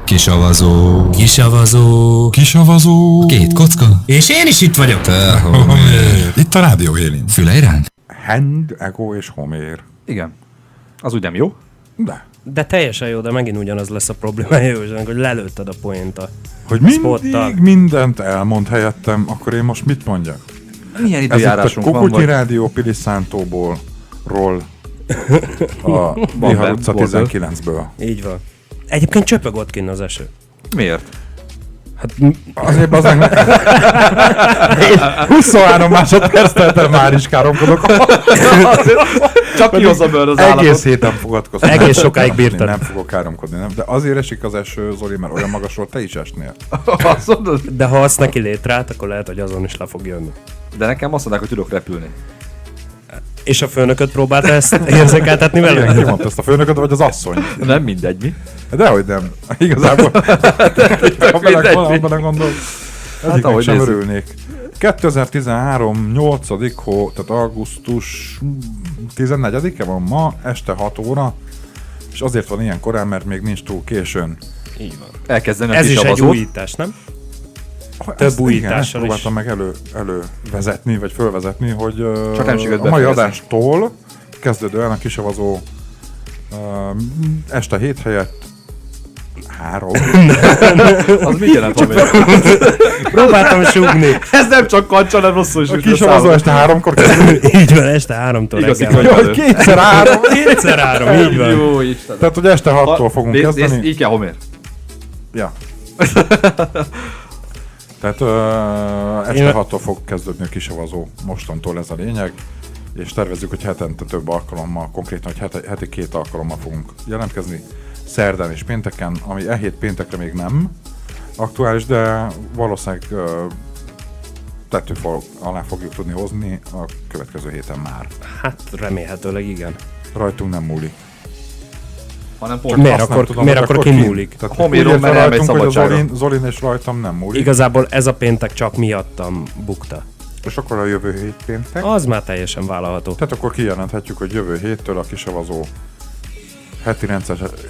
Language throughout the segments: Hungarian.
Kisavazó. Kisavazó. Kisavazó. Két kocka. És én is itt vagyok. Itt a Rádió Élén. Fülej ránk. Hand, Ego és Homér. Igen. Az úgy nem jó? De teljesen jó, de megint ugyanaz lesz a problémája, hogy lelőtted a poént. Hogy mindig mindent elmond helyettem, akkor én most mit mondjak? Milyen Ez itt időjárásunk a van? Kukucsi Rádió Piliszántóból a Bihar utca 19-ből. Így van. Egyébként csöpög ott kinn az eső. Miért? Azért bazdmeg 23 másodperc teltem, már is káromkodok. Csak kihozza belőle az állatot. Egész héten fogadkozom. Egész sokáig bírtad. Nem fogok káromkodni, nem? De azért esik az eső, Zoli, mert olyan magasról te is esnél. Azt mondod? De ha azt neki létrát, akkor lehet, hogy azon is le fog jönni. De nekem azt mondták, hogy tudok repülni. És a főnököt próbálta ezt érzékeltetni Igen, velünk? ki mondta ezt, a főnököd vagy az asszony? Nem mindegy, mi? Dehogy nem. Igazából, ha belegondol, egyiknek ahogy sem nézzük. örülnék. 2013 8. tehát augusztus 14-e van ma, este 6 óra, és azért van ilyen korán, mert még nincs túl későn. Így van. Elkezdeni a Ez is egy kisavazót. újítás, nem? Ezt újítással is. próbáltam meg elővezetni, vagy fölvezetni, hogy Csak nem sikerült a mai befejezni. adástól kezdődően a kisavazó este 7 helyett 3. Az mit jelent, Homér? Próbáltam súgni. Ez nem csak kancsa, hanem rosszul is. A kisavazó este 3-kor kezdődik. Így van, este 3-tól Igazi reggel. vagy. Hogy kétszer 3. Kétszer 3, így van. Jó Isten. Tehát, hogy este 6-tól fogunk kezdeni. Így kell, Homér. Ja. Tehát este 6-tól fog kezdődni a kisavazó, mostantól ez a lényeg, és tervezzük, hogy hetente több alkalommal, konkrétan, hogy heti 2 alkalommal fogunk jelentkezni, szerdán és pénteken, ami hét péntekre még nem aktuális, de valószínűleg tetőfal alá fogjuk tudni hozni a következő héten már. Hát remélhetőleg igen. Rajtunk nem múlik. Hanem Csak pont. Miért azt nem akkor- tudom, miért hogy akkor ki kimúlik? Tehát Homéron, úgy értve mert elmegy rajtunk, hogy a szabadságra. Zolin és rajtam nem múlik. Igazából ez a péntek csak miattam bukta. És akkor a jövő hét péntek. Az már teljesen vállalható. Tehát akkor kijelenthetjük, hogy jövő héttől a kisavazó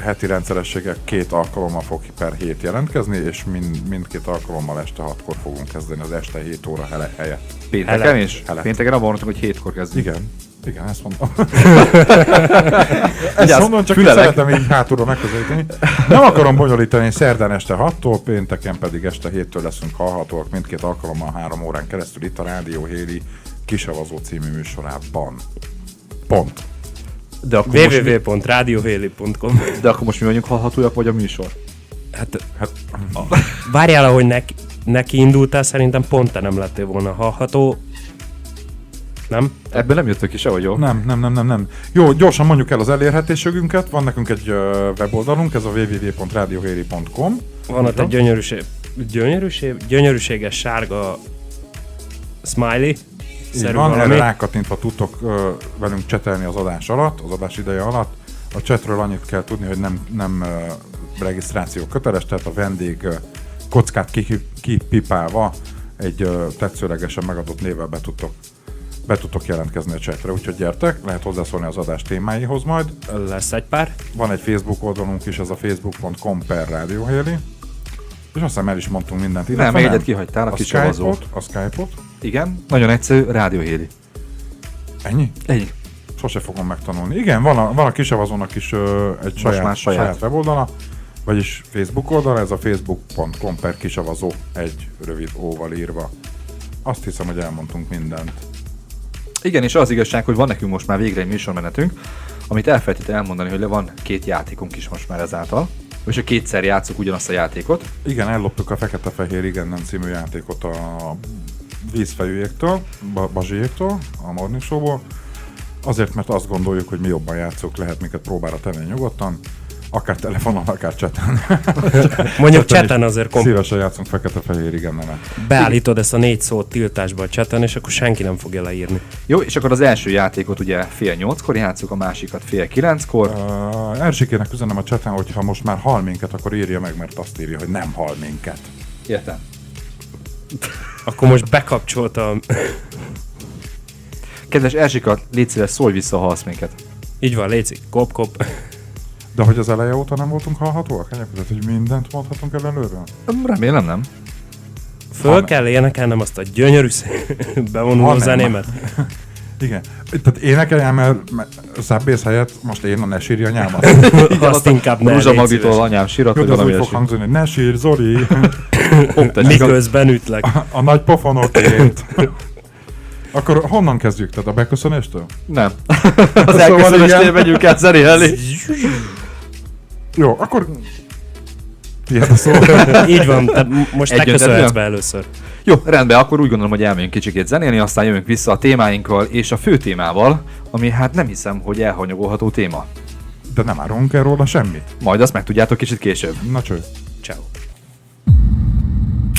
heti rendszerességgel 2 alkalommal fog per hét jelentkezni, és mindkét alkalommal este 6-kor fogunk kezdeni az este 7 óra helyett. Pénteken is? Hele. Pénteken abban mondtuk, hogy 7-kor kezdünk. Igen, ezt mondom. Ezt mondom, csak fülelek. szeretem így hátulról megközelíteni. Nem akarom bonyolítani, szerdán este 6-tól, pénteken pedig este 7-től leszünk hallhatóak mindkét alkalommal 3 órán keresztül itt a Rádió Héli Kisavazó című műsorában. Pont. De akkor, most, www.radiohéli.com. de akkor most mi vagyunk hallhatóak, vagy a műsor? Hát Hát, várjál, ahogy neki indultál, szerintem pont te nem lettél volna hallható. Nem? Ebből nem jöttök ki se, vagy jó? nem. Jó, gyorsan mondjuk el az elérhetőségünket. Van nekünk egy weboldalunk, ez a www.radiohéli.com. Van ott egy gyönyörűséges sárga smiley. Így Szerű van, valami. erre rákattintva tudtok velünk csetelni az adás alatt, az adás ideje alatt. A chatről annyit kell tudni, hogy nem regisztráció köteles, tehát a vendég kockát kipipálva egy tetszőlegesen megadott névvel be tudtok jelentkezni a chatre, úgyhogy gyertek, lehet hozzászólni az adás témáihoz majd. Lesz egy pár. Van egy Facebook oldalunk is, ez a facebook.com/radiohéli. És azt hiszem el is mondtunk mindent. Nem, illetve még egyet kihagytál, a kisavazó. A Skype-ot. Igen, nagyon egyszerű, Rádió Héli. Ennyi? Ennyi. Sose fogom megtanulni. Igen, van a kisavazónak is egy már saját weboldala, vagyis Facebook oldala, ez a facebook.com/kisavazó, egy rövid óval írva. Azt hiszem, hogy elmondtunk mindent. Igen, és az igazság, hogy van nekünk most már végre egy műsormenetünk, amit elfelejtett elmondani, hogy van 2 játékunk is most már ezáltal. És hogy 2-szer játsszuk ugyanazt a játékot. Igen, elloptuk a Fekete-Fehér Igen Nem című játékot a vízfejűjéktől, Bazsiéktól, a Morning Show-ból. Azért, mert azt gondoljuk, hogy mi jobban játszunk, lehet minket próbára tenni nyugodtan, akár telefonon, akár chaten. Mondjuk chaten azért Szívesen játszunk Fekete-Fehér Igen Nemet. beállítod ezt a 4 szót tiltásba a chaten, és akkor senki nem fogja leírni. Jó, és akkor az első játékot ugye 7:30-kor játszuk, a másikat 8:30-kor. Erzsikének üzenem a chaten, hogy ha most már hal minket, akkor írja meg, mert azt írja, hogy nem hal minket. Értem. Akkor most bekapcsoltam. Kedves Erzsika, légy szíves, szólj vissza, ha halsz minket. Így van, létszik. Kop. De hogy az eleje óta nem voltunk hallhatóak? Tehát, hogy mindent mondhatunk el előről? Remélem nem. Föl kell énekelnem azt a gyönyörű bevonuló nem. zenémet. Igen. Tehát énekeljem el Szábbész helyett, most én a Ne sírj anyámat. Azt inkább ne, Rúzsa légy Magditól szíves. anyám sírat, Jó, vagy de az valami úgy fog ilyesmi. hangzani, ne sírj, Zoli! Miközben ütlek. A nagy pofonokért. Akkor honnan kezdjük? Tehát a beköszönéstől? Nem. Az elköszönésnél igen. megyünk el zenélni. Jó, akkor tiéd a szó. Így van, tehát most te Egyöntetően? köszönhetsz be először. Jó, rendben, akkor úgy gondolom, hogy elmegyünk kicsikét zenélni, aztán jövünk vissza a témáinkkal és a fő témával, ami hát nem hiszem, hogy elhanyagolható téma. De nem árulunk el róla semmit. Majd azt megtudjátok kicsit később. Na cső. Ciao.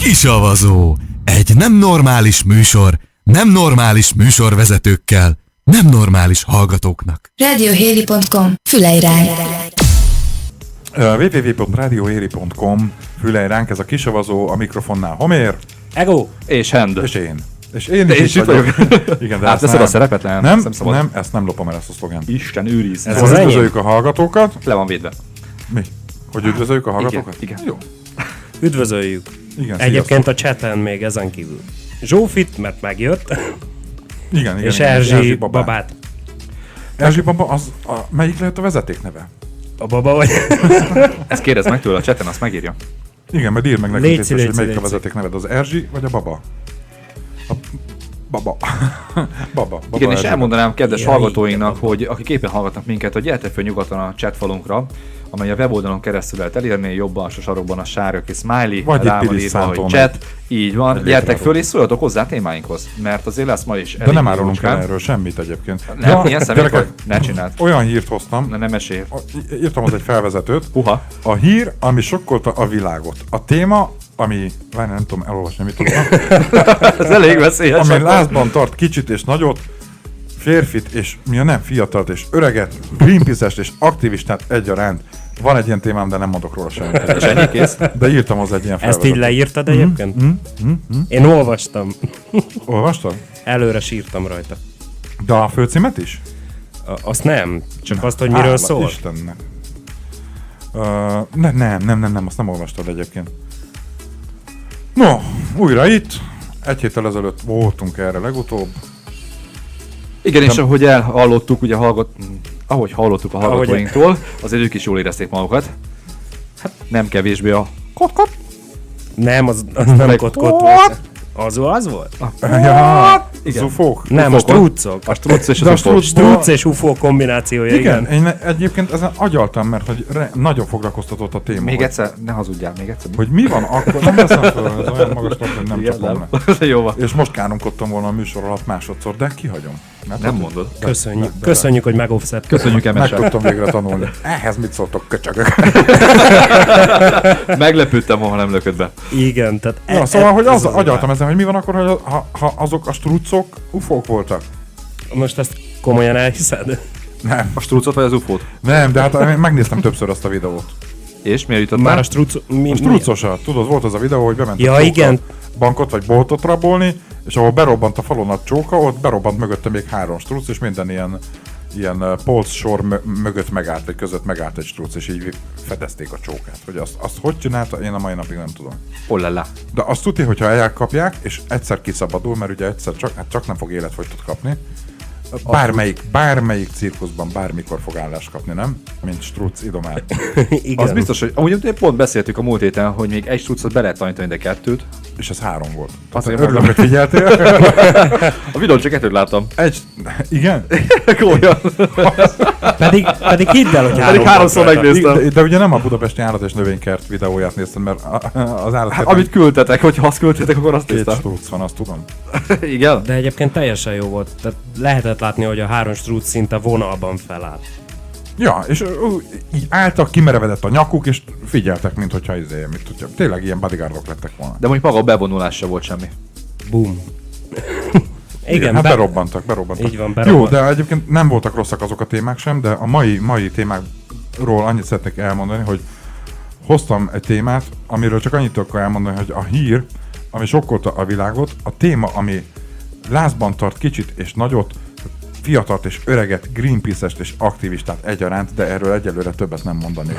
Kisavazó. Egy nem normális műsor, nem normális műsorvezetőkkel, nem normális hallgatóknak. Radiohéli.com Füleirán. www.radiohéri.com Fülej ránk, ez a kisavazó, a mikrofonnál Homér, Ego! És Hand. és én. És én Te is is itt itt vagyok. Igen, de ezt Átveszed a szerepet? Nem, Nem, nem szabad. nem, ezt nem lopom el, ezt a szlogán. Isten őriz. Ez Ez az enyém? üdvözöljük a hallgatókat. Le van védve. Mi? Hogy üdvözöljük a hallgatókat? igen. Jó. Üdvözöljük. Igen, Egyébként a chaten még ezen kívül. Zsófit, mert megjött, igen, és igen, Erzsi babát. Erzsi baba, az melyik lehet a vezetékneve? A baba vagy? Ezt kérdezd meg tőle a chaten, azt megírja. Igen, mert írd meg nekünk Léci, biztos, hogy léci, melyik a léci. vezetékneved, az Erzsi vagy a baba? A baba. Baba. Igen, és Erzsi. elmondanám kedves Jaj, hallgatóinknak, igen. hogy akik éppen hallgatnak minket, hogy gyertek föl nyugodtan a chatfalunkra, amely a weboldalon keresztül lehet elérni, jobb alsó sarokban a sárga kis smiley, Vagy itt rá van Pilis írva, hogy Szántón chat, így van, egy gyertek létráró. föl és szóljatok hozzá a témáinkhoz, mert azért lesz ma is De elég nem árulunk el jócskán. erről semmit egyébként. Nem, ilyen személy gyerekek, vagy? Ne csináld. olyan hírt hoztam, Nem mesélj. írtam az egy felvezetőt. Huha. A hír, ami sokkolta a világot. A téma, ami, várj, nem tudom elolvasni, mit tudom, Ez elég veszélyes. ami lázban tart kicsit és nagyot, férfit és nem fiatalt és öreget, Greenpeace-est és aktivistát egyaránt. Van egy ilyen témám, de nem mondok róla semmit. És ennyi kész. De írtam az egy ilyen Ezt felvezetőt. így leírtad egyébként? Én olvastam. Olvastad? Előre sírtam rajta. De a főcímet is? Azt nem, csak azt, hogy miről Hála szól. Istennek. Nem, azt nem olvastad egyébként. No, újra itt. Egy héttel ezelőtt voltunk erre legutóbb. Igen, és ahogy elhallottuk, ugye ahogy hallottuk a hallgatóinktól, azért ők is jól érezték magukat. Hát nem kevésbé a kot-kot. Nem, az nem kot-kot volt. Az volt? Ja, Igen. zufók. Nem, a Ufókon. struccok. A struc és De a az ufó. struc- Struc és UFO kombinációja, Igen, igen. én egyébként ezen agyaltam, mert hogy nagyon foglalkoztatott a téma. Még hogy- egyszer, ne hazudjál, még egyszer. Hogy mi van akkor, nem veszem fel, ez olyan magas lap, hogy nem Igen, csapom nem. le. Jó van. És most káromkodtam volna a műsor alatt másodszor, de kihagyom. Mert Nem ott- mondod. Köszönjük, hogy megoffset. Köszönjük, Meg Emese. tudtam végre tanulni. Ehhez mit szóltok, köcsögök? Meglepődtem, ha nem lökött be. Igen, tehát... Ja, szóval, hogy ez agyaltam ezen, hogy mi van akkor, hogy ha azok a struccok ufók voltak. Most ezt komolyan elhiszed? Nem, A strucot vagy az ufót? nem, de hát én megnéztem többször azt a videót. És miért jutott Már a struc... A struccosat, tudod, volt az a videó, hogy bement Ja, a csóka igen. bankot vagy boltot rabolni, és ahol berobbant a falon a csóka, ott berobbant mögötte még 3 struc, és minden ilyen polcsor mögött megállt, vagy között megállt egy struc, és így fedezték a csókát. Hogy azt hogy csinálta, én a mai napig nem tudom. Ollala. De azt tudja, hogyha elkapják, és egyszer kiszabadul, mert ugye egyszer csak nem fog életfogytot kapni, bármelyik cirkuszban bármikor fog állást kapni, nem? Mint struc idomár. Igen. Az biztos, hogy amúgy pont beszéltük a múlt héten, hogy még egy strucot be lehet tanítani, de 2-t. És ez 3 volt. Azért Örülök, mondom. hogy figyeltél. A videón csak 2-t láttam. Igen? Komolyan. Pedig hidd el, hogy Pedig háromszor volt rajta. megnéztem. De ugye nem a Budapesti Állat és Növénykert videóját néztem, mert az állat... Hát, amit küldtetek, hogyha azt küldtetek, akkor azt 2 néztem. struc van, azt tudom. Igen? De egyébként teljesen jó volt. Tehát lehetett látni, hogy a 3 struc szinte vonalban felállt. Ja, és így álltak, kimerevedett a nyakuk, és figyeltek, mint hogyha tényleg ilyen bodyguardok lettek volna. De mondjuk maga a bevonulás sem volt semmi. Boom. Igen, hát berobbantak. Így van, Jó, berobbant. de egyébként nem voltak rosszak azok a témák sem, de a mai témákról annyit szeretnék elmondani, hogy hoztam egy témát, amiről csak annyit tudok elmondani, hogy a hír, ami sokkolta a világot, a téma, ami lázban tart kicsit és nagyot, fiatalt és öreget, Greenpeace-est és aktivistát egyaránt, de erről egyelőre többet nem mondani.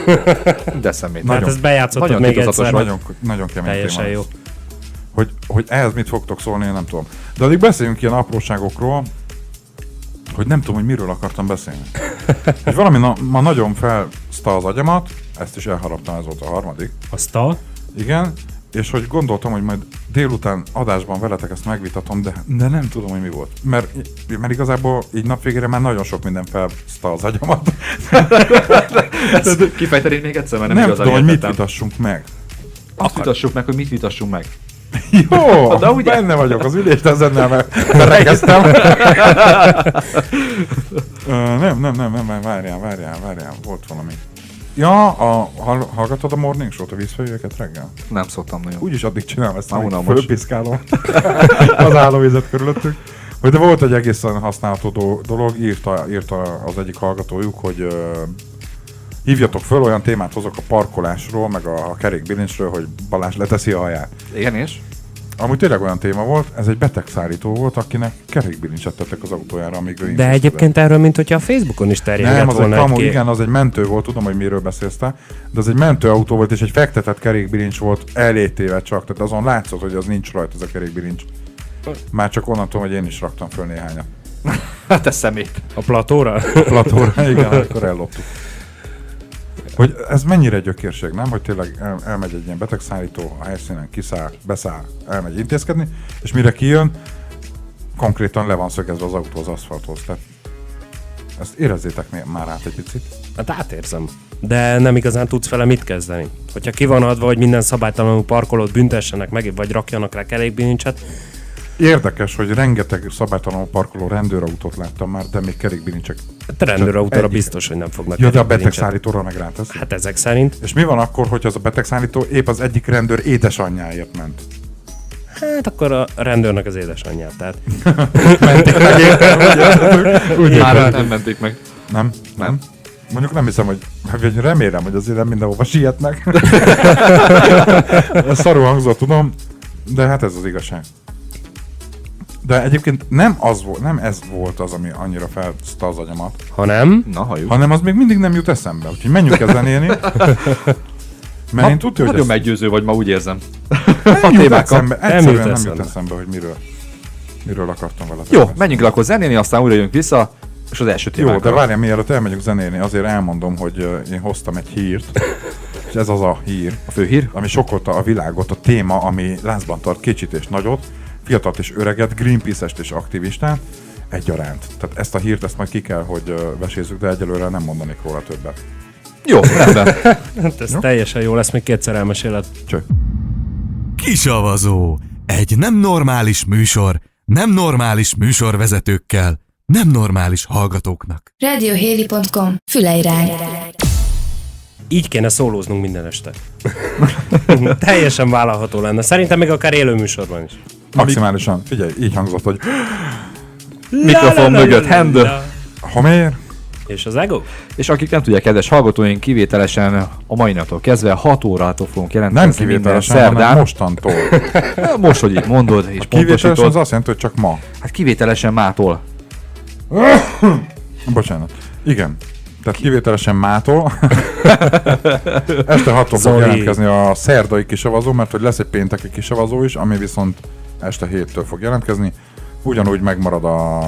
De szemét. Nagyon- Hát ezt bejátszottad nagyon még titokzatos egyszer. Nagyon kemény Teljesen téma. jó. Hogy ehhez mit fogtok szólni, én nem tudom. De addig beszéljünk ilyen apróságokról, hogy nem tudom, hogy miről akartam beszélni. Hogy valami ma nagyon felszta az agyamat, ezt is elharaptam, ez volt a harmadik. Azt a... Igen, és hogy gondoltam, hogy majd délután adásban veletek ezt megvitatom, de nem tudom, hogy mi volt. Mert igazából így napvégére már nagyon sok minden felszta az agyamat. Kifejtenéd még egyszer, mert nem, Nem igazán tudom, hogy mit értettem. vitassunk meg. Azt vitassuk meg, hogy mit vitassunk meg. Jó, De ugye? benne vagyok az ülést, ezennel berekeztem. Nem, várjál, volt valami. Ja, hallgatod a Morning Show-t, a vízfejűeket reggel? Nem szoktam nagyon. Úgyis addig csinálom ezt, Már hogy unalmas. fölpiszkálom az állóvizet körülöttük. Hogy de volt egy egészen használható dolog, írta az egyik hallgatójuk, hogy hívjatok föl, olyan témát hozok a parkolásról, meg a kerékbilincsről, hogy Balázs leteszi a haját. Igen, és? Amúgy tényleg olyan téma volt, ez egy betegszállító volt, akinek kerékbilincset tettek az autójára, amíg ő De egyébként erről, mint hogyha a Facebookon is terjedett nem, az egy volna kamu, egy igen, az egy mentő volt, tudom, hogy miről beszélsz te, de az egy mentőautó volt, és egy fektetett kerékbilincs volt elétéve csak, tehát azon látszott, hogy az nincs rajta, ez a kerékbilincs. Már csak onnan tudom, hogy én is raktam föl néhányat. Hát te szemét. A platóra? Platóra, igen, akkor elloptuk. Hogy ez mennyire gyökérség, nem? Hogy tényleg elmegy egy ilyen betegszállító, a helyszínen kiszáll, beszáll, elmegy intézkedni, és mire kijön, konkrétan le van szögezve az autó az aszfalthoz. Tehát ezt érezzétek már át egy picit. Hát átérzem. De nem igazán tudsz vele mit kezdeni. Hogyha ki van adva, hogy minden szabálytalanul parkolót büntessenek meg, vagy rakjanak rá kerékbilincset, Érdekes, hogy rengeteg szabálytalanul parkoló rendőrautót láttam már, de még kerékbilincsek. a rendőrautóra egyik. biztos, hogy nem fognak Ja, de a kerékbilincset. betegszállítóra meg rátesz. Hát ezek szerint. És mi van akkor, hogy az a betegszállító épp az egyik rendőr édesanyjáért ment? Hát akkor a rendőrnek az édesanyját, tehát. Már nem menték meg. Nem? Mondjuk nem hiszem, hogy remélem, hogy azért nem mindenhova sietnek. Szarul hangzott, tudom, de hát ez az igazság. De egyébként nem ez volt az, ami annyira felszta az agyamat, Ha nem, Na, halljuk. hanem az még mindig nem jut eszembe. Úgyhogy menjünk el zenélni. Mert én tudja, hogy Nagyon ez meggyőző vagy ma, úgy érzem. nem jut témákkal. eszembe. Nem Egyszerűen jut nem jut eszembe. eszembe, hogy miről akartam vele. Jó, menjünk le akkor zenélni, aztán újra jövünk vissza, és az első Jó, témánkra. de várjál, mielőtt elmegyünk zenélni, azért elmondom, hogy én hoztam egy hírt, és ez az a hír, A főhír? ami sokkolta a világot, a téma, ami lázban tart kicsit és nagyot, fiatalt és öreget, Greenpeace-est és aktivistát egyaránt. Tehát ezt a hírt, ezt majd ki kell, hogy vesézzük, de egyelőre nem mondanék róla többet. Jó, rendben. hát ez teljesen jó lesz, még kétszer elmeséled. Cső. Kisavazó. Egy nem normális műsor, nem normális műsorvezetőkkel, nem normális hallgatóknak. Radiohéli.com. Füleirány. Így kéne szólóznunk minden este. Teljesen vállalható lenne. Szerintem még akár élő műsorban is. Maximálisan, figyelj, így hangzott, hogy Mikrofon mögött, hand. Homér, És az ego? És akik nem tudják, kedves hallgatóink, kivételesen a mai naptól kezdve 6 órától fogunk nem jelentkezni minden kivételesen, hanem szerdán. mostantól. Most, hogy így mondod, és Kivételesen pontosítod. az azt jelenti, hogy csak ma. Hát kivételesen mától. Bocsánat. Igen. Tehát kivételesen mától. Este 6-tól fog Zoli. jelentkezni a szerdai kisavazó, mert hogy lesz egy pénteki kisavazó is, ami viszont este 7-től fog jelentkezni. Ugyanúgy megmarad a...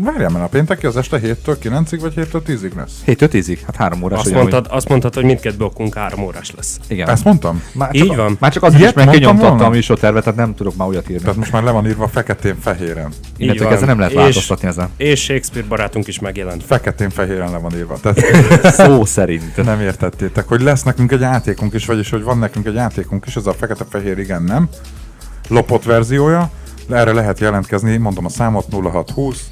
Várjál, mert a pénteki az este 7-től 9-ig vagy 7-től 10-ig lesz? 7-től 10-ig, hát 3 órás. Azt mondtad, hogy mindkét blokkunk 3 órás lesz. Igen. Ezt mondtam? Már Így csak, van. Már csak azért is, Ilyet mert mondtam kinyomtatta volna? a műsortervet, tehát nem tudok már újat írni. Tehát most már le van írva feketén-fehéren. Innentől Így kezdve nem van. lehet változtatni ezen. És Shakespeare barátunk is megjelent. Feketén-fehéren le van írva. Tehát Szó szerint. nem értettétek, hogy lesz nekünk egy játékunk is, vagyis hogy van nekünk egy játékunk is, ez a fekete-fehér igen nem. Lopott verziója, erre lehet jelentkezni, mondom a számot 0620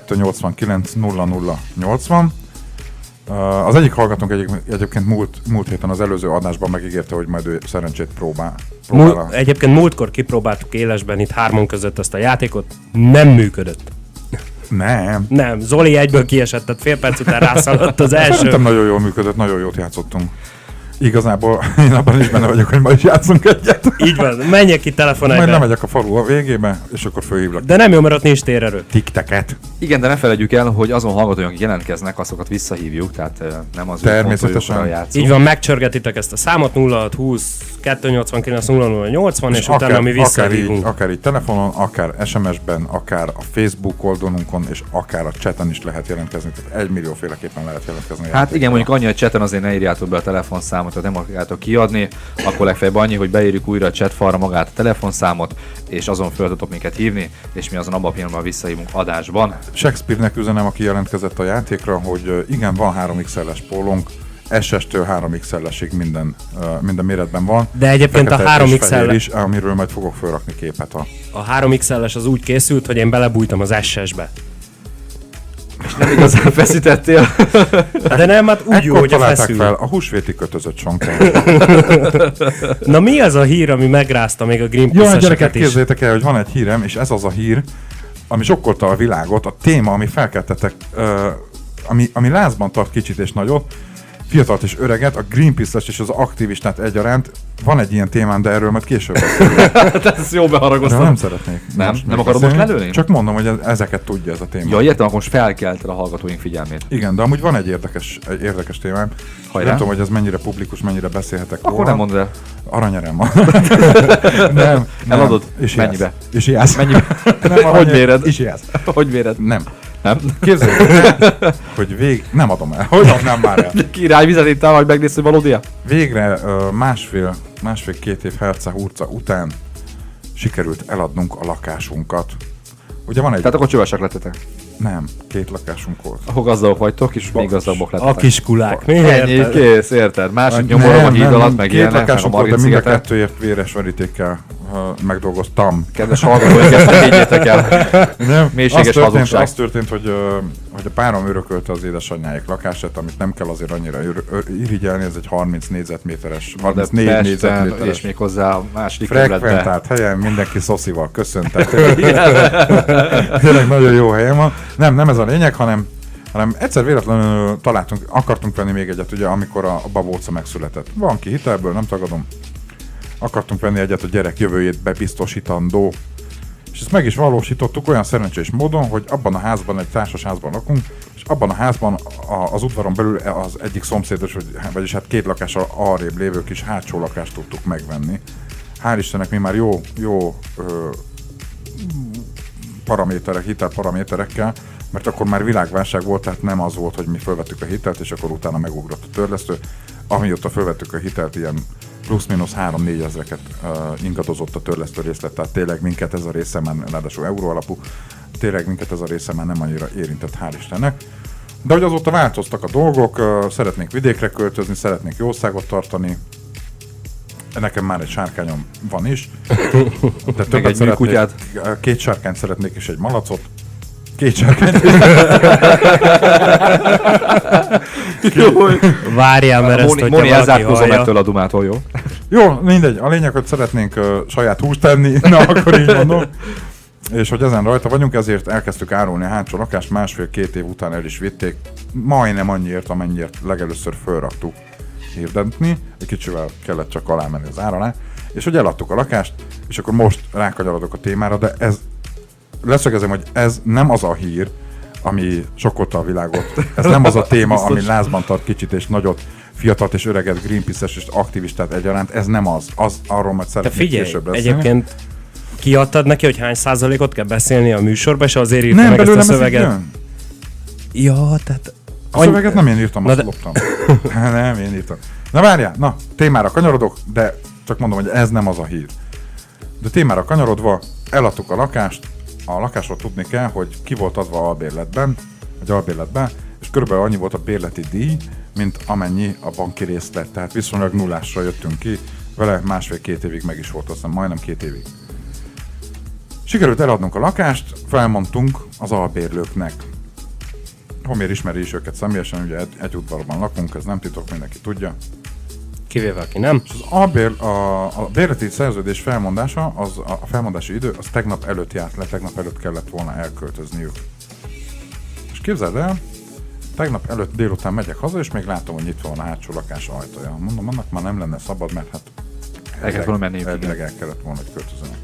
289 0080. Az egyik hallgatónk egyébként múlt héten az előző adásban megígérte, hogy majd ő szerencsét próbál. Egyébként múltkor kipróbáltuk élesben itt 3 között ezt a játékot, nem működött. Nem. Nem, Zoli egyből kiesett, tehát fél perc után rászaladt az első. Szerintem nagyon jól működött, nagyon jót játszottunk. Igazából én abban is benne vagyok, hogy ma is játszunk egyet. Így van, menjek ki telefonálj Majd be. lemegyek a falu a végébe, és akkor fölhívlak De nem jó, mert ott nincs térerő. tikteket. Igen, de ne felejtjük el, hogy azon hallgatóink, akik jelentkeznek, azokat visszahívjuk, tehát nem az Természetesen. játszunk. Így van, megcsörgetitek ezt a számot 0620 289 0080, és utána mi visszahívunk. Akár így telefonon, akár SMS-ben, akár a Facebook oldalunkon, és akár a chaten is lehet jelentkezni. Tehát 1 millió féleképpen lehet jelentkezni. Hát igen, mondjuk annyi, hogy chaten azért ne írjátok be a telefonszámot, tehát nem akarjátok kiadni, akkor legfeljebb annyi, hogy beírjuk újra a chatfalra magát a telefonszámot, és azon fel tudtok minket hívni, és mi azon abban a pillanatban visszahívunk adásban. Shakespeare-nek üzenem, aki jelentkezett a játékra, hogy igen, van 3XL-es pólónk, SS-től 3XL-esig minden méretben van. De egyébként a Fekete és 3XL fehér is, amiről majd fogok felrakni képet. A 3XL-es az úgy készült, hogy én belebújtam az SS-be. Nem igazán feszítettél. De nem, hát úgy jó, Ekkor hogy a találták feszül. fel a húsvéti kötözött sonka. Na mi az a hír, ami megrázta még a Jaj, Greenpeace-eseket gyerekek, is? képzeljétek el, hogy van egy hírem, és ez az a hír, ami sokkolta a világot, a téma, ami felkeltettek, ami lázban tart kicsit és nagyot, fiatalt és öreget, a Greenpeace-es és az aktivistát egyaránt. Van egy ilyen témám, de erről majd később beszélünk. Tehát ezt jó De beharagoztam. nem szeretnék. Nem? most Nem még akarod beszélni. most lelőni? Csak mondom, hogy ezeket tudja ez a téma. Ja, értem, akkor most felkelted a hallgatóink figyelmét. Igen, de amúgy van egy érdekes témám. Hajrá. Nem tudom, hogy ez mennyire publikus, mennyire beszélhetek Akkor róla. nem mondd el. Aranyerem van. nem. Eladod? És Mennyibe? És játsz. Mennyibe? Nem, Hogy méred? És játsz. Hogy méred? Nem. Nem? Képzeljétek el, hogy nem adom el. Hogy adnám már el? Király, vizet ittál, hogy megnézd, hogy valódia? Végre másfél-két év herca-hurca után sikerült eladnunk a lakásunkat. Ugye van egy... Tehát akkor csövesek lettetek. Nem, 2 lakásunk volt. Akkor gazdagok vagytok, és még gazdagabbak lettetek. A kiskulák. Mi Ennyi, érted? kész, érted? Másik nyomorog a híd alatt, meg 2 ilyenek, meg a lakásunk volt, de Margit mind a szigetek. kettőért véres verítékkel megdolgoztam. Kedves hallgatóink, ezt ne higgyétek el. Nem, Mélységes hazugság. az történt, hogy a párom örökölte az édesanyjáik lakását, amit nem kell azért annyira irigyelni, ez egy 30 négyzetméteres, 34 Pesten, négyzetméteres és még hozzá a második területben. frekventált helyen, mindenki szoszival köszöntett. Tényleg nagyon jó helyen van. Nem ez a lényeg, hanem egyszer véletlenül akartunk venni még egyet, ugye, amikor a babóca megszületett. Van ki hitelből, nem tagadom. Akartunk venni egyet a gyerek jövőjét bebiztosítandó. És ezt meg is valósítottuk olyan szerencsés módon, hogy abban a házban, egy társasházban lakunk, és abban a házban az udvaron belül az egyik szomszédos, vagyis hát 2 lakással arrébb lévő kis hátsó lakást tudtuk megvenni. Hál' Istennek mi már jó hitelparaméterekkel, mert akkor már világválság volt, tehát nem az volt, hogy mi fölvettük a hitelt, és akkor utána megugrott a törlesztő. Amióta fölvettük a hitelt, ilyen plusz-minusz 3-4 ezreket ingadozott a törlesztő részlet, tehát tényleg minket ez a része már, ráadásul euró alapú, tényleg minket ez a része már nem annyira érintett, hál' Istennek. De hogy azóta változtak a dolgok, szeretnék vidékre költözni, szeretnék jószágot tartani, nekem már egy sárkányom van is, de többet egy műkutyád. 2 sárkányt szeretnék és egy malacot. 2 sárkányt. Várjál, mert ezt, hogyha Móni valaki elzárkózom hallja. ettől a dumától, jó? Jó, mindegy. A lényeg, hogy szeretnénk saját húst tenni, na akkor így mondom. És hogy ezen rajta vagyunk, ezért elkezdtük árulni a hátsó lakást, 1,5-2 év után el is vitték. Majdnem annyiért, amennyiért legelőször fölraktuk hirdetni. Egy kicsivel kellett csak alá menni az ára alá. És hogy eladtuk a lakást, és akkor most rákanyarodok a témára, de ez leszögezem, hogy ez nem az a hír, ami sokkolta a világot. Ez nem az a téma, ami lázban tart kicsit és nagyot, fiatalt és öreget, Greenpeace-es és aktivistát egyaránt. Ez nem az. Arról majd Te szeretnék figyelj, később beszélni. egyébként kiadtad neki, hogy hány százalékot kell beszélni a műsorba, és azért írta Nem, meg ezt a belőlem ez így szöveget. jön. Ja, tehát... A szöveget nem én írtam, Na azt de- loptam. Nem, én írtam. Na várjál, na, témára kanyarodok, de csak mondom, hogy ez nem az a hír. De témára kanyarodva, eladtuk a lakást, a lakásról tudni kell, hogy ki volt adva albérletben, és körülbelül annyi volt a bérleti díj, mint amennyi a banki részlet. Tehát viszonylag nullásra jöttünk ki, vele 1,5-2 évig meg is volt, azt hiszem majdnem 2 évig. Sikerült eladnunk a lakást, felmondtunk az albérlőknek. Homér ismeri is őket személyesen, ugye egy udvarban lakunk, ez nem titok, mindenki tudja. Kivéve, aki nem. És a bérleti szerződés felmondása, a felmondási idő, az tegnap előtt járt le, tegnap előtt kellett volna elköltözniük. És képzeld el, tegnap előtt délután megyek haza, és még látom, hogy nyitva van a hátsó lakás ajtaja. Mondom, annak már nem lenne szabad, mert hát El kellett volna menni. elvileg el kellett volna, hogy költözönek.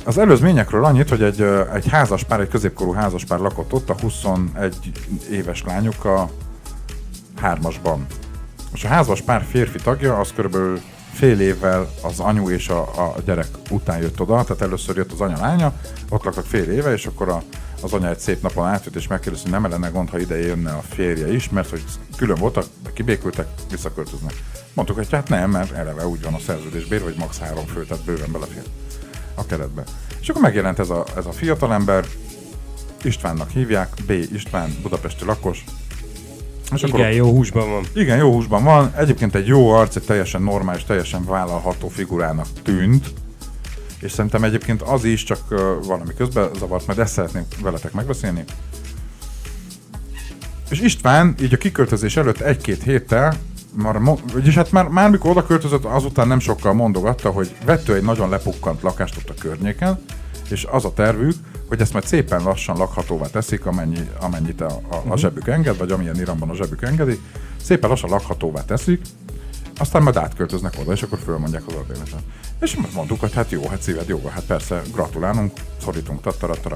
Az előzményekről annyit, hogy egy házaspár, egy középkorú házaspár lakott ott, a 21 éves lányuk a 3-asban. És a házaspár férfi tagja, az körülbelül fél évvel az anyu és a gyerek után jött oda, tehát először jött az anya-lánya, ott laktak fél éve, és akkor az anya egy szép napon átjött, és megkérdezte, hogy nem lenne gond, ha ide jönne a férje is, mert hogy külön voltak, de kibékültek, visszaköltöznek. Mondtuk, hogy hát nem, mert eleve úgy van a szerződésbér, hogy max. 3 fő, tehát bőven belefér a keretbe. És akkor megjelent ez a fiatalember, Istvánnak hívják, B. István, budapesti lakos. És Igen, akkor jó húsban van. igen, jó húsban van, egyébként egy jó arc, egy teljesen normális, teljesen vállalható figurának tűnt, és szerintem egyébként az is, csak valami közben zavart, mert ezt szeretném veletek megbeszélni. És István így a kiköltözés előtt 1-2 héttel, vagyis hát már mikor oda költözött, azután nem sokkal mondogatta, hogy vett ő egy nagyon lepukkant lakást ott a környéken, és az a tervük, hogy ezt majd szépen lassan lakhatóvá teszik, amennyit a zsebük enged, vagy amilyen iramban a zsebük engedi, szépen lassan lakhatóvá teszik, aztán majd átköltöznek oda, és akkor fölmondják az albérletet. És mondtuk, hogy hát jó, hát szíved jó, hát persze, gratulálunk, szorítunk, tattaratara.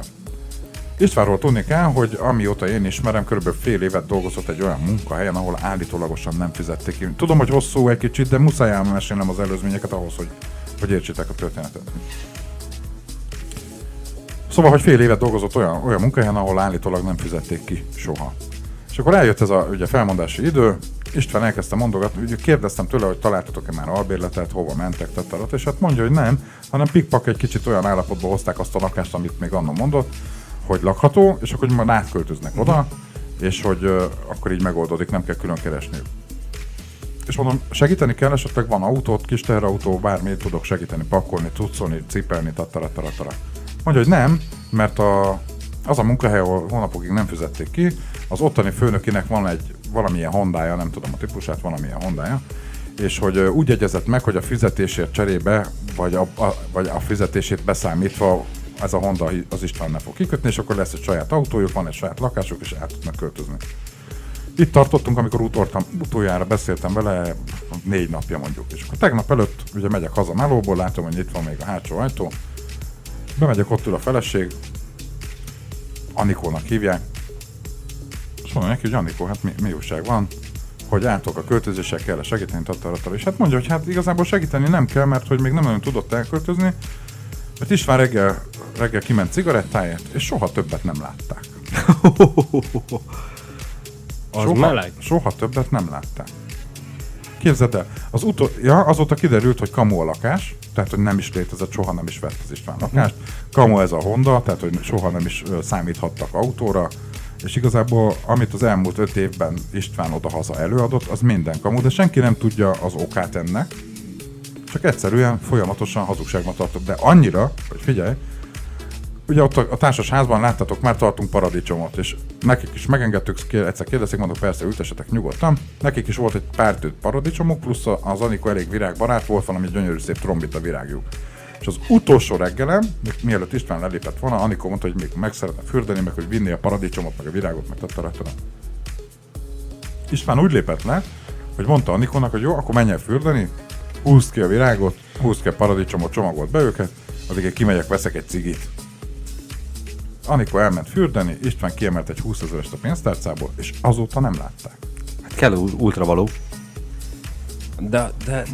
Istvánról tudni kell, hogy amióta én ismerem, körülbelül fél évet dolgozott egy olyan munkahelyen, ahol állítólagosan nem fizették ki. Tudom, hogy hosszú egy kicsit, de muszáj elmesélnem az előzményeket ahhoz, hogy értsétek a történetet. Szóval, hogy fél évet dolgozott olyan munkahelyen, ahol állítólag nem fizették ki soha. És akkor eljött ez a ugye, felmondási idő, István elkezdte mondogatni, ugye kérdeztem tőle, hogy találtatok-e már albérletet, hova mentek, tattarat, és hát mondja, hogy nem, hanem pikpak egy kicsit olyan állapotba hozták azt a lakást, amit még annak mondott, hogy lakható, és akkor majd átköltöznek oda, és hogy akkor így megoldódik, nem kell külön keresniük. És mondom, segíteni kell, esetleg van autót, kis teherautó, bármit tudok segíteni, pakolni, cuccolni, cipelni, tattaratara. Mondja, hogy nem, mert az a munkahely, ahol hónapokig nem fizették ki, az ottani főnökének van egy valamilyen Hondája, nem tudom a típusát, valamilyen Hondája, és hogy úgy egyezett meg, hogy a fizetésért cserébe, vagy a fizetését beszámítva ez a Honda az István ne fog kikötni, és akkor lesz egy saját autójuk, van egy saját lakásuk, és át tudnak költözni. Itt tartottunk, amikor utoljára beszéltem vele 4 napja mondjuk, és akkor tegnap előtt ugye megyek haza melóból, látom, hogy itt van még a hátsó ajtó, bemegyek, ott ül a feleség, Anikónak hívják, és mondom neki, hogy Anikó, hát mi újság van, hogy álltok a költözéssel, kell segíteni, tattarattal, és hát mondja, hogy hát igazából segíteni nem kell, mert hogy még nem nagyon tudott elköltözni, mert István reggel kiment cigarettáért, és soha többet nem látták. Soha többet nem látták. Képzeld el, azóta kiderült, hogy kamu a lakás, tehát hogy nem is létezett, soha nem is vett az István lakást. Kamu ez a Honda, tehát hogy soha nem is számíthattak autóra, és igazából amit az elmúlt 5 évben István oda-haza előadott, az minden kamu, de senki nem tudja az okát ennek, csak egyszerűen folyamatosan hazugságban tartott, de annyira, hogy figyelj, ugye ott a társasházban láttátok, már tartunk paradicsomot, és nekik is megengedtük, egyszer kérdezik, mondok, persze, ültessetek nyugodtan. Nekik is volt egy pár tőt paradicsomuk, plusz az Anikó elég virágbarát, volt valami gyönyörű szép trombita virágjuk. És az utolsó reggelem, mielőtt István lelépett volna, Anikó mondta, hogy még meg szeretne fürdeni, meg hogy vinni a paradicsomot, meg a virágot, meg tattaratara. István úgy lépett le, hogy mondta Anikónak, hogy jó, akkor menj el fürdeni, húzd ki a virágot, húzd ki a paradicsomot, csomagolt be őket, addig én kimegyek, veszek egy cigit. Anikó elment fürdeni, István kiemelt egy 20 000-est a pénztárcából, és azóta nem látták. Hát kell ultravaló.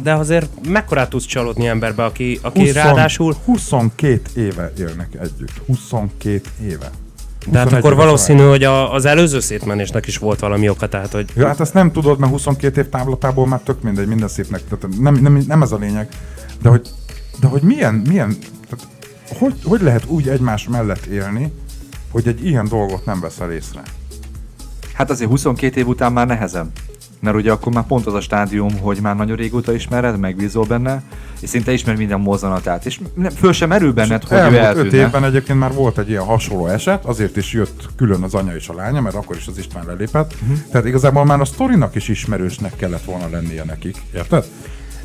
De azért mekkorát tudsz csalódni emberbe, aki ráadásul... 22 éve élnek együtt. 22 éve. De hát akkor valószínű, hogy az előző szétmenésnek is volt valami oka, tehát hogy... Ja, hát ezt nem tudod, mert 22 év távlatából már tök mindegy, minden szépnek. Tehát nem ez a lényeg. De hogy milyen tehát hogy lehet úgy egymás mellett élni, hogy egy ilyen dolgot nem veszel észre? Hát azért 22 év után már nehezem. Mert ugye akkor már pont az a stádium, hogy már nagyon régóta ismered, megbízol benne, és szinte ismer minden mozzanatát, és föl sem merül benned, hogy ő eltűnne. 5 évben egyébként már volt egy ilyen hasonló eset, azért is jött külön az anya és a lánya, mert akkor is az István lelépett. Tehát igazából már a sztorinak is ismerősnek kellett volna lennie nekik, érted?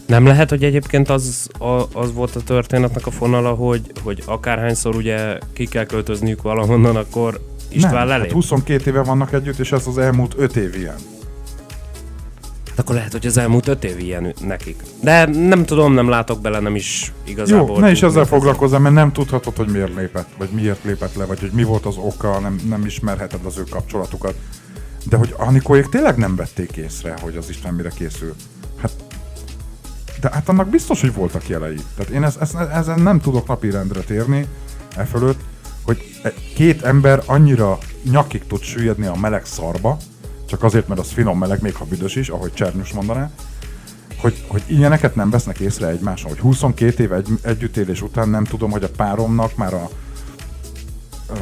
Nem lehet, hogy egyébként az volt a történetnek a fonala, hogy akárhányszor ugye ki kell költözniük valahonnan, akkor István nem, lelép. hát 22 éve vannak együtt, és ez az elmúlt 5 év ilyen. Akkor lehet, hogy az elmúlt 5 év ilyen nekik. De nem tudom, nem látok bele, nem is igazából. Jó, ne is tudni. ezzel foglalkozzam, mert nem tudhatod, hogy miért lépett, vagy miért lépett le, vagy hogy mi volt az oka, nem ismerheted az ő kapcsolatukat. De hogy Anikóék tényleg nem vették észre, hogy az Isten mire készül. De hát annak biztos, hogy voltak jelei. Tehát én ezen nem tudok napirendre térni e fölött, hogy két ember annyira nyakig tud süllyedni a meleg szarba, csak azért, mert az finom meleg, még ha büdös is, ahogy Csernyus mondaná, hogy ilyeneket nem vesznek észre egymáson, hogy 22 év együttélés után nem tudom, hogy a páromnak már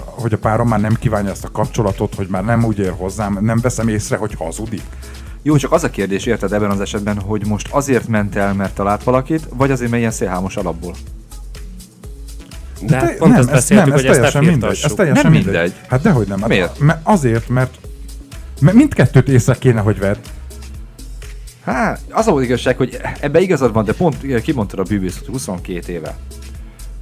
hogy a párom már nem kívánja ezt a kapcsolatot, hogy már nem úgy ér hozzám, nem veszem észre, hogy hazudik. Jó, csak az a kérdés, érted ebben az esetben, hogy most azért ment el, mert talált valakit, vagy azért, mert ilyen szélhámos alapból? De hát pont ezt beszéltük, hogy ezt ne firtassuk. Ez teljesen Nem mindegy. mindegy. Hát dehogy nem. Miért? Azért, mert mindkettőt észre kéne, hogy vedd. Hát, az a volt igazság, hogy ebbe igazad van, de pont kimondtad a bűvészet, 22 éve.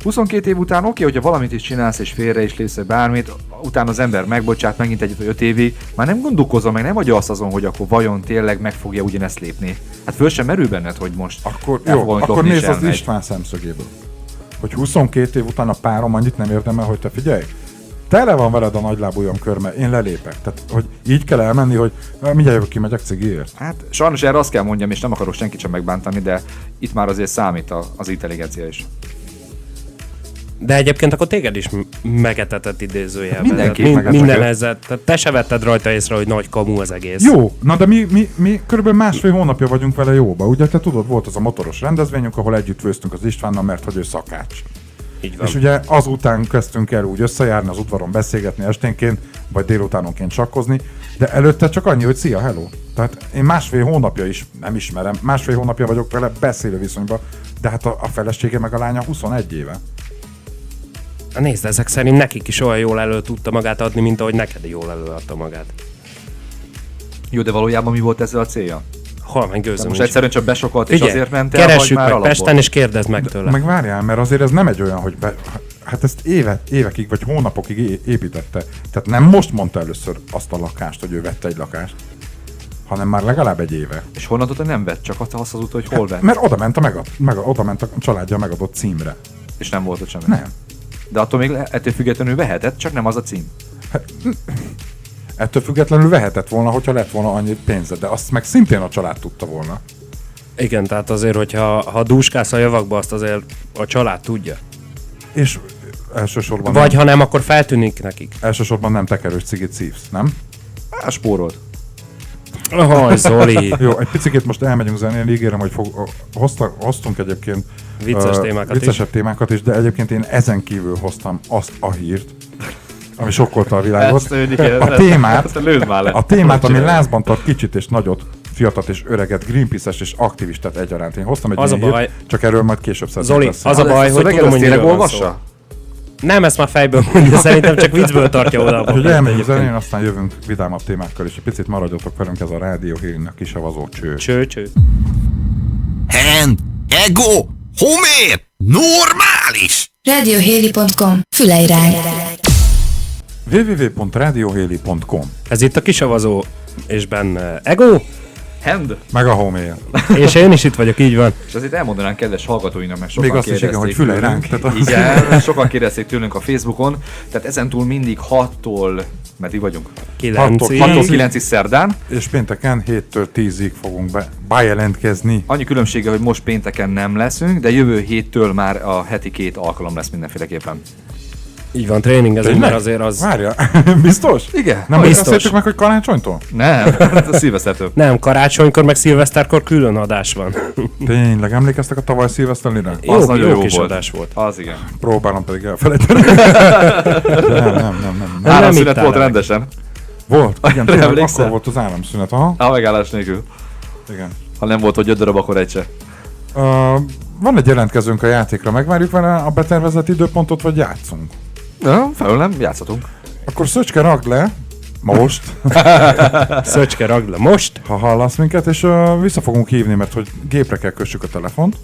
22 év után oké, hogyha valamit is csinálsz, és félre is lépsz bármit, utána az ember megbocsát megint egyet, vagy 5 évig, már nem gondolkozom, meg nem agyalsz azon, hogy akkor vajon tényleg meg fogja ugyanezt lépni. Hát föl sem merül benned, hogy most Akkor, el jó, fog valamit akkor lopni, és nézd az elmegy. István szemszögéből. Hogy 22 év után a párom annyit nem érdemel, hogy te figyelj, tele van veled a nagylábújam körme, én lelépek. Tehát, hogy így kell elmenni, hogy mindjárt jövök ki, megyek cigiért. Hát sajnos erre azt kell mondjam, és nem akarok senkit sem megbántani, de itt már azért számít az intelligencia is. De egyébként akkor téged is megetetett idézőjelben. Mindenki Tehát megetett. minden ezzel. Tehát te se vetted rajta észre, hogy nagy kamu az egész. Jó, na de mi körülbelül másfél hónapja vagyunk vele jóba. Ugye te tudod, volt az a motoros rendezvényünk, ahol együtt főztünk az Istvánnal, mert hogy ő szakács. Így van. És ugye azután kezdtünk el úgy összejárni, az udvaron beszélgetni esténként, vagy délutánonként sakkozni, de előtte csak annyi, hogy szia, hello. Tehát én másfél hónapja is nem ismerem, másfél hónapja vagyok vele beszélő viszonyban, de hát a felesége meg a lánya 21 éve. Nézd, ezek szerint nekik is olyan jól elő tudta magát adni, mint ahogy neked jól előadta magát. Jó, de valójában mi volt ezzel a célja? Hol meg gőzöm Most nincs. egyszerűen csak besokolt, és Figyelj, azért ment el, vagy keressük már meg alapból? Pesten, és kérdezd meg tőle. Meg várjál, mert azért ez nem egy olyan, hogy hát ezt évekig vagy hónapokig építette. Tehát nem most mondta először azt a lakást, hogy ő vette egy lakást, hanem már legalább egy éve. És honnan tudta, nem vett, csak azt hazudta, hogy hol vett. Mert oda ment a családja megadott címre. És nem volt ott semmi. Nem. De attól még ettől függetlenül vehetett, csak nem az a cím. Ettől függetlenül vehetett volna, hogyha lett volna annyi pénze, de azt meg szintén a család tudta volna. Igen, tehát azért, hogyha dúskálsz a javakba, azt azért a család tudja. És elsősorban, Vagy ha nem, akkor feltűnik nekik. elsősorban nem tekerős cigit szívsz, nem? Hát spórolt. Ahaj, Zoli. Jó, egy picit most elmegyünk zenélni, ígérem, hogy hoztunk egyébként Vicces témákat viccesebb témákat is, de egyébként én ezen kívül hoztam azt a hírt, ami sokkolta a világot. A témát, ami lázban tart kicsit és nagyot, fiatalt és öreget, Greenpeace-es és aktivistát egyaránt. Én hoztam egy Az ilyen a baj- hírt, csak erről majd később szeretnék Zoli, beszélni. az a baj, hogy tudom, hogy miről van szó. olvassa? Nem, ezt már fejből mondja, szerintem csak viccből tartja oda. Úgyhogy elmegyünk zenélni, aztán jövünk vidámabb témákkal, és egy picit maradjatok velünk, ez a Rádió Hírnek kisavazó cső. Cső. Hand, ego, homér, normális! Radiohéli.com Füleirány. www.radiohéli.com Ez itt a kisavazó, és benne Ego, Hand. meg a homér. és én is itt vagyok, így van. És azért elmondanánk kedves hallgatóinak, meg sokan Még azt is igen, hogy kérdezték fülej ránk. tőlünk. Tehát az- Igen, sokan kérdezték tőlünk a Facebookon, tehát ezentúl mindig 6-tól, meddig vagyunk? 9-ig. 6-tól 9-ig szerdán. És pénteken 7-től 10-ig fogunk bejelentkezni. Annyi különbsége, hogy most pénteken nem leszünk, de jövő héttől már a heti 2 alkalom lesz mindenféleképpen. Így van, tréningezünk, mert azért az... Várja, biztos? Igen. Nem Biztos. beszéltük meg, hogy karácsonytól? Nem, a szilvesztertől. Nem, karácsonykor meg szilveszterkor külön adás van. Tényleg, emlékeztek a tavaly szilveszterlire? Az nagyon jó kis volt. adás volt. Az igen. Próbálom pedig elfelejteni. nem. Nem Áramszünet ittál volt meg. rendesen. Volt, igen, tényleg Emlékszel? akkor volt az áramszünet, aha. A megállás nélkül. Igen. Ha nem volt, hogy 5 darab, akkor egy se. Van egy jelentkezőnk a játékra, megvárjuk vele a betervezett időpontot, vagy játszunk? Ja, felül nem, játszhatunk. Akkor Szöcske, ragd le, most, Szöcske, ragd le most. ha hallasz minket, és vissza fogunk hívni, mert hogy gépre kell kössük a telefont,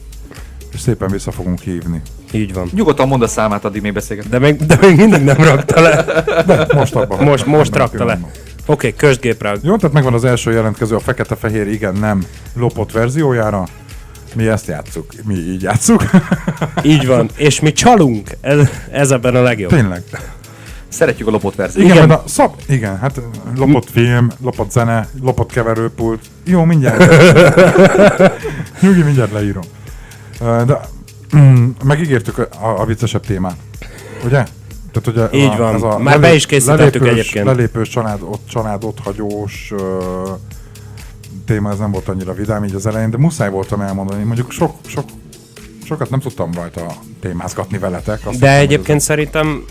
és szépen vissza fogunk hívni. Így van. Nyugodtan mondd a számát, addig még beszélgetünk. De még mindig nem rakta le. De most abban. Most rakta le. Oké, kösdgépre. Jó, tehát megvan az első jelentkező a fekete-fehér igen-nem lopott verziójára. Mi ezt játsszuk. Mi így játsszuk. Így van. És mi csalunk. Ez ebben a legjobb. Tényleg. Szeretjük a lopott verziót. Igen, igen, hát lopott film, lopott zene, lopott keverőpult. Jó, mindjárt. Nyugi, mindjárt leírom. De megígértük a viccesebb témát. Ugye? Tehát, ugye így van. Már be is készítettük egyébként. Lelépős családot hagyós téma, ez nem volt annyira vidám így az elején, de muszáj voltam elmondani. Mondjuk sokat nem tudtam rajta témázgatni veletek. De egyébként szerintem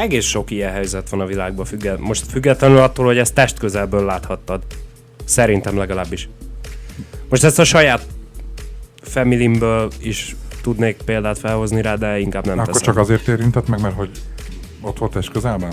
egész sok ilyen helyzet van a világban, most függetlenül attól, hogy ezt testközelből láthattad. Szerintem legalábbis. Most ezt a saját familyimből is tudnék példát felhozni rá, de inkább nem akkor teszem. Csak azért érintett meg, mert hogy ott volt test közelben?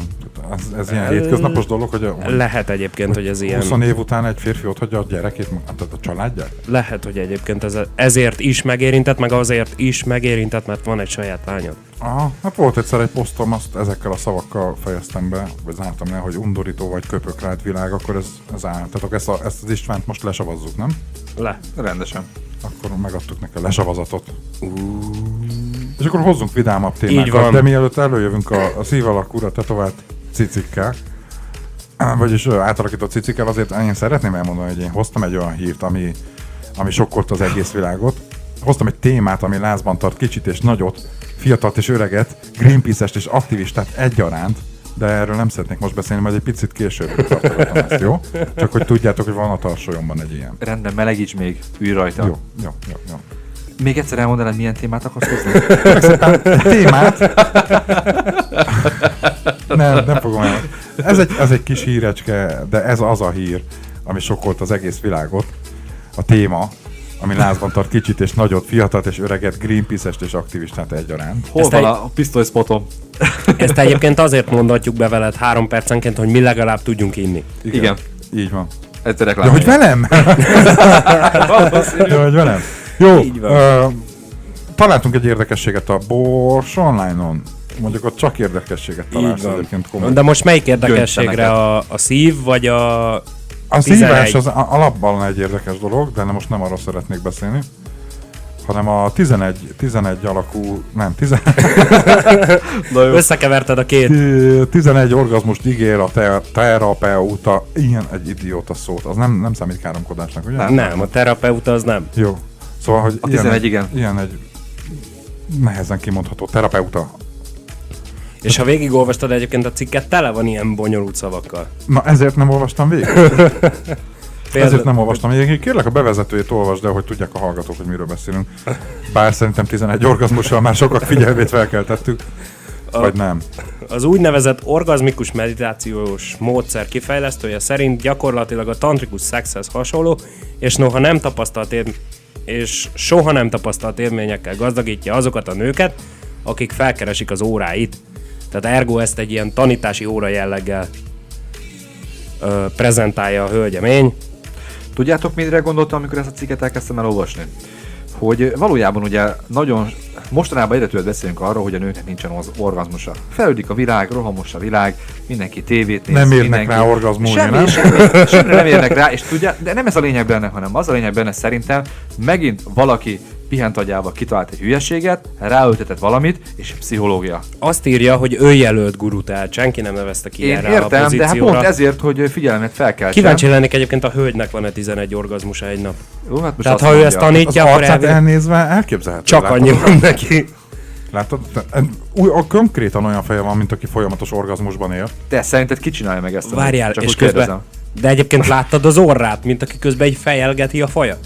Ez ilyen hétköznapos dolog, hogy lehet egyébként, hogy ez ilyen... 20 év után egy férfi ott hagyja a gyerekét, tehát a családját? Lehet, hogy egyébként ezért is megérintett, meg azért is megérintett, mert van egy saját lányod. Aha, hát volt egyszer egy posztom, azt ezekkel a szavakkal fejeztem be, vagy zártam le, hogy undorító vagy köpök rád világ, akkor ez áll. Tehát ezt az Istvánt most lesavazzuk, nem? Rendesen. Akkor megadtuk neki a lesavazatot. És akkor hozzunk vidámabb Így témákat, van. de mielőtt előjövünk a szív alakúra tetovált cicikkel, vagyis átalakított cicikkel, azért én szeretném elmondani, hogy én hoztam egy olyan hírt, ami sokkolta az egész világot. Hoztam egy témát, ami lázban tart kicsit és nagyot, fiatalt és öreget, Greenpeace-est és aktivistát egyaránt, de erről nem szeretnék most beszélni, majd egy picit később tartogatom ezt, jó? Csak hogy tudjátok, hogy van a tarsolyomban egy ilyen. Rendben, melegíts még, ülj rajta. Jó. Még egyszer elmondanád, milyen témát akarsz hozni? Témát? Nem fogom el. Ez egy kis hírecske, de ez az a hír, ami sokkolt az egész világot. A téma, ami lázban tart kicsit és nagyot, fiatalt és öreget, Greenpeace-est és aktivistát egyaránt. Hol van a pisztolyspotom? Ezt egyébként azért mondatjuk be veled 3 percenként, hogy mi legalább tudjunk inni. Igen. Így van. Ez a reklám. Ja, hogy velem? Ja, hogy velem? Jó, Így van. találtunk egy érdekességet a Bors Online-on. Mondjuk ott csak érdekességet találsz egyébként komoly. De most melyik érdekességre? A szív, vagy a A szívás az alapban egy érdekes dolog, de most nem arról szeretnék beszélni, hanem a 11 alakú, nem, összekeverted a két. 11 orgazmust ígér a terapeuta, ilyen egy idióta szót, az nem számít káromkodásnak, ugye? Nem, a terapeuta az nem. Jó. Szóval, hogy A 11 igen. Ilyen egy nehezen kimondható terapeuta. És ha végigolvastad egyébként a cikket, tele van ilyen bonyolult szavakkal. Na ezért nem olvastam végig. Ezért nem olvastam végig. Kérlek a bevezetőjét olvasd el, hogy tudják a hallgatók, hogy miről beszélünk. Bár szerintem 11 orgazmussal már sokak figyelmét felkeltettük. Vagy nem. Az úgynevezett orgazmikus meditációs módszer kifejlesztője szerint gyakorlatilag a tantrikus szexhez hasonló, és soha nem tapasztalt élményekkel gazdagítja azokat a nőket, akik felkeresik az óráit. Tehát ergo ezt egy ilyen tanítási óra jelleggel prezentálja a hölgyemény. Tudjátok, mire gondoltam, amikor ezt a cikket elkezdtem elolvasni? Hogy valójában ugye mostanában egyre többet beszélünk arról, hogy a nőknek nincsen orgazmusa. Fejlődik a világ, rohamos a világ, mindenki tévét néz. Nem érnek rá orgazmulni, nem? Semmi nem érnek rá, és tudja, de nem ez a lényeg benne, hanem az a lényeg benne szerintem, megint valaki pihent agyával kitalált egy hülyeséget, ráültetett valamit, és pszichológia. Azt írja, hogy ő jelölt gurut el, senki nem nevezte ki Én erre a értem, pozícióra. de hát pont ezért, hogy figyelmet felkeltsem. Kíváncsi lennék egyébként, a hölgynek van-e 11 orgazmusa egy nap. Jó, hát most Tehát azt ha ő mondja. ezt Az tanítja, akkor arcát elnézve elképzelhető. csak Látod? annyi van neki. Látod? Konkrétan olyan feje van, mint aki folyamatos orgazmusban él. Te szerinted ki csinálja meg ezt? Várjál, Csak és úgy közben... kérdezem. De egyébként láttad az orrát, mint aki közben így fejelgeti a falat.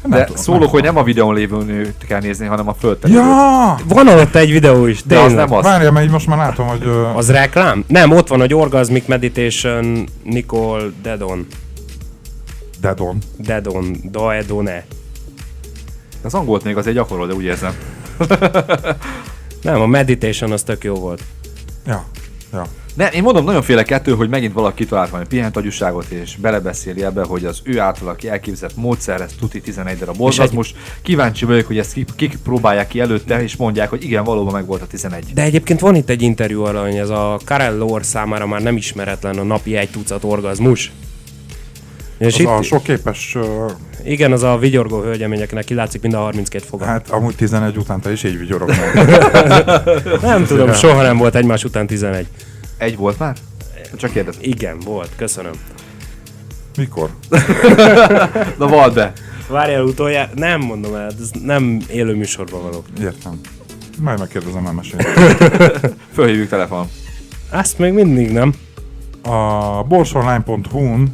De szólok, hogy nem a videón lévő nőt kell nézni, hanem a fölten. Ja! Van ott egy videó is, De az tényleg. nem az. Várjál, mert így most már látom, hogy... Az reklám? Nem, ott van, hogy Orgasmic Meditation Nicole Dedon. Daedone. Az angolt még azért gyakorol, de úgy érzem. Nem, a Meditation az tök jó volt. Ja. Nem, én mondom, nagyon félek ettől, hogy megint valaki kitalált valami pihent agyúságot, és belebeszéli ebbe, hogy az ő által aki elképzett módszer, ez tuti 11 darab orgazmus. Kíváncsi vagyok, hogy ezt kik próbálják ki előtte, és mondják, hogy igen, valóban meg volt a 11. De egyébként van itt egy interjú arra, hogy ez a Karel Lor számára már nem ismeretlen a napi 1 tucat orgazmus. És Az itt, a sok képes, igen, az a vigyorgó hölgyeményeknek kilátszik mind a 32 foga. hát amúgy 11 után te is így vigyorog meg. Nem tudom, soha nem volt egymás után 11. Egy volt már? Csak kérdezem. Igen, volt, köszönöm. Mikor? Na vald be! Várjál utoljára, nem mondom el, ez nem élő műsorban való. Értem. Majd megkérdezem, elmesélni. Fölhívjuk telefon. Azt még mindig nem. A borsonline.hu-n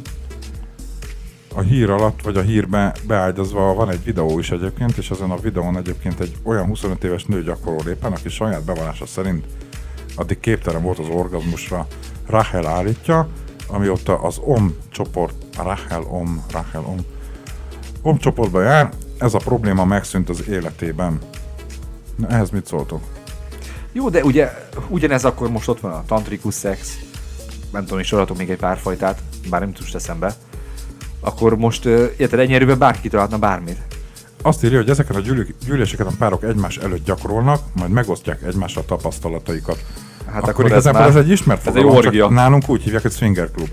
a hír alatt, vagy a hírbe beágyazva van egy videó is egyébként, és ezen a videón egyébként egy olyan 25 éves nő gyakorol éppen, aki saját bevallása szerint addig képtelen volt az orgazmusra. Rachel állítja, amióta az OM csoport, Rachel OM csoportba jár, ez a probléma megszűnt az életében. Na, ehhez mit szóltok? Jó, de ugye ugyanez akkor most ott van a tantrikus szex, nem tudom, és sorolhatok még egy pár fajtát, bár nem tudsz eszembe. Akkor most, érted, ennyi erőben bárki kitalálhatna bármit. Azt írja, hogy ezeken a gyűléseken a párok egymás előtt gyakorolnak, majd megosztják egymással tapasztalataikat. Hát akkor igazából ez egy ismert ez egy fogalom, orgia. csak nálunk úgy hívják, hogy swinger klub.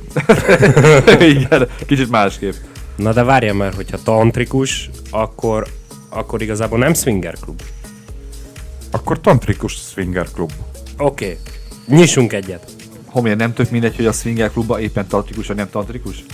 Igen, kicsit másképp. Na de várjál már, hogyha tantrikus, akkor igazából nem swinger klub. Akkor tantrikus swinger klub. Oké, nyissunk egyet. Homén, nem tök mindegy, hogy a swinger klubban éppen tantrikus, vagy nem tantrikus?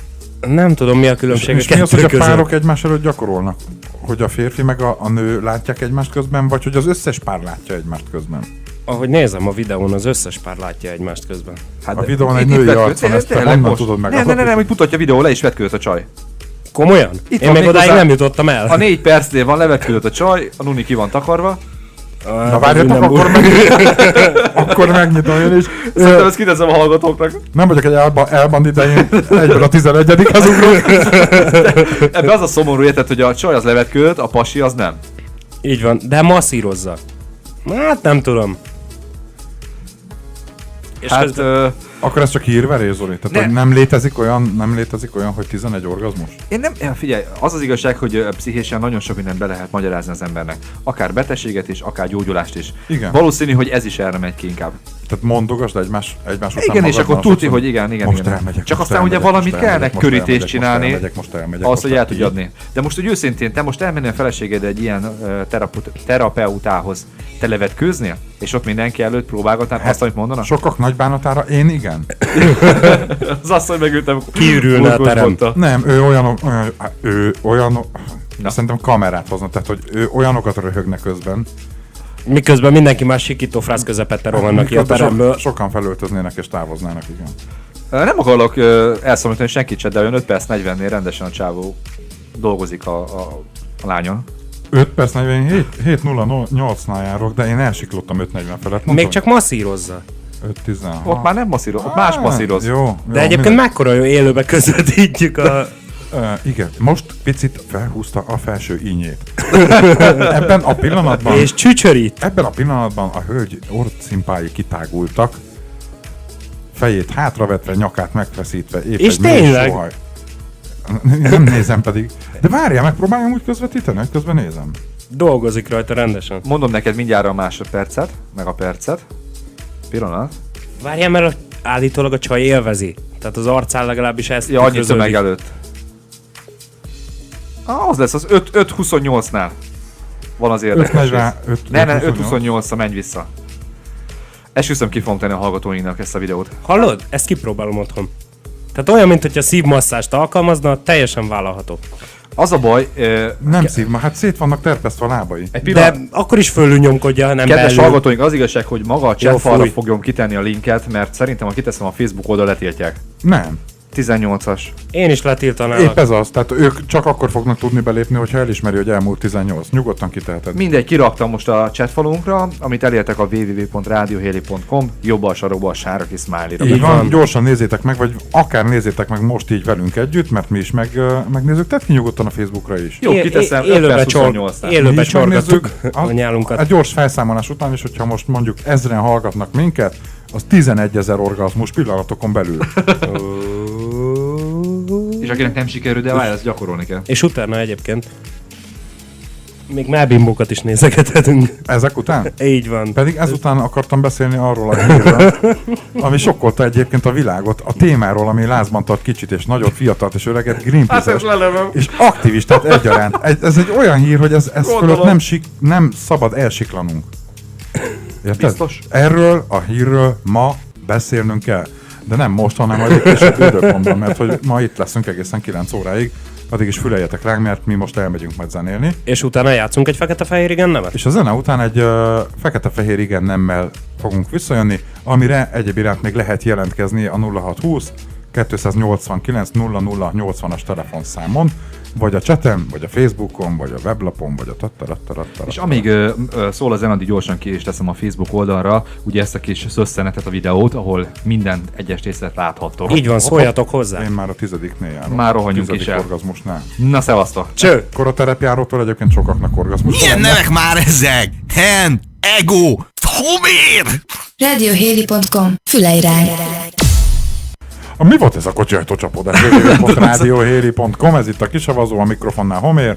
Nem tudom, mi a különbség És a mi az, hogy kettő a között. párok egymás előtt gyakorolnak? Hogy a férfi meg a nő látják egymást közben, vagy hogy az összes pár látja egymást közben? Ahogy nézem a videón, az összes pár látja egymást közben. Hát A videón egy női arc van, ezt te honnan tudod meg? Nem, hogy mutatja a videó, le is vetkőzött a csaj. Komolyan? Itt Én van még még odáig hozzá- nem jutottam el. A 4 percnél van levetkőzött a csaj, a nuni ki van takarva. Na várjatok, akkor megnyitom én is. Szerintem ezt kiteszem a hallgatóknak. Nem vagyok egy elbandit, de én egyből a 11-hez ugrok. Ebben az a szomorú, érted, hogy a csaj az levetkőzött, a pasi az nem. Így van, de masszírozza. Hát nem tudom. És Hát, közben- Akkor ez csak hírverés, Zoli? Tehát Ne. hogy nem létezik olyan, hogy 11 orgazmus? én nem, figyelj, az az igazság, hogy pszichésen nagyon sok mindent be lehet magyarázni az embernek. Akár betegséget is, akár gyógyulást is. Igen. Valószínű, hogy ez is erre megy ki inkább. Tehát mondogasd egymás után Igen, és magadban akkor azt, tuti, hogy hogy igen. most igen. elmegyek, Csak most aztán ugye elmegyek, valamit most kellene elmegyek, körítést most csinálni, elmegyek, most elmegyek, ahhoz, most hogy el elmegyek. tudja adni. De most, hogy őszintén, te most elmennél a feleséged egy ilyen terapeutához, te levetkőznél? És ott mindenki előtt próbálgatnál azt, amit mondanak? Sokak nagy bánatára, én igen. Az asszony megültem. Kiürülne a terem. Nem, ő olyan szerintem kamerát hozna, tehát hogy ő olyanokat röhögne közben. Miközben mindenki más sikító frász közepette rohannak ki a miközben teremből. Sokan felöltöznének és távoznának, igen. Nem akarok elszomorítani senkit se, de olyan 5 perc 40-nél rendesen a csávó dolgozik a lányon. 5 perc 47, 7.08-nál járok, de én elsiklottam 5.40 felett. Mondtam, Még csak masszírozza. 5.16. Ott már nem masszíroz, ott más masszíroz. Jó, De egyébként mekkora jó élőbe közvetítjük a... Igen, most picit felhúzta a felső ínyét. Ebben a pillanatban... És csücsörít. Ebben a pillanatban a hölgy orcimpái kitágultak, fejét hátravetve, nyakát megfeszítve, épp És egy mély tényleg? sóhaj. Nem nézem pedig. De várjál, megpróbáljam úgy közvetíteni, hogy közben nézem. Dolgozik rajta rendesen. Mondom neked mindjárt a másodpercet, meg a percet. Pillanat. Várjál, mert állítólag a csaj élvezi. Tehát az arcán legalábbis ezt Ja, annyi tükröződik. tömeg előtt. Az lesz, az 5.28-nál van az érdekes rész. 5.28-ra menj vissza. Esküszöm, ki fogom tenni a hallgatóinknak ezt a videót. Hallod? Ezt kipróbálom otthon. Tehát olyan, mint hogyha szívmasszást alkalmazna, teljesen vállalható. Az a baj, Nem szívma, hát szét vannak terpesztve a lábai. egy pillanat, De akkor is fölül nyomkodja, nem kedves belül. hallgatóink, az igazság, hogy maga a chatfalra fúj. fogom kitenni a linket, mert szerintem ha kiteszem a Facebook oldal letiltják. Nem. 18-as. Én is letiltanálak. Épp ez az, tehát ők csak akkor fognak tudni belépni, hogyha elismeri, hogy elmúlt 18. Nyugodtan kiteheted. Mindegy, kiraktam most a chatfalunkra, amit elértek a www.radioheli.com, jobb a sarokba a sárga kis smiley-ra. Így van, gyorsan nézzétek meg, vagy akár nézzétek meg most így velünk együtt, mert mi is megnézzük. Tedd ki nyugodtan a Facebookra is. Jó, kiteszem, Élőbe 528-nál. Élőbe Mi is csorgattuk megnézzük. a nyálunkat. Egy gyors felszámolás után is, hogyha most mondjuk 1000-en hallgatnak minket, az 11 000 orgazmus pillanatokon belül. És akinek nem sikerül, de várj, ezt gyakorolni kell. És utána egyébként még melbimbókat is nézegethetünk. Ezek után? Így van. Pedig ezután akartam beszélni arról a hírről, ami sokkolta egyébként a világot, a témáról, ami lázban tart kicsit és nagyot, fiatalt és öreget, Greenpeace-es és aktivistát egyaránt. Ez egy olyan hír, hogy ez fölött nem szabad elsiklanunk. Érted? Biztos? Erről a hírről ma beszélnünk kell. De nem most, hanem egy később időpontban, mert hogy ma itt leszünk egészen 9 óráig, addig is füleljetek ránk, mert mi most elmegyünk majd zenélni. És utána játszunk egy fekete-fehér igen nevet? És a zene után egy fekete-fehér igen nemmel fogunk visszajönni, amire egyéb iránt még lehet jelentkezni a 0620 289 0080-as telefonszámon, vagy a chaten, vagy a Facebookon, vagy a weblapon, vagy a tattarattarattara. És amíg szól a zene, addig gyorsan ki is teszem a Facebook oldalra, ugye ezt a kis szösszenetet, a videót, ahol minden egyes részlet látható. Így van, szóljatok hozzá. Én már a 10-nél járok. Már rohanjunk 10. is el. orgazmusnál. Na, szevasztok! Cső! Koroterepjárótól egyébként sokaknak orgazmus. Milyen nevek már ezek? Hen, Ego, Homér! Radioheli.com. Füleirány. Mi volt ez a kocsiajtócsapódás? www.radioheli.com, ez itt a kisavazó, a mikrofonnál Homér,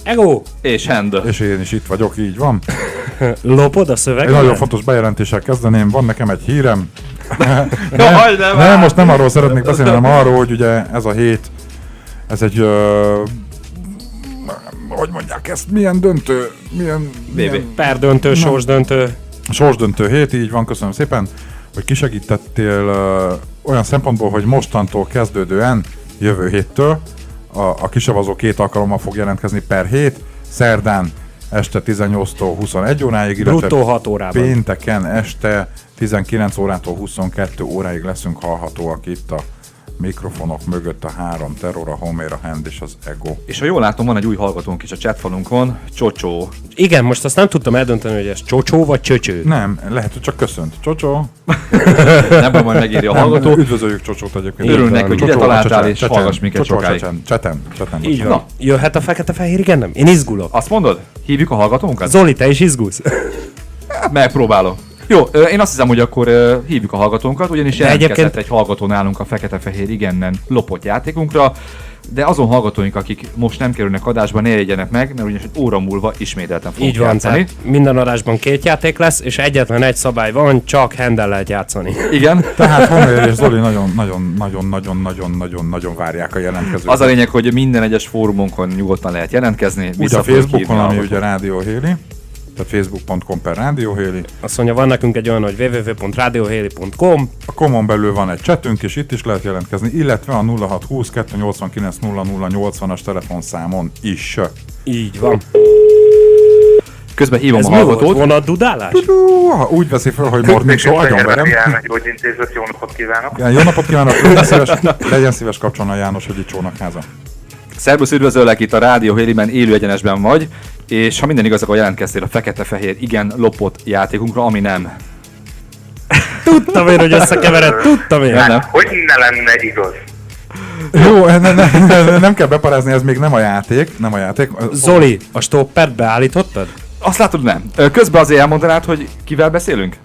Ego! És hand. és én is itt vagyok, így van. Lopod a Egy szöveget? nagyon fontos bejelentéssel kezdeném, van nekem egy hírem. Jaj, de Nem, most nem arról szeretnék beszélni, hanem arról, hogy ugye ez a hét, ez egy, hogy mondják ezt, milyen döntő, milyen Perdöntő, sorsdöntő. sorsdöntő hét, így van, köszönöm szépen, hogy kisegítettél olyan szempontból, hogy mostantól kezdődően, jövő héttől, a kisavazó 2 alkalommal fog jelentkezni per hét, szerdán este 18-tól 21 óráig, illetve Bruttó 6 órában. pénteken este 19 órától 22 óráig leszünk hallhatóak itt a mikrofonok mögött, a 3 terror, a Homér, a Hand és az Ego. És ha jól látom, van egy új hallgatónk is a chatfalunkon, Csocsó. Igen, most azt nem tudtam eldönteni, hogy ez csocsó vagy csöcső. Nem, lehet, hogy csak köszönt. Csocsó. Nem baj, majd megírja a hallgató. Üdvözöljük Csocsót egyébként. Örülünk neki, hogy ide Csocsó a találtál, cseten, és cseten, hallgass minket Csocsó a sokáig. Cseten. Így van. Na. Jöhet a fekete-fehér igen nem? Én izgulok. Azt mondod? Hívjuk a hallgatónkat? Zoli, te is izgulsz? Megpróbálom. Jó, én azt hiszem, hogy akkor hívjuk a hallgatónkat, ugyanis jelentkezett egyébként- egy hallgató nálunk a fekete-fehér igennel lopott játékunkra, de azon hallgatóink, akik most nem kerülnek adásba, ne jegyenek meg, mert ugyanis egy óra múlva ismételten fogunk Így van, játszani. tehát minden adásban 2 játék lesz, és egyetlen egy szabály van, csak handel lehet játszani. Igen, Tehát Homér és Zoli nagyon várják a jelentkezőt. az a lényeg, hogy minden egyes fórumunkon nyugodtan lehet jelentkezni. Úgy vissza a fogjuk Facebookon, hívni a ami hallgatót. ugye Rádió Héli, tehát facebook.com/radiohéli. Azt mondja, van nekünk egy olyan, hogy www.radioheli.com. A komon belül van egy chatünk, és itt is lehet jelentkezni, illetve a 0620 289 0080-as telefonszámon is. Így van. Közben hívom Ez a mi volt? hallgatót. Vonatdudálás? Úgy veszi fel, hogy Morning Show, agyonverem. Gyógyintézet, jó napot kívánok! Jó napot kívánok, legyen szíves kapcsolna János, hogy itt Csónakháza. Szerbusz, üdvözöllek, itt a Rádió Héliben élő egyenesben vagy, és ha minden igaz, akkor jelentkeztél a fekete-fehér igen lopott játékunkra, ami nem. Tudtam én, hogy összekevered, tudtam én. Nem. Hogy ne lenne igaz? Jó, nem kell beparázni, ez még nem a játék, nem a játék. Zoli, a stoppert beállítottad? Azt látod, nem. Közben azért elmondanád, hogy kivel beszélünk?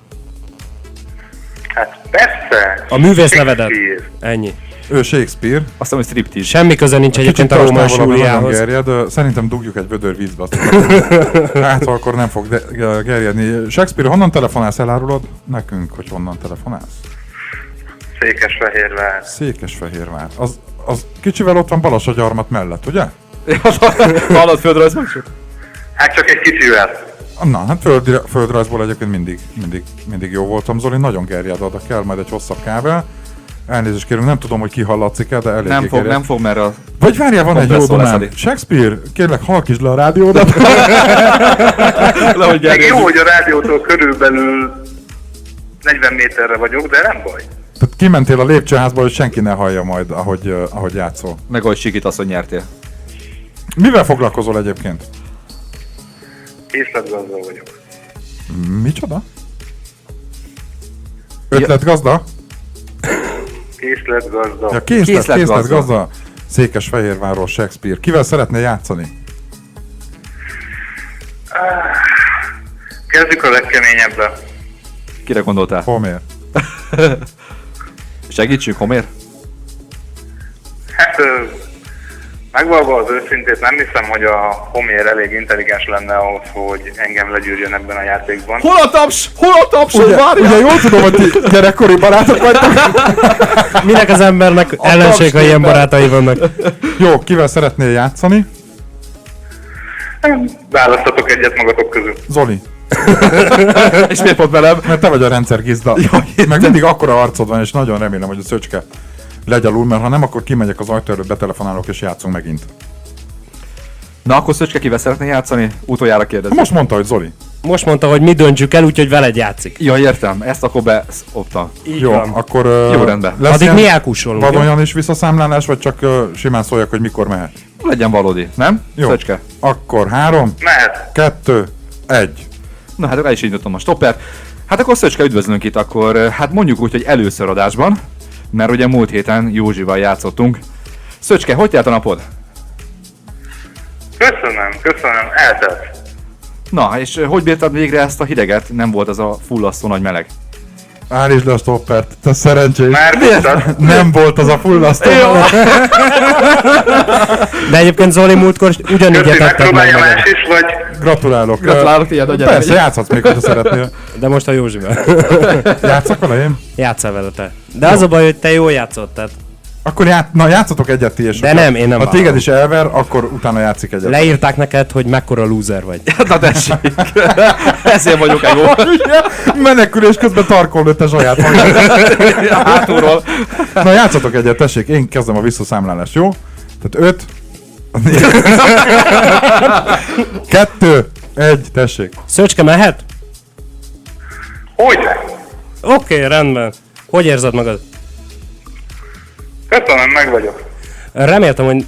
Hát persze! A művész nevedet. Shakespeare. Ennyi. Ő Shakespeare. Azt hiszem, hogy striptease. Semmi köze nincs egyébként a Róma és nagyon Júliához. gerjed, szerintem dugjuk egy vödör vízbe, azt hát akkor nem fog gerjedni. Shakespeare, honnan telefonálsz, elárulod nekünk, hogy honnan telefonálsz? Székesfehérvár. Székesfehérvár. Az kicsivel ott van Balassagyarmat mellett, ugye? Hallod földrajzban? Hát csak egy kicsivel. Na, hát földrajzból egyébként mindig jó voltam. Zoli, nagyon gerjed oda, kell majd egy hosszabb kávé. Elnézést kérünk, nem tudom, hogy kihallatszik-e, de elég Nem fog, mert a... Vagy várjál, van egy jó Kompresszor lesz dumám. elég. Shakespeare, kérlek, halkítsd le a rádiódat. Lehogy Még jó, hogy a rádiótól körülbelül 40 méterre vagyok, de nem baj. Tehát kimentél a lépcsőházba, hogy senki ne hallja majd, ahogy játszol. Meg ahogy sikítasz, hogy nyertél. Mivel foglalkozol egyébként? Készletgazda vagyok. Micsoda? Ötletgazda? Készletgazda. Ja, Készletgazda. készletgazda. Székesfehérvárról Shakespeare. Kivel szeretnél játszani? Kezdjük a legkeményebbre. Kire gondoltál? Homér. Segítsünk, Homér? Hát, megvalva az őszintét, nem hiszem, hogy a Homér elég intelligens lenne ahhoz, hogy engem legyűrjön ebben a játékban. Hol a taps? Hol a taps? Ugye jól tudom, hogy ti gyerekkori barátok vagytok. Minek az embernek ellenség, ha ilyen barátai vannak? Jó, kivel szeretnél játszani? Választatok egyet magatok közül. Zoli. És miért pont velem? Mert te vagy a rendszer gizda. Meg mindig akkora arcod van, és nagyon remélem, hogy a Szöcske legyalul, mert ha nem, akkor kimegyek az ajtó előtt, betelefonálok, és játszunk megint. Na akkor Szöcske, kivel szeretné játszani? Utoljára kérdezem. Most mondta, hogy Zoli. Most mondta, hogy mi döntsük el, úgyhogy veled játszik. Ja, értem. Ezt akkor beoptam. Így Jó, van. akkor Jó, rendben. lesz Addig ilyen mi elkussolunk. jó? vadonyan is visszaszámlálás, vagy csak simán szóljak, hogy mikor mehet? Legyen valódi, nem? Jó. Szöcske. Akkor 3, Mehet. 2, 1. Na hát el is indítom a stoppert. Hát akkor Szöcske, üdvözlünk itt akkor, hát mondjuk úgy, hogy először adásban, mert ugye múlt héten Józsival játszottunk. Szöcske, hogy telt a napod? Köszönöm, eltelt. Na, és hogy bírtad végre ezt a hideget? Nem volt az a fullasztó nagy meleg. Állítsd le a stoppert, te szerencsés. Már tudtad? Nem volt az a fullasztó. De egyébként Zoli múltkor ugyanígy Köszi, etetted meg megpróbálja magad. más is, vagy Gratulálok. Gratulálok, tiéd a gyerek. Persze, játszhatsz még, hogyha szeretnél. De most a Józsivel. Játszok vele én? Játsszál vele te. De az a baj, hogy te jól játszott, tehát Akkor játszatok egyet ti, és De hogyha- nem, én nem Ha téged vállalom. is elver, akkor utána játszik egyet. leírták neked, hogy mekkora loser vagy. Na tessék. Ezért vagyok egy jó. Menekülés közben tarkol lőtte saját magát. Hátulról. Na játszatok egyet, tessék, én kezdem a visszaszámlálást, jó? Tehát 5, 2, 1, tessék. Szöcske mehet? hogyne? Oké, rendben. Hogy érzed magad? Köszönöm, meg vagyok. Reméltem, hogy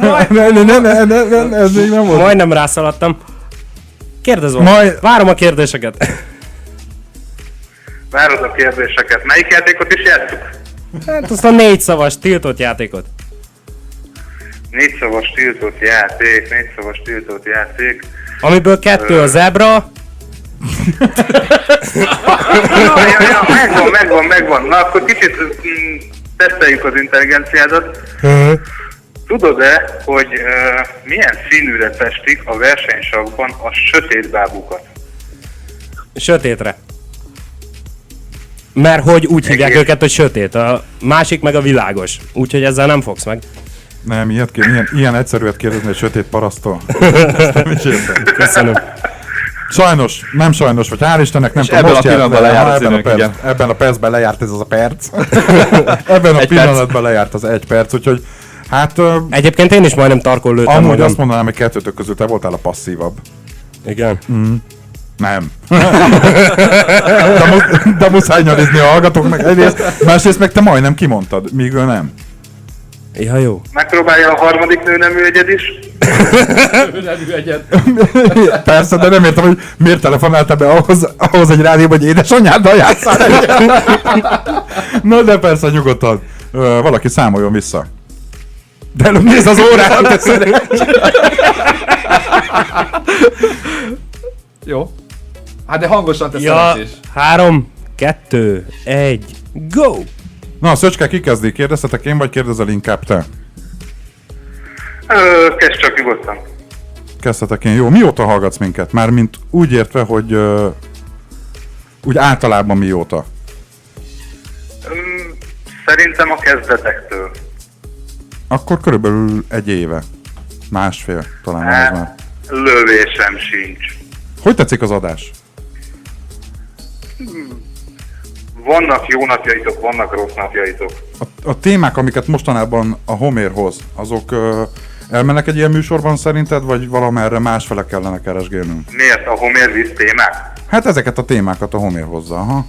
Ne, ez még nem volt. majdnem rászaladtam. Kérdezz Majd- Várom a kérdéseket. Várod a kérdéseket. Melyik játékot is játszuk? Hát azt a 4 szavas tiltott játékot. 4 szavas tiltott játék. Amiből 2 a zebra, Ja, megvan. Na akkor kicsit teszteljük az intelligenciádat. Tudod-e, hogy milyen színűre festik a versenysakban a sötét bábukat? sötétre. Mert hogy úgy hívják Egész. őket, hogy sötét. A másik meg a világos. Úgyhogy ezzel nem fogsz meg. Nem, ilyen egyszerűet kérdezni egy sötét parasztól. Ezt nem is értem. Köszönöm. Sajnos, nem sajnos, vagy hál' Istennek nem És tudom, ebben most a pillanatban járt le. lejárt az ebben, a időnk, igen. ebben a percben lejárt ez az a perc. Ebben a Egy pillanatban lejárt az 1 perc, úgyhogy hát Egyébként én is majdnem tarkon lőttem amúgy magam. azt mondanám, hogy kettőtök közül te voltál a passzívabb. Igen. Nem. de muszáj nyalizni a hallgatóknak egyrészt, másrészt meg te majdnem kimondtad, míg ő nem. Ja, jó. Megpróbálja a harmadik nőnemű egyed is. Persze, de nem értem, hogy miért telefonáltál be ahhoz egy rádióba, hogy édesanyáddal játszál egyet. Na de persze, nyugodtan. Valaki számoljon vissza. De előbb nézd az órára, te szerencsés. Jó. Hát de hangosan te Ja, szerencsés. 3, 2, 1, go! Na, Szöcske, ki kezdi? Kérdeztetek én, vagy kérdezel inkább te? Kezd csak nyugodtan. Kezdhetek én. Jó, mióta hallgatsz minket? Mármint úgy értve, hogy úgy általában mióta? Szerintem a kezdetektől. Akkor körülbelül 1 éve. Másfél, talán ez már. Lövésem sincs. Hogy tetszik az adás? Vannak jó napjaitok, vannak rossz napjaitok. A témák, amiket mostanában a Homér hoz, azok elmennek egy ilyen műsorban szerinted, vagy valamerre másfele kellene keresgélnünk? Miért? A Homér visz témák? Hát ezeket a témákat a Homér hozza, aha.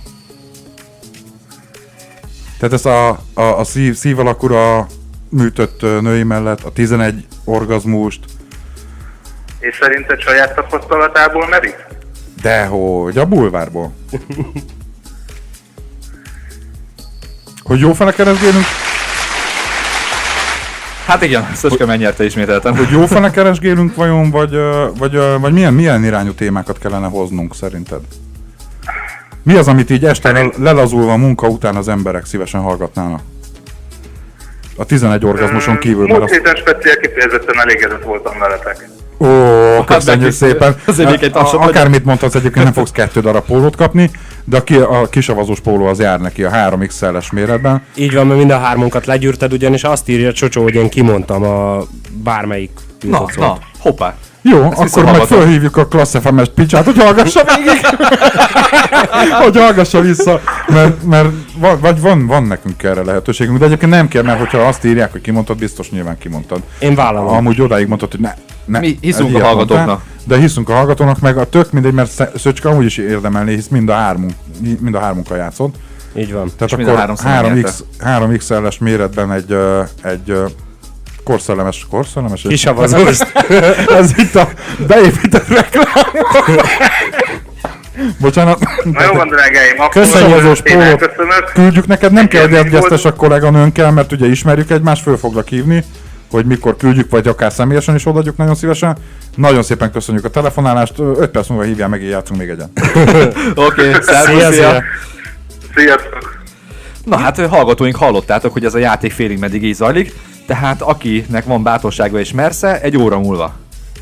Tehát ezt a szív alakúra műtött női mellett a 11 orgazmust. És szerinted saját tapasztalatából merít? Dehogy, a bulvárból. Hogy jó fele keresgélünk? Hát igen, Szöcske megnyerte ismételten. Hogy jó fele keresgélünk vajon, vagy milyen irányú témákat kellene hoznunk szerinted? Mi az, amit így este lelazulva a munka után az emberek szívesen hallgatnának? A 11 orgazmuson kívül. Múlt héten speciál kifejezetten elégedett voltam veletek. Ó, köszönjük szépen. Azért még egy tapsot Akármit mondhatsz, egyébként nem fogsz 2 darab pólót kapni, de a kisavazós póló az jár neki a 3XL-es méretben. Így van, mert mind a hármunkat legyűrted, ugyanis azt írja Csocsó, hogy én kimondtam a bármelyik tiltott szót. Na, hoppá. Jó, akkor meg fölhívjuk a Klassz FM-es picsát, hogy hallgassa végig. Hogy hallgassa vissza, mert van nekünk erre lehetőségünk, de egyébként nem kell, mert hogyha azt írják, hogy kimondtad, biztos nyilván kimondtad. Én vállalom. Amúgy odáig mondtad, hogy ne. Mi hiszünk a hallgatóknak. Mondtál, de hiszünk a hallgatónak, meg a tök mindegy, mert Szöcske amúgy is érdemelné, hisz mind a hármunkkal játszott. Így van. Tehát és akkor 3XL-es méretben egy korszellemes. Kisavazós. Ez itt a beépített reklám. Bocsánat. Na jó van, drágáim, akkor Köszönjük, tényleg pólót. köszönök. Küldjük neked, nem kell, hogy Engem egyeztes a kolléganőnkkel, mert ugye ismerjük egymást, föl foglak hívni, hogy mikor küldjük, vagy akár személyesen is odaadjuk nagyon szívesen. Nagyon szépen köszönjük a telefonálást, 5 perc múlva hívjál meg, így játszunk még egyen. Oké, Szia, szervusz, szia. Sziasztok! Na hát hallgatóink, hallottátok, hogy ez a játék félig meddig így zajlik, tehát akinek van bátorsága és mersze, egy óra múlva.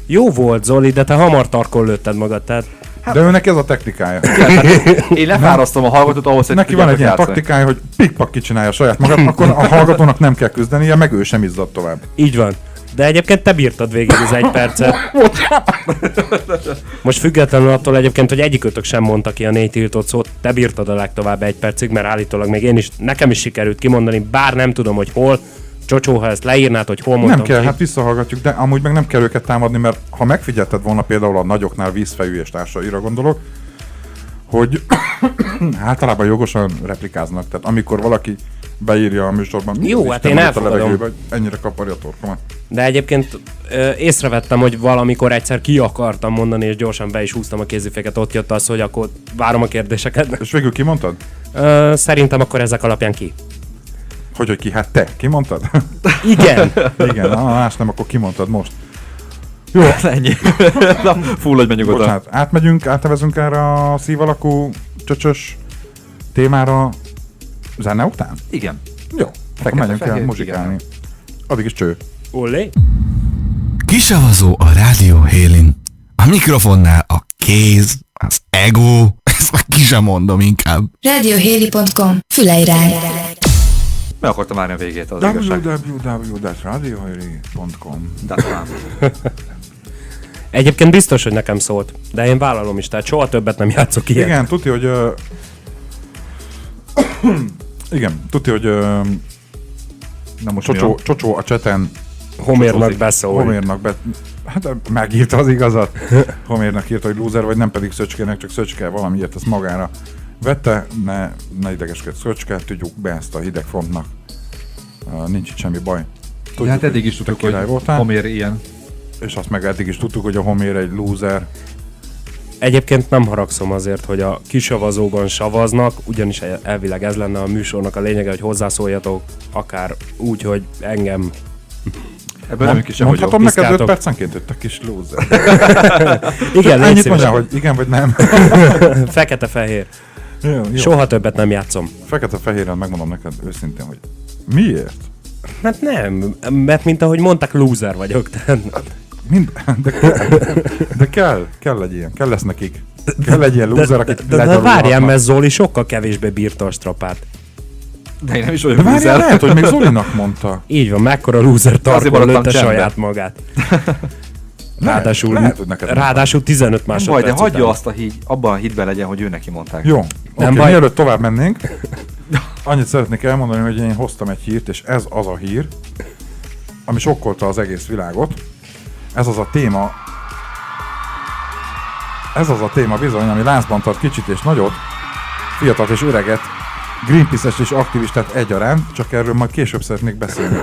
Jó volt, Zoli, de te hamar tarkon lőtted magad, tehát De őnek ez a technikája. Én lefárasztom a hallgatót ahhoz, hogy Neki van egy ilyen játszani. taktikája, hogy pikpak kicsinálja saját magát, akkor a hallgatónak nem kell küzdenie, meg ő sem izzad tovább. így van. De egyébként te bírtad végig az 1 percet. Most függetlenül attól egyébként, hogy egyikőtök sem mondta ki a 4 tiltott szót, te bírtad a legtovább 1 percig, mert állítólag még nekem is sikerült kimondani, bár nem tudom, hogy hol. Csocsó, ha ezt leírnád, hogy hol mondtam Nem kell, ki. hát visszahallgatjuk, de amúgy meg nem kell őket támadni, mert ha megfigyelted volna például a nagyoknál vízfejű és társaira gondolok, hogy általában jogosan replikáznak, tehát amikor valaki beírja a műsorban, Jó, "Mi az hát Isten én van itt a elfogadom. levegőben, hogy ennyire kaparja a torkomat." De egyébként észrevettem, hogy valamikor egyszer ki akartam mondani, és gyorsan be is húztam a kéziféket, ott jött az, hogy akkor várom a kérdéseket. És végül kimondtad? Szerintem akkor ezek alapján ki. Hogy ki? Hát te, kimondtad? Igen. Igen, más nem, akkor kimondtad most. Jó, Ennyi. Na, fulladj meg nyugodtan. bocsánat, átnevezünk erre a szív alakú csöcsös témára zene után? Igen. Jó, akkor Fekete, menjünk el fehér, muzsikálni. Addig is cső. Olé. Kisavazó a Rádió Hélin. A mikrofonnál a kéz, az ego, ezt már ki sem mondom inkább. Radiohéli.com. Fülej ránk. Meg akartam várni a végét, az igazság. www.radioheli.com. De talán. Egyébként biztos, hogy nekem szólt, de én vállalom is, tehát soha többet nem játszok ilyet. Igen, tudja, hogy... Igen, tudja, hogy... Na most mi Csocsó a cseten... Homérnak beszól. Hát megírta az igazat. Homérnak írta, hogy loser vagy, nem pedig Szöcskének, csak Szöcske valamiért ezt magára vette. Ne idegeskedj, Szöcske, tudjuk be ezt a hidegfrontnak. Nincs itt semmi baj. De hát eddig is tudtuk, te király hogy voltál. Homér ilyen. És azt meg eddig is tudtuk, hogy a Homér egy loser. Egyébként nem haragszom azért, hogy a kisavazóban savaznak, ugyanis elvileg ez lenne a műsornak a lényege, hogy hozzászóljatok, akár úgy, hogy engem... Ebből nem kis sem vagyok. Mondhatom neked 5 piszkáltok. percenként, hogy te kis loser. Igen, légy Ennyit szíves. mondjál, hogy igen vagy nem. Fekete-fehér. Jó. Soha többet nem játszom. Fekete-fehéren megmondom neked őszintén, hogy miért? Hát nem, mert mint ahogy mondták, loser vagyok. Tehát... De kell egy ilyen, kell lesz nekik. Kell egy ilyen loser, akit De legyalulhatnak. várjál, mert Zoli sokkal kevésbé bírta a strapát. De én nem is De vagyok várjál, loser. lehet, hogy még Zolinak mondta. Így van, mekkora loser tarkon maradtam lőtte csendben. saját magát. Ráadásul, Ráadásul 15 Nem baj, másodperc de hagyja után. azt a híd, abban a hitben legyen, hogy ő neki mondták. Jó, oké, baj. mielőtt tovább mennénk, annyit szeretnék elmondani, hogy én hoztam egy hírt, és ez az a hír, ami sokkolta az egész világot. Ez az a téma bizony, ami lázban tart kicsit és nagyot, fiatalt és öreget, Greenpeace-est és aktivistát egyaránt, csak erről majd később szeretnék beszélni.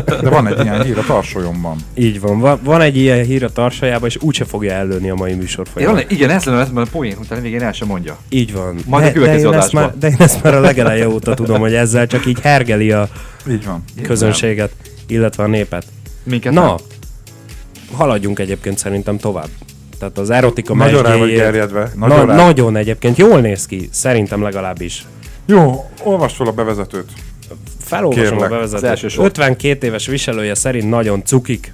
De van egy ilyen hír a tarsolyomban. Így van egy ilyen hír a tarsajában, és úgyse fogja ellőni a mai műsor folyamán. Igen, ez lenne, mert a poén után végén el sem mondja. Így van. Majd a következő adásban. De én ezt már a legeleje óta tudom, hogy ezzel csak így hergeli a Így van. közönséget, illetve a népet. Minket Na, nem. haladjunk egyébként szerintem tovább. Tehát az erotika Nagyon rá vagy mesdjéjét... gerjedve. Nagyon egyébként, jól néz ki, szerintem legalábbis. Jó, olvasd fel a bevezetőt. Felolvasom Kérlek. a Az első bevezetőt. sor. 52 éves viselője szerint nagyon cukik.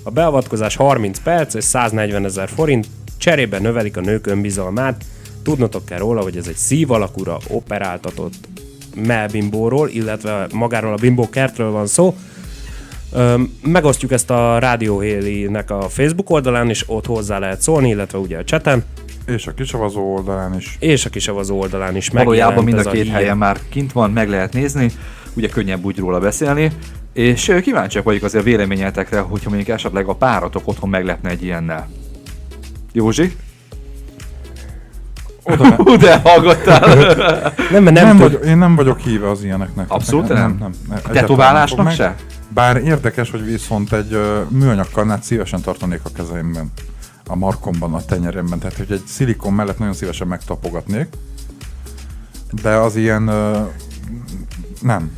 A beavatkozás 30 perc és 140 000 forint, cserébe növelik a nők önbizalmát. Tudnotok kell róla, hogy ez egy szív alakúra operáltatott mellbimbóról, illetve magáról a bimbókertről van szó. Megosztjuk ezt a Radio Héli-nek a Facebook oldalán, és ott hozzá lehet szólni, illetve ugye a chaten, És a kisavazó oldalán is. és a kisavazó oldalán is Valójában mind a ez két hír. helyen már kint van, meg lehet nézni, ugye könnyebb úgy róla beszélni, és kíváncsiak vagyok azért a véleményetekre, hogyha mondjuk esetleg a páratok otthon meglepne egy ilyennel. Józsi? Oda De hallgattál! én nem vagyok híve az ilyeneknek. Abszolút nem? Egyáltalán Tetoválásnak nem fog meg. se? Bár érdekes, hogy viszont egy műanyag kannát szívesen tartanék a kezeimben. A markomban, a tenyeremben. Tehát, hogy egy szilikon mellett nagyon szívesen megtapogatnék. De az ilyen... Nem.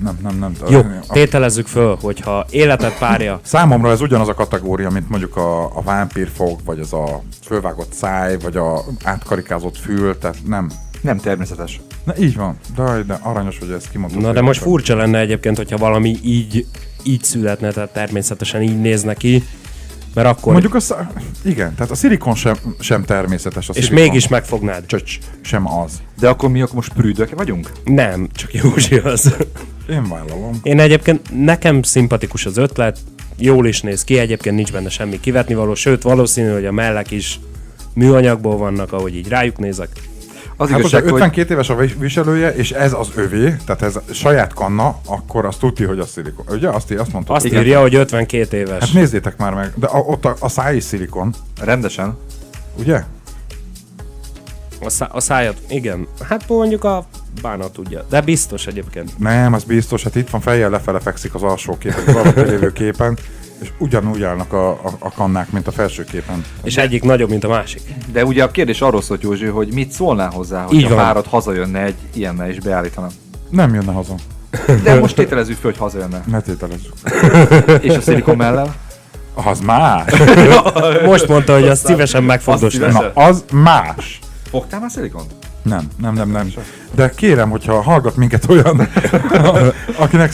Jó, tételezzük föl, hogyha életet párja, Számomra ez ugyanaz a kategória, mint mondjuk a vámpírfog, vagy az a fölvágott száj, vagy a átkarikázott fül, tehát nem. Nem természetes. Na így van, de aranyos, hogy ezt kimondtad. na de most furcsa lenne egyébként, hogyha valami így születne, tehát természetesen így nézne ki, mert akkor... Mondjuk igen, tehát a szilikon sem természetes. A és szilikon mégis megfognád. csöcs sem az. De akkor mi akkor most prűdök vagyunk? Nem, csak Józsi az. Én vállalom. Én egyébként, nekem szimpatikus az ötlet, jól is néz ki, egyébként nincs benne semmi kivetnivaló, sőt valószínű, hogy a mellek is műanyagból vannak, ahogy így rájuk nézek. Az Hát igazság, hogyha hogy 52 éves a viselője, és ez az övé, tehát ez saját kanna, akkor azt tudja, hogy a szilikon. Ugye? Azt mondtad. Azt Igen. írja, hogy 52 éves. Hát nézzétek már meg, de ott a száj is szilikon, rendesen. ugye? A szájat, igen. Hát mondjuk a bánat tudja, de biztos egyébként. Nem, az biztos, hát itt van fejjel lefele fekszik az alsó képen, az alatt lévő képen, és ugyanúgy állnak a kannák, mint a felső képen. És egyik nagyobb, mint a másik. De ugye a kérdés arról szólt, Józsi, hogy mit szólnál hozzá, Így hogy a van. párad hazajönne egy ilyennel és beállítana. Nem jönne haza. De most tételezzük fel, hogy hazajönne. Ne tételezzük. És a szilikon mellel? Az más. Most mondta, hogy azt szívesen megfogdosná. Azt Na, az más. Fogtál már szilikont? Nem. De kérem, hogyha hallgat minket olyan, akinek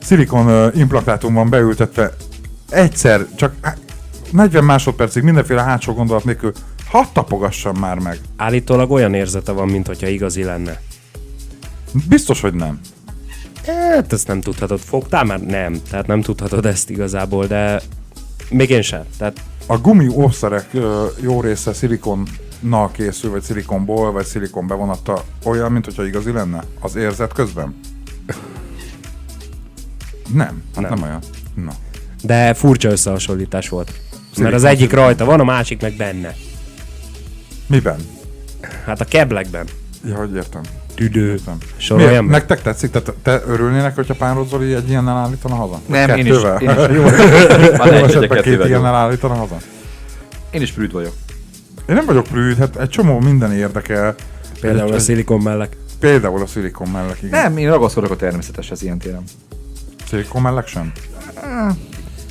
szilikon implantátum van beültetve, egyszer, csak 40 másodpercig mindenféle hátsó gondolat nélkül, hadd tapogassam már meg. Állítólag olyan érzete van, mint hogyha igazi lenne. Biztos, hogy nem. Hát ezt nem tudhatod. Fogtál már? Nem. Tehát nem tudhatod ezt igazából, de még én sem. Tehát A gumi óvszerek jó része szilikonnal készül, vagy szilikonból, vagy szilikon bevonattal olyan, mint hogyha igazi lenne? Az érzet közben? Nem, hát nem olyan. Na. de furcsa összehasonlítás volt. Mert Szilikon, az egyik szilikon. rajta van, a másik meg benne. Miben? Hát a keblekben. Ja, hogy értem. Tüdő. Értem. Soroljam Miért? meg? Nektek tetszik? Te örülnének, hogyha Pánrod Zoli egy ilyennel állítana haza? Nem, én is. Kettővel? Én is. Jó, Már ne jó egy esetben két kettővel jó. ilyennel állítana haza? Én is prűd vagyok. Én nem vagyok prűd, hát egy csomó minden érdekel. Például a szilikon mellek. Például a szilikon mellek, igen. Nem, én ragaszkodok a természeteshez ilyen téren. Szilikon mellek sem?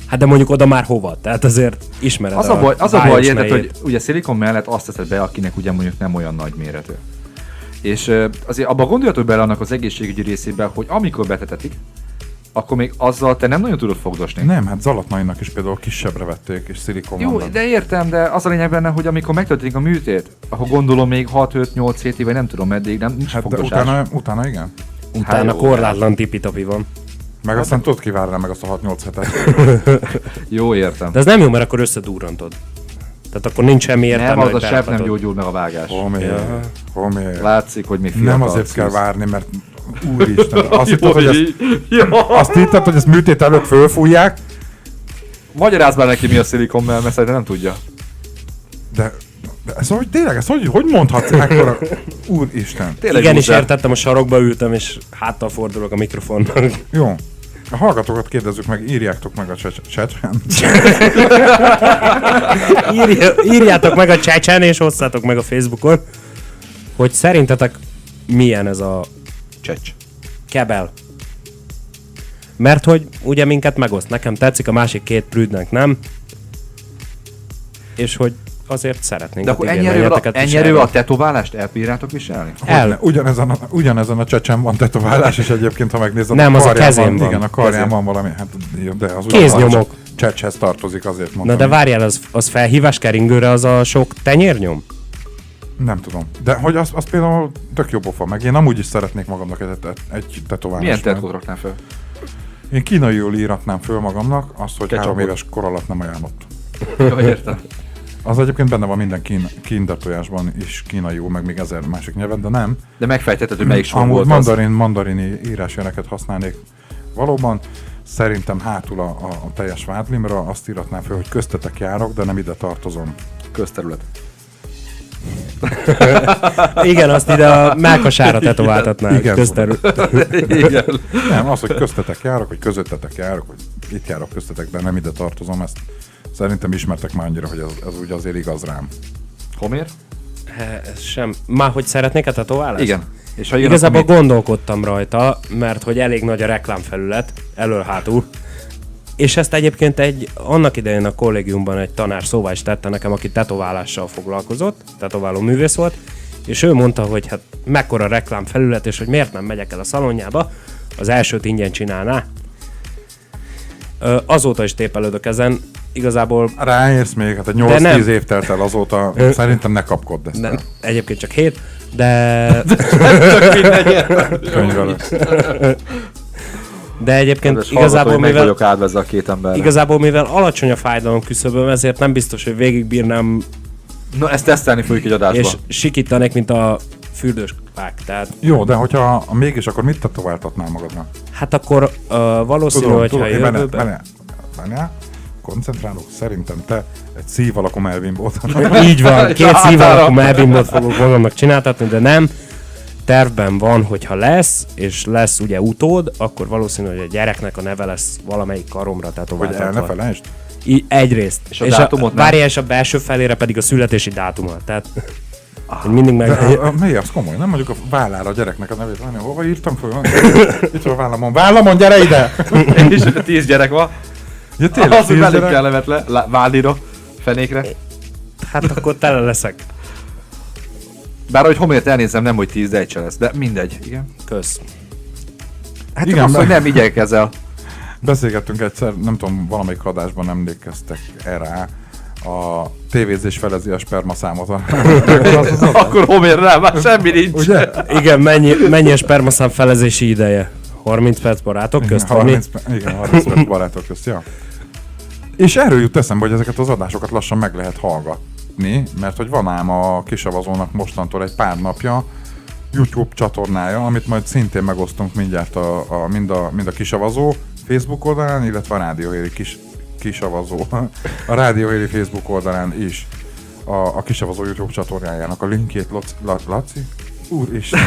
Hát de mondjuk oda már hova? Tehát azért ismered Az a baj, bájos érted, nejét. hogy ugye szilikon mellett azt teszed be, akinek ugye mondjuk nem olyan nagy méretű. És azért abban gondoljatok bele annak az egészségügyi részében, hogy amikor betetetik, akkor még azzal te nem nagyon tudod fogdosni. Nem, hát Zalatnainak is például kisebbre vették, és szilikon Jó, van benne. de értem, de az a lényeg benne, hogy amikor megtörténik a műtét, akkor gondolom még 6-5-8 hét éve nem tudom meddig, nem nincs Hát de fogdosás. utána igen. Utána jó, korlátlan tipitapi van. Meg aztán tudod kivárni meg azt a 6-8 hetet. Jó, értem. De ez nem jó, mert akkor összedurrantod. Tehát akkor nincs semmi értelme, Nem, az a hogy seb nem berakatod. gyógyul meg a vágás. Homi. Látszik, hogy mi fiatal. Nem azért kell várni, mert úristen, azt Jó, hittad, hogy azt hittad, hogy ezt műtét előtt fölfújják, Magyarázd már neki, mi a szilikon, mert szerintem nem tudja. de De ez hogy tényleg, ez hogy mondhatsz ekkora... Úristen. Tényleg Igen, is loser. értettem, a sarokba ültem, és háttal fordulok a mikrofonnak. Jó. A hallgatókat kérdezzük meg, írjátok meg a chatben. Írjátok meg a csácsán, és osszátok meg a Facebookon, hogy szerintetek milyen ez a Csecs. kebel. Mert hogy ugye minket megoszt. Nekem tetszik, a másik két prűdnek nem. És hogy azért szeretnénk. De akkor igen, ennyi menjeteket erővel viselni. a tetoválást elbírjátok viselni? El. Ugyanezen a csecsen van tetoválás, és egyébként, ha megnézed, Nem, az a karján kezén van. Igen, a karján Kezén. van valami, hát jó, de az Kéznyomok. Csecshez tartozik, azért Na mondtam. de várjál, az felhívás keringőre az a sok tenyérnyom? Nem tudom. De hogy az például tök jó pofa, meg én amúgy is szeretnék magamnak egy tetoválást. Milyen tetkót raknál fel? Én kínaiul íratnám föl magamnak azt, hogy Ketchupot. 3 éves kor alatt nem ajánlott. Jó, értem. Az egyébként benne van minden kindatojásban is kínaiul, meg még 1000 másik nyelven, de nem. De megfejtetted, hogy melyik sor Amúgy volt az. mandarini írásjeleket használnék valóban. Szerintem hátul a teljes vádlimra azt íratnám föl, hogy köztetek járok, de nem ide tartozom. Közterület. Igen, azt ide a mellkasára tetováltatnál. Igen. Igen. Nem, az, hogy köztetek járok, hogy közöttetek járok, hogy itt járok köztetek, de nem ide tartozom, ezt szerintem ismertek már annyira, hogy ez úgy azért igaz rám. Homér? Sem. Már hogy szeretnék-e tetoválást? Igen. És ha jön, Igazából akkor mi? gondolkodtam rajta, mert hogy elég nagy a reklámfelület, elől-hátul. És ezt egyébként annak idején a kollégiumban egy tanár szóvá is tette nekem, aki tetoválással foglalkozott, tetováló művész volt, és ő mondta, hogy hát mekkora reklámfelület, és hogy miért nem megyek el a szalonjába, az elsőt ingyen csinálná. Azóta is tépelődök ezen, igazából Ráérsz még, hát egy De nem. 8-10 év telt el azóta, szerintem ne kapkodd ezt nem, el. egyébként csak 7, de Könyvre lesz. de egyébként Kedves igazából hallgatói, meg mivel, vagyok áldva ezzel a két emberrel. igazából mivel alacsony a fájdalom küszöböm, ezért nem biztos, hogy végigbírnám, Na, ezt tesztelni fogjuk egy adásba. és sikítanék, mint a fürdős pák. Tehát Jó, de hogyha mégis, akkor mit tetováltatnál magadnak? hát akkor valószínű, hogyha én jövőben... koncentrálok, szerintem te egy szív alakú Melvin volt. Így van, 2 szív alakú melbimbot fogok magamnak csináltatni, de nem. Tervben van, hogyha lesz, és lesz ugye utód, akkor valószínű, hogy a gyereknek a neve lesz valamelyik karomra Hogy tetováltatva. el ne felejtsd. Egyrészt. És a dátumot nem? várjál, és a belső felére pedig a születési dátuma. Tehát hogy mindig meg... Mi az komoly? Nem mondjuk a vállára a gyereknek a nevét. Várjál, hova írtam föl? Itt van a vállamon. Vállamon, gyere ide! És 10 gyerek van. Ja, Az, tényleg, hogy 10 velük gyerek? kell levet le, válira, fenékre. Hát akkor tele leszek. Bár ahogy Homért elnézem, nem hogy 10, de egy se lesz. De mindegy, igen. Kösz. Hát Igen, igen, az, hogy mert- nem igyekezel. Beszélgettünk egyszer, nem tudom, valamelyik adásban emlékeztek rá, a tévézés felezi a spermaszámot. Akkor Homér rá, már semmi nincs. Ugye? Igen, mennyi a spermaszám felezési ideje? 30 perc barátok közt, Tomi? 30 perc barátok közt, ja. És erről jut eszembe, hogy ezeket az adásokat lassan meg lehet hallgatni, mert hogy van ám a Kisavazónak mostantól egy pár napja YouTube csatornája, amit majd szintén megosztunk mindjárt mind a Kisavazó Facebook oldalán, illetve a Rádióhéli Kisavazó a Rádióhéli Facebook oldalán is a Kisavazó YouTube csatornájának a linkjét, Laci? Úristen!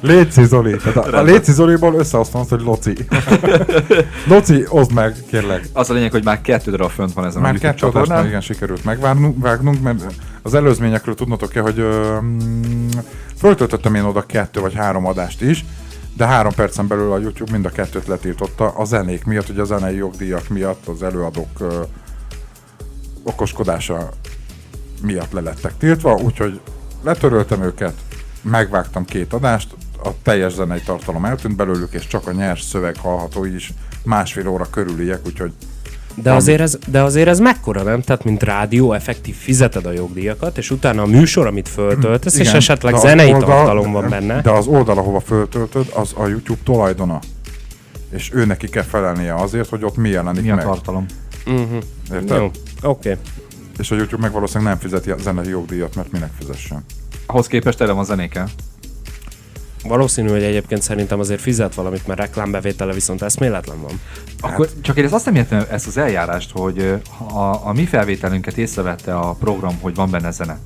Léci Zoli! Tehát a Léci Zoliból összehoztam azt, hogy Loci. Loci, oszd meg, kérlek. Az a lényeg, hogy már 2 darab fönt van ezen Már a YouTube 2 adásnál csatornán. igen sikerült megvágnunk, mert az előzményekről tudnotok kell, hogy föltöltöttem én oda 2 vagy 3 adást is, de 3 percen belül a YouTube mind a 2-t letiltotta a zenék miatt, ugye a zenei jogdíjak miatt, az előadók okoskodása miatt le lettek tiltva, úgyhogy letöröltem őket, megvágtam 2 adást, a teljes zenei tartalom eltűnt belőlük, és csak a nyers szöveg hallható is 1,5 óra körüliek, úgyhogy De azért ez mekkora, nem? Tehát, mint rádió, effektív fizeted a jogdíjakat, és utána a műsor, amit föltöltesz, és igen, esetleg de az zenei oldal- tartalom van benne. De az oldal, ahova föltöltöd, az a YouTube tulajdona. És ő neki kell felelnie azért, hogy ott mi jelenik Mi a meg. tartalom? Érted? Jó, oké. És a YouTube meg valószínűleg nem fizeti a zenei jogdíjat, mert minek fizessen. Ahhoz képest tele van zenékkel. Valószínű, hogy egyébként szerintem azért fizet valamit, mert reklámbevétele viszont eszméletlen van. Akkor csak én azt nem értem ezt az eljárást, hogy a mi felvételünket észrevette a program, hogy van benne zene,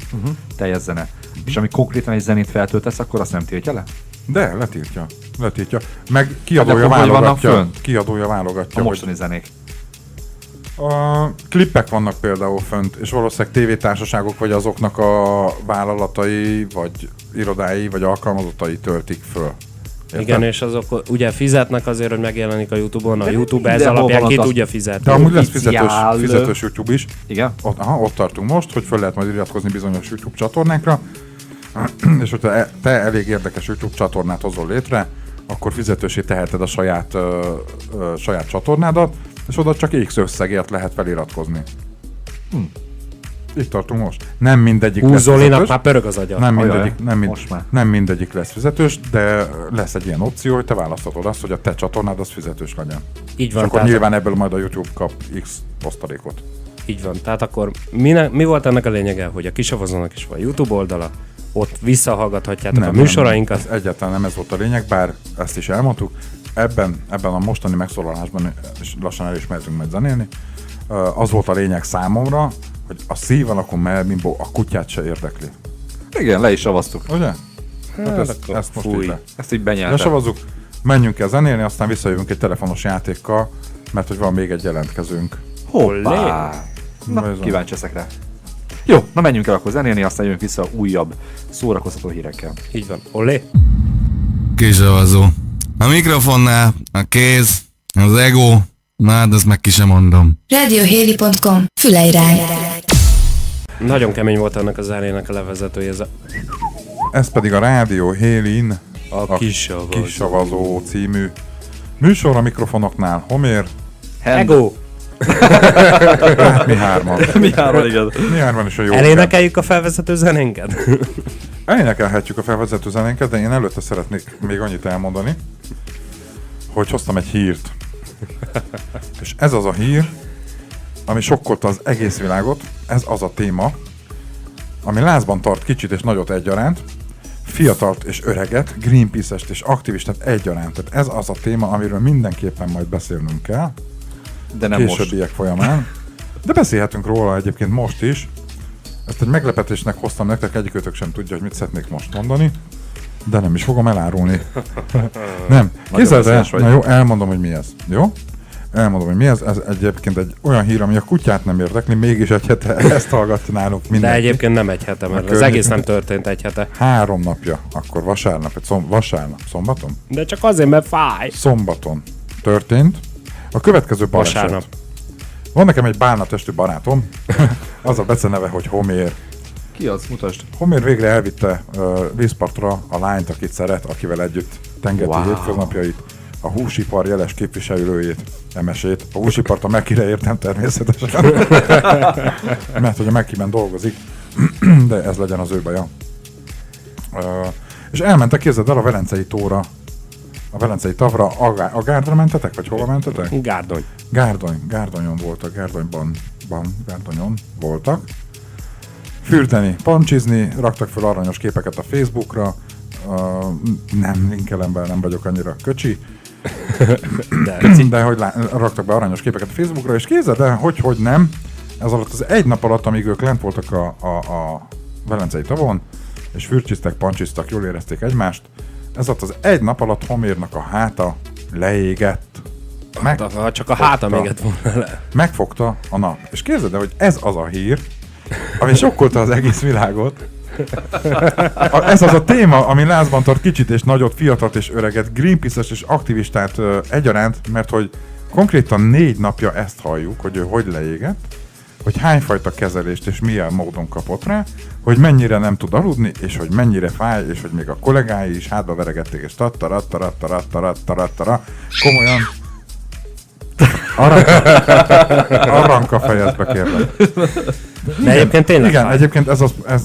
teljes zene, és ami konkrétan egy zenét feltöltesz, akkor azt nem tiltja le? De, letiltja. Meg kiadója akkor hogy vannak válogatja. fönt? Kiadója válogatja. A mostani zenék. A klippek vannak például fönt, és valószínűleg tévétársaságok, vagy azoknak a vállalatai, vagy irodái, vagy alkalmazottai töltik föl. Érted? Igen, és azok ugye fizetnek azért, hogy megjelenik a YouTube-on, a YouTube ez mindenhol alapján van ki az- tudja fizetni. De amúgy lesz Oficiál. fizetős YouTube is. Igen? Ott tartunk most, hogy föl lehet majd iratkozni bizonyos YouTube csatornákra, és hogyha te elég érdekes YouTube csatornát hozol létre, akkor fizetősé teheted a saját csatornádat, és oda csak X összegért lehet feliratkozni. Itt tartunk most. Nem mindegyik lesz Húzolinak fizetős. már pörög az agya. Most már. Nem mindegyik lesz fizetős, de lesz egy ilyen opció, hogy te választhatod azt, hogy a te csatornád az fizetős legyen. Így És van, akkor tehát, nyilván ebből majd a YouTube kap X osztalékot. így van. Tehát akkor mi volt ennek a lényege, hogy a Kisavazónak is van YouTube oldala, ott visszahallgathatjátok a műsorainkat. Ez egyáltalán nem ez volt a lényeg, bár ezt is elmondtuk. Ebben a mostani megszólalásban, és lassan el is mehetünk majd zenélni, az volt a lényeg számomra, hogy a szív alakú melbimbó a kutyát se érdekli. Igen, le is savaztuk. Ugye? Hát akkor ezt most fúj. így le. Ezt így benyeltem. Lesavazzuk, menjünk el zenélni, aztán visszajövünk egy telefonos játékkal, mert hogy van még egy jelentkezőnk. Hoppá! Na, Bizony. kíváncsi leszek rá. Jó, na menjünk el akkor zenélni, aztán jövünk vissza újabb szórakoztató hírekkel. Így van. Olé! Kisavazó. A mikrofonnál, a kéz, az ego, na hát ezt meg ki sem mondom. Radiohéli.com. Füleirányi. Nagyon kemény volt ennek a zenének a levezetője. Ez pedig a Rádió Hélin, A Kisavazó című műsor a mikrofonoknál. Homér, Ego! hát mi hárman. Mi három, igaz? Mi hárman is a jó. Elénekeljük a felvezető zenénket? Elénekelhetjük a felvezető zenénket, de én előtte szeretnék még annyit elmondani, hogy hoztam egy hírt. És ez az a hír, ami sokkolta az egész világot, ez az a téma, ami lázban tart kicsit és nagyot egyaránt, fiatalt és öreget, Greenpeace-est és aktivistát egyaránt. Tehát ez az a téma, amiről mindenképpen majd beszélnünk kell, De nem most. későbbiek folyamán. De beszélhetünk róla egyébként most is. Ezt egy meglepetésnek hoztam nektek, egyikőtök sem tudja, hogy mit szeretnék most mondani, de nem is fogom elárulni. Nem. Képzeld el, veszélyes vagy. na jó, elmondom, hogy mi ez. Jó? Elmondom, hogy mi ez. Ez egyébként egy olyan hír, ami a kutyát nem érdekli, mégis egy hete ezt hallgatja nálunk De mindenki. egyébként nem egy hete, mert az környéken- egész nem történt egy hete. 3 napja, akkor vasárnap, szombaton? De csak azért, mert fáj. Szombaton történt a következő baleset. Vasárnap. Van nekem egy bálna testű barátom, az a beceneve, hogy Homér. Ki az? Mutasd. Homér végre elvitte vízpartra a lányt, akit szeret, akivel együtt tengeti Wow. hétköznapjait, a húsipar jeles képviselőjét, Emesét. A húsipart a Mekire értem természetesen, mert hogy a Mekiben dolgozik, de ez legyen az ő baja. És elmentek, képzeld el, a Velencei tóra, a Velencei tavra, a Gárdra mentetek, vagy hova mentetek? Gárdony. Gárdonyon voltak, Gárdonyon voltak. Fürdeni, pancsizni, raktak fel aranyos képeket a Facebookra, nem linkelem be, nem vagyok annyira köcsi, de hogy raktak be aranyos képeket a Facebookra, és képzeld el, hogy nem, ez alatt az egy nap alatt, amíg ők lent voltak a Velencei tavon, és fürcsiztek, pancsiztak, jól érezték egymást, ez alatt az egy nap alatt Homérnak a háta leégett. Ha csak a háta méget volna le. Megfogta a nap. És képzeld el, hogy ez az a hír, ami sokkolta az egész világot. Ez az a téma, ami lázban tart kicsit és nagyot, fiatalt és öreget, Greenpeace-es és aktivistát egyaránt, mert hogy konkrétan 4 napja ezt halljuk, hogy ő hogy leégett, hogy hányfajta kezelést és milyen módon kapott rá, hogy mennyire nem tud aludni, és hogy mennyire fáj, és hogy még a kollégái is hátba veregették, és tattarattarattarattarattara. Komolyan. Arranka fejezd be, kérlek. De egyébként tényleg Igen, fáj. egyébként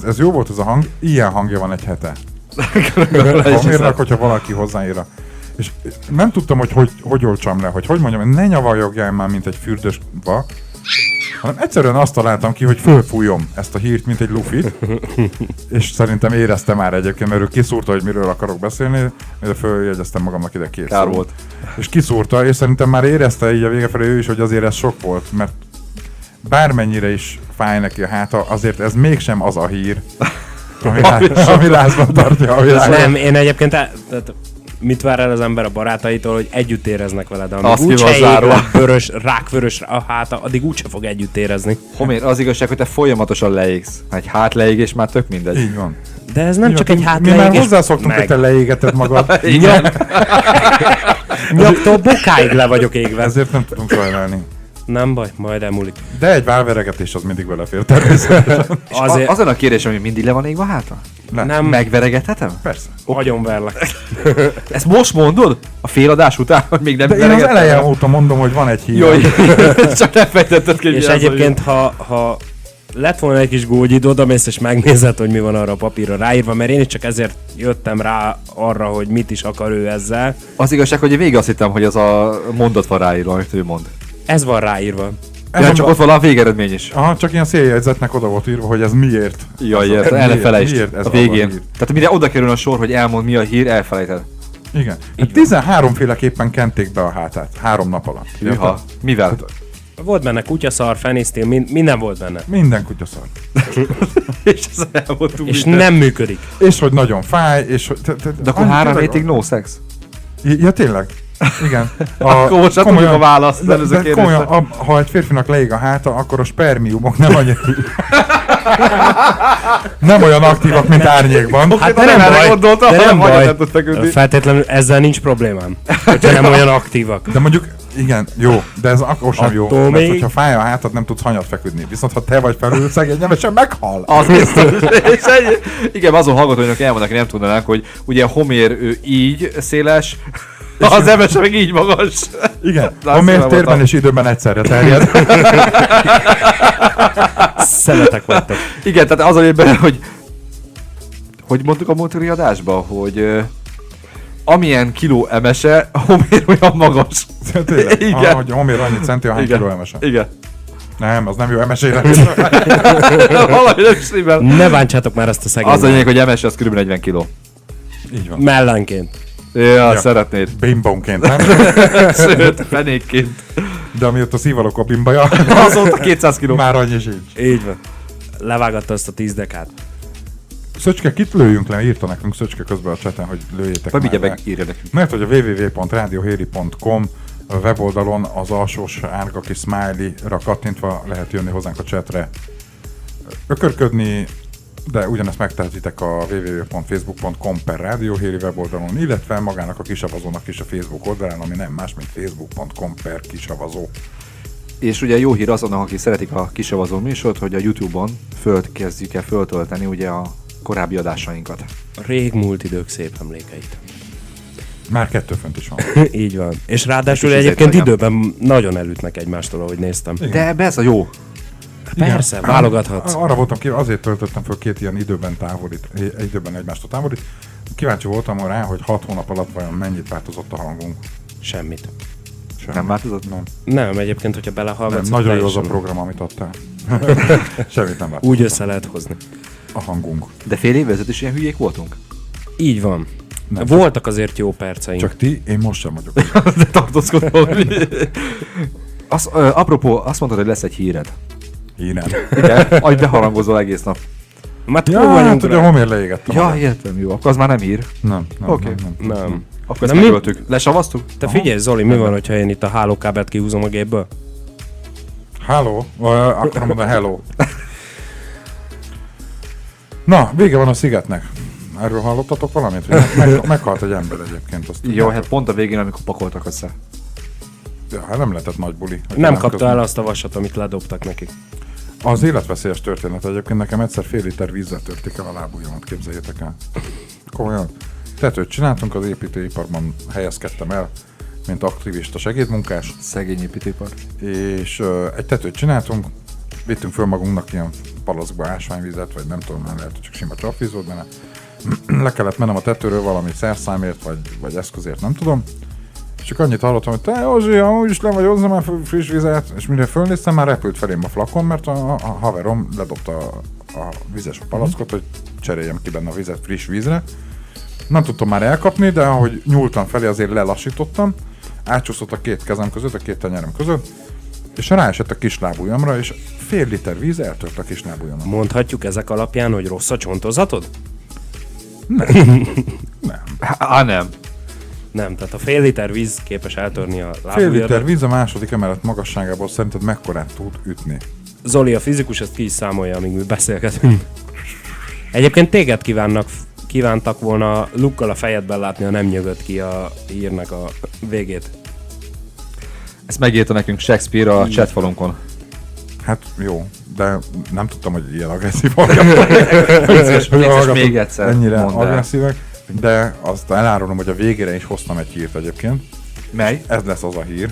ez jó volt ez a hang, ilyen hangja van egy hete. Homérnak, hogyha valaki hozzáír. És nem tudtam, hogy olcsam le, hogy mondjam, ne nyavajogjál már, mint egy fürdős vak. hanem egyszerűen azt találtam ki, hogy fölfújom ezt a hírt, mint egy lufit, és szerintem érezte már egyébként, mert ő kiszúrta, hogy miről akarok beszélni, de följegyeztem magamnak ide 2 Kár szót. volt. És kiszúrta, és szerintem már érezte így a vége felé ő is, hogy azért ez sok volt, mert bármennyire is fáj neki a háta, azért ez mégsem az a hír, ami lázban tartja a világot. Nem, én egyébként tehát mit vár el az ember a barátaitól, hogy együtt éreznek veled, amíg Azt úgyse ki van zárva. ég le rákvörös a háta, addig úgyse fog együtt érezni. Homér, az igazság, hogy te folyamatosan leégsz. Egy hátleégés már tök mindegy. Így van. De ez nem Így csak van. egy Mi már hátleégés. hozzászoktunk, hogy te leégeted magad. Igen. Nyaktól bokáig le vagyok égve. Ezért nem tudunk sajnálni. Nem baj, majd elmúlik. De egy válveregetés az mindig belefér természetesen. Azért Azon a kérdésem, hogy mindig le van égve a háta? nem Megveregethetem? Persze. agyon verlek. Ezt most mondod? A féladás után, hogy még nem De én az veregettem? eleje óta mondom, hogy van egy hír. Jó, csak nem fejtetted ki, hogy És mi az, egyébként, ha lett volna egy kis gógyid, odamész és megnézed, hogy mi van arra a papírra ráírva, mert én is csak ezért jöttem rá arra, hogy mit is akar ő ezzel. Az igazság, hogy én végig azt hittem, hogy az a mondat van ráírva, amit ő mond. Ez van ráírva. Ez Ja, a- csak ott van a végeredmény is. Aha, csak ilyen széljegyzetnek oda volt írva, hogy ez miért. Jaj, Ez értem, el ne miért- felejtsd miért ez a van végén. hír. Tehát mire oda kerül a sor, hogy elmond mi a hír, elfelejted. Igen. 13 féleképpen kenték be a hátát. 3 nap alatt. Hűha. Érted? Mivel? Volt benne kutyaszar, fenisztil, minden volt benne. Minden kutya szar. És ez elmondtuk És mindent. nem működik. És hogy nagyon fáj, és hogy... De akkor 3 hétig no sex? Ja, tényleg. Igen. Akkor most nem tudjuk a választ, de, előző de kérdésre. komolyan, ha egy férfinak leég a háta, akkor a spermiumok nem annyira... nem olyan aktívak, mint árnyékban. Hát de nem erre gondoltam, de hanem nem vagy baj. nem tud feküdni. Feltétlenül ezzel nincs problémám, hogyha nem olyan aktívak. De mondjuk, igen, jó, de ez akkor sem jó, Attól mert még- hogyha fáj a hátad, nem tudsz hanyat feküdni. Viszont ha te vagy felül, szegény nyelvesen meghal. Az biztos. És igen, azon hallgatóinak elmondnak, hogy nem tudnánk, hogy ugye Homér ő így széles, az Emes meg így magas. Igen, Lász, ha miért jól térben voltam. és időben egyszerre terjed. Szemetek vagytok. Igen, tehát az a lényeg, hogy mondtuk a múltkori adásban, hogy amilyen kiló emese, Homér olyan magas. Tényleg, Igen. hogy a homér annyi centi, ahány kiló emese. Igen. Nem, az nem jó emesére. Valahogy nem stimmel. Ne bántsátok már ezt a szegényt. Az a lényeg, hogy emese az kb. 40 kiló. Így van. Mellenként. Ja, szeretnéd. Bimbónként, nem? Sőt, fenékként. De amiatt a szívalok a bimbaja, Azóta 200 kiló. már annyi sincs. Így van. Levágatta azt a 10 dekát. Szöcske, kit lőjünk le? Írta nekünk Szöcske közben a chaten, hogy lőjétek Vagy már vigye le. meg, írja nekünk. Mert hogy a www.radiohéli.com weboldalon az alsós árga kis smiley-ra kattintva lehet jönni hozzánk a chatre. Ökörködni, de ugyanezt megtehetitek a www.facebook.com/radiohéli weboldalon, illetve magának a kisavazónak is a Facebook oldalán, ami nem más, mint facebook.com/kisavazó. És ugye jó hír azonnak, akik szeretik a kisavazó műsort, hogy a YouTube-on kezdjük el föltölteni ugye a korábbi adásainkat. A régmúlt idők szép emlékeit. Már 2 fönt is van. Így van. És ráadásul És egyébként ezért időben nagyon elütnek egymástól, ahogy néztem. De ebbe ez a jó. Persze, Igen. válogathatsz. Arra voltam ki, azért töltöttem föl 2 ilyen időben egymástól távolít. Kíváncsi voltam rá, hogy 6 hónap alatt vajon mennyit változott a hangunk. Semmit. Semmi. Nem változott? Nem. Nem, egyébként, hogyha Nem, belehallgatsz, nagyon jó az a teljesen program, amit adtál. Semmit nem változott. úgy össze lehet hozni. A hangunk. De fél évvel ezelőtt is ilyen hülyék voltunk? Így van. Nem, Voltak azért jó perceink. Csak ti, én most sem vagyok. De tartózkodom. Apropó, azt mondtad, hogy lesz egy híred. Hínem. Igen, ahogy beharangozol egész nap. Már túl Ja, hát vagyunk ugye a rá. homér leégette. Ja, magát. értem, jó. Akkor az már nem hír. Nem, nem, Oké. nem. Nem. Akkor ezt De mi- megöltük. Lesavaztuk? Te figyelj, Zoli, mi van, hogyha én itt a hálókábelt kihúzom a gépből? Hello? Akkor mondom hello. Na, vége van a szigetnek. Erről hallottatok valamit? Meghalt egy ember egyébként. Azt Jó, hát pont a végén, amikor pakoltak össze. Ja, hát nem lehetett nagy buli. Nem kapta el azt a vasat, amit ledobtak neki. Az életveszélyes történet egyébként, nekem egyszer fél liter vízzel törték el a lábujjamat, képzeljétek el. Komolyan. Tetőt csináltunk, az építőiparban helyezkedtem el, mint aktivista segédmunkás, Szegény építőipar. és egy tetőt csináltunk, vittünk föl magunknak ilyen palackba ásványvizet, vagy nem tudom, lehet, hogy csak sima csapvíz volt benne. Le kellett mennem a tetőről valami szerszámért, vagy eszközért, nem tudom. Csak annyit hallottam, hogy te Józsi, amúgy is le vagy, hozzá már friss vizet, és mire fölnéztem, már repült felém a flakon, mert a haverom ledobta a vizes palackot, hogy cseréljem ki benne a vizet friss vízre. Nem tudtam már elkapni, de ahogy nyúltam felé, azért lelassítottam, átcsúszott a két kezem között, a két tenyerem között, és ráesett a kislábujjamra, és fél liter víz eltört a kislábujjamra. Mondhatjuk ezek alapján, hogy rossz a csontozatod? Nem. Nem, tehát a fél liter víz képes eltörni a Fél lábujjadat. liter víz a második emelet magasságából szerinted mekkorát tud ütni? Zoli, a fizikus, ezt ki is számolja, amíg mi beszélgetünk. Egyébként téged kívántak volna lukkal a fejedben látni, ha nem nyögött ki a hírnek a végét. Ezt megírta nekünk Shakespeare a chatfalunkon. Hát jó, de nem tudtam, hogy ilyen agresszív Vicces, még egyszer ennyire mondd el. agresszívek, de azt elárulom, hogy a végére is hoztam egy hírt egyébként. Mely? Ez lesz az a hír,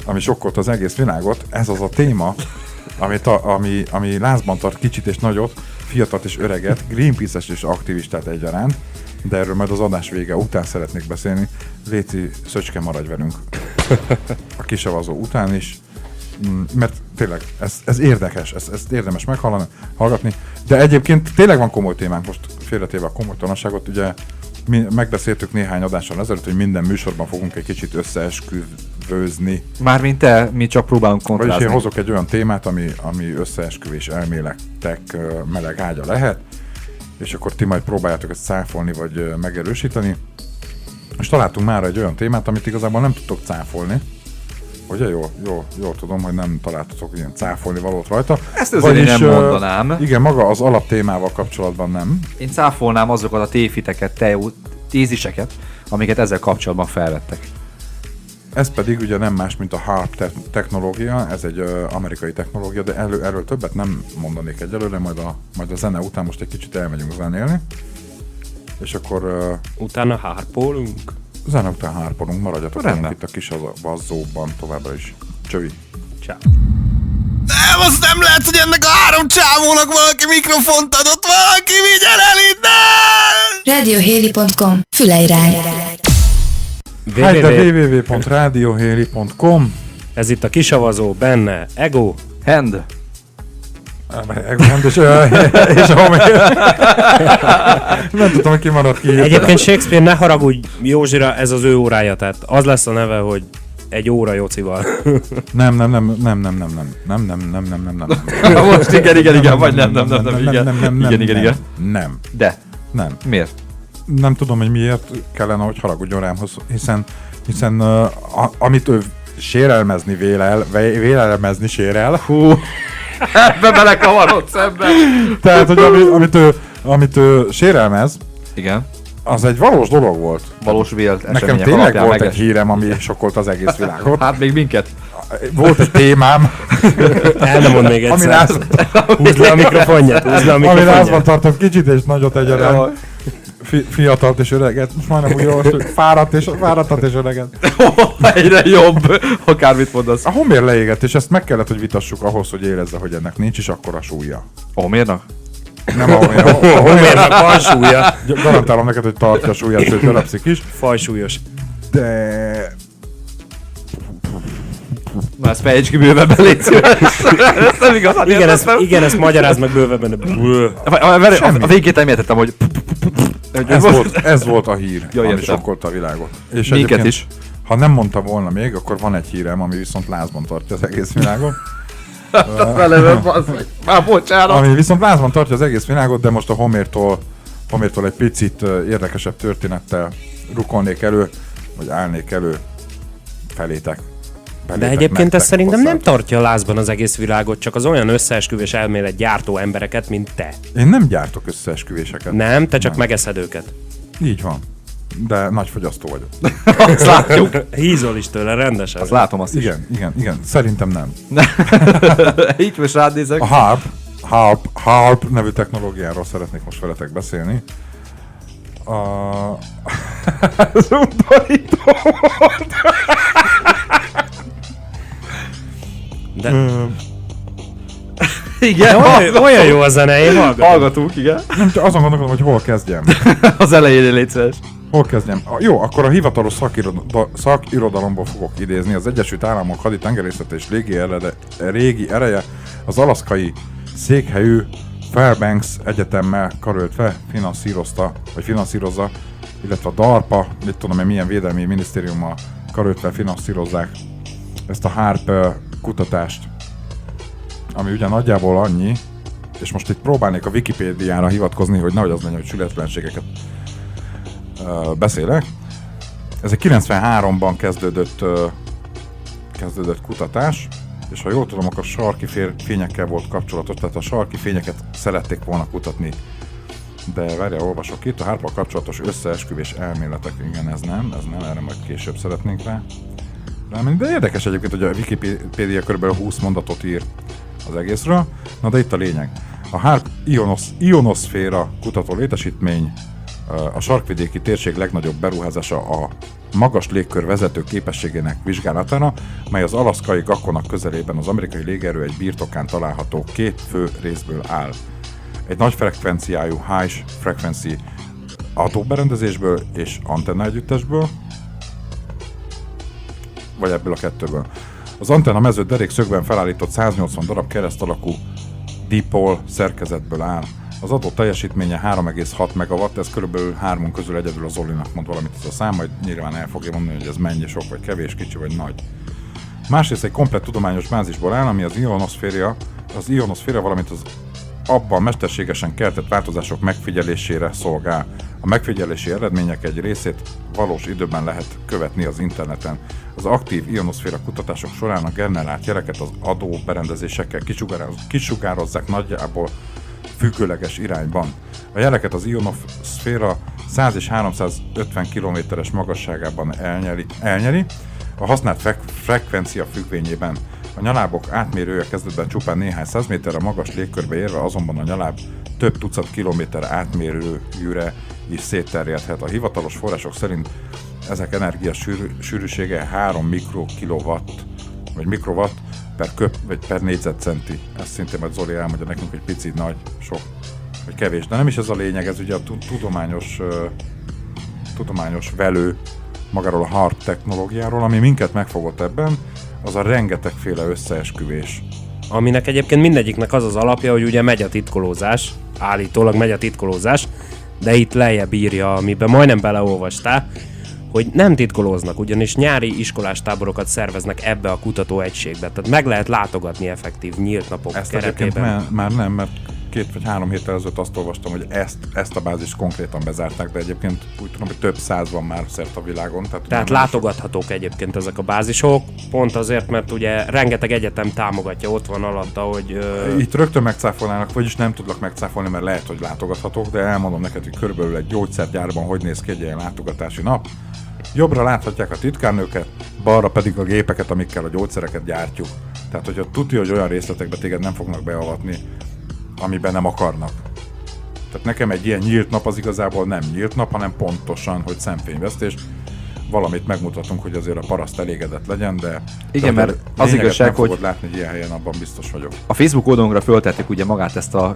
ami sokkolt az egész világot. Ez az a téma, ami lázban tart kicsit és nagyot, fiatalt és öreget, Greenpeace-es és aktivistát egyaránt, de erről majd az adás vége után szeretnék beszélni. Léci, Szöcske, maradj velünk a kisavazó után is, mert tényleg ez érdekes, ezt érdemes meghallgatni, de egyébként tényleg van komoly témánk, most félretéve a komolytalanságot, ugye mi megbeszéltük néhány adással ezelőtt, hogy minden műsorban fogunk egy kicsit összeesküvőzni. Mármint te, mi csak próbálunk Vagyis kontrázni. én hozok egy olyan témát, ami összeesküvés elméletek meleg ágya lehet, és akkor ti majd próbáljátok ezt cáfolni vagy megerősíteni. És találtunk már egy olyan témát, amit igazából nem tudtok cáfolni. Ugye? Jól tudom, hogy nem találtatok ilyen cáfolni valót rajta. Ezt azért én nem mondanám. Igen, maga az alaptémával kapcsolatban nem. Én cáfolnám azokat a tévhiteket, téziseket, amiket ezzel kapcsolatban felvettek. Ez pedig ugye nem más, mint a HARP technológia, ez egy amerikai technológia, de erről többet nem mondanék egyelőre, majd a zene után most egy kicsit elmegyünk zenélni. És akkor Utána hárpólunk. zene után hárpolunk, maradjatok Rendben. velünk itt a kis vazzóban továbbra is. Csövi! Ciao. Nem, azt nem lehet, hogy ennek a 3 csávónak valaki mikrofont adott, valaki vigyen el innen! Radiohéli.com. Füleirányi. www.radiohéli.com. Ez itt a kisavazó, benne Ego. Hand. És nem tudom, hogy ki maradt ki. Egyébként Shakespeare, ne haragudj Józsira, ez az ő órája, tehát az lesz a neve, hogy egy óra Jocival. Nem. Most igen, vagy nem, igen. Nem. De. Nem. Miért? Nem tudom, hogy miért kellene, hogy haragudjon rám, hiszen amit ő sérelmezni vélelmezni sérel. Hú, ebbe belekavarodsz ebbe. Tehát, hogy amit ő sérelmez, Igen, az egy valós dolog volt. valós vélt Nekem események tényleg alapján volt egy meges. hírem, ami sokkolt az egész világot. Hát még minket. Volt egy témám, El nem mond még ami egyszer. Húzd le a mikrofonját, ami lázban tartom kicsit és nagyot egyaránt. Fiatalt és öreget. Most majdnem úgy olvastuk, fáradtat és öreget. Egyre jobb, akármit mondasz. A homér leégett, és ezt meg kellett, hogy vitassuk ahhoz, hogy érezze, hogy ennek nincs is akkora súlya. Homérnak? Nem a homér. A Homérnak van súlya. garantálom neked, hogy tartja a súlyát, sőt, telepszik is. Fajsúlyos. De... Na ezt fejtsd ki bővebben, légy szíves. Ez nem igaz. Igen, ezt magyarázd meg bővebben. A végét nem értettem, hogy... Ez volt a hír, Jó, ami értem. sokkolta a világot. És Minket egyébként, is. Ha nem mondta volna még, akkor van egy hírem, ami viszont lázban tartja az egész világot. Már bocsánat. Ami viszont lázban tartja az egész világot, de most a Homértól egy picit érdekesebb történettel rukolnék elő, vagy állnék elő felétek. De egyébként ez szerintem nem tartja lázban az egész világot, csak az olyan összeesküvés elmélet gyártó embereket, mint te. Én nem gyártok összeesküvéseket. Nem, te csak megeszed őket. Így van. De nagy fogyasztó vagyok. Azt látjuk. Hízol is tőle, rendesen. Azt látom azt is. Igen. Szerintem nem. Így most rád nézek. A HARP nevű technológiáról szeretnék most veletek beszélni. Ez undorító volt. De Igen, olyan jó a zene, én hallgatom. hallgatunk, igen. Nem, csak azon gondolkodom, hogy hol kezdjem. Az elején légy szíves. Hol kezdjem? Jó, akkor a hivatalos szakirodalomból fogok idézni. Az Egyesült Államok haditengerészet és régi ereje az alaszkai székhelyű Fairbanks Egyetemmel karöltve finanszírozza, illetve a DARPA, mit tudom én, milyen védelmi minisztériummal karöltve finanszírozzák ezt a HARP kutatást, ami ugye nagyjából annyi, és most itt próbálnék a Wikipédiára hivatkozni, hogy nehogy az legyen, hogy sületlenségeket beszélek. Ez egy 93-ban kezdődött kutatás, és ha jól tudom, akkor sarki fényekkel volt kapcsolatos, tehát a sarki fényeket szerették volna kutatni. De várjál, olvasok itt, a HARP-al kapcsolatos összeesküvés elméletek, igen, ez nem, erre majd később szeretnénk rá. De érdekes egyébként, hogy a Wikipédia kb. 20 mondatot ír az egészről. Na de itt a lényeg. A HARP ionoszféra kutató létesítmény a sarkvidéki térség legnagyobb beruházása a magas légkör vezető képességének vizsgálatára, mely az alaszkai Gakonak közelében az amerikai légierő egy birtokán található 2 fő részből áll. Egy nagy frekvenciájú high frequency adóberendezésből és antenna együttesből, vagy ebből a kettőből. Az antenna mező derékszögben felállított 180 darab kereszt alakú dipol szerkezetből áll. Az adott teljesítménye 3,6 megawatt, ez körülbelül 3 közül egyedül a Zolinak mond valamit ez a szám, majd nyilván el fogja mondani, hogy ez mennyi, sok vagy kevés, kicsi vagy nagy. Másrészt egy komplett tudományos bázisból áll, ami az ionoszféra, valamint az abban mesterségesen keltett változások megfigyelésére szolgál. A megfigyelési eredmények egy részét valós időben lehet követni az interneten. Az aktív ionoszféra kutatások során a generált jeleket az adóberendezésekkel kisugározzák nagyjából függőleges irányban. A jeleket az ionoszféra 100 és 350 km-es magasságában elnyeli, a használt frekvencia függvényében. A nyalábok átmérője kezdetben csupán néhány száz méterre magas légkörbe érve, azonban a nyaláb több tucat kilométer átmérőjűre is szétterjedhet. A hivatalos források szerint ezek energia sűrűsége 3 mikrokilowatt vagy mikrowatt per négyzetcenti. Ezt szintén majd Zoli elmondja nekünk, hogy pici, nagy, sok vagy kevés. De nem is ez a lényeg, ez ugye a tudományos velő magáról a HARP technológiáról, ami minket megfogott ebben, az a rengetegféle összeesküvés. Aminek egyébként mindegyiknek az az alapja, hogy ugye megy a titkolózás, állítólag megy a titkolózás, de itt lejjebb írja, amiben majdnem beleolvastál, hogy nem titkolóznak, ugyanis nyári iskolás táborokat szerveznek ebbe a kutatóegységbe. Tehát meg lehet látogatni effektív nyílt napok ezt keretében. Már nem, mert 2 vagy 3 héttel ezelőtt azt olvastam, hogy ezt a bázist konkrétan bezárták, de egyébként úgy tudom, hogy több 100 van már szerte a világon. Tehát látogathatók egyébként ezek a bázisok, pont azért, mert ugye rengeteg egyetem támogatja, ott van alatta, hogy... Itt rögtön megcáfolnának, vagyis nem tudlak megcáfolni, mert lehet, hogy látogathatók, de elmondom neked, hogy körülbelül egy gyógyszergyárban hogy néz ki egy ilyen látogatási nap. Jobbra láthatják a titkárnőket, balra pedig a gépeket, amikkel a gyógyszereket gyártjuk. Tehát, hogyha tudja, hogy olyan részletekbe téged nem fognak beavatni, amiben nem akarnak. Tehát nekem egy ilyen nyílt nap az igazából nem nyílt nap, hanem pontosan, hogy szemfényvesztés. Valamit megmutatunk, hogy azért a paraszt elégedett legyen, de... Igen, mert az igazság, nem fogod hogy látni egy ilyen helyen, abban biztos vagyok. a Facebook oldalunkra föltettük ugye magát ezt a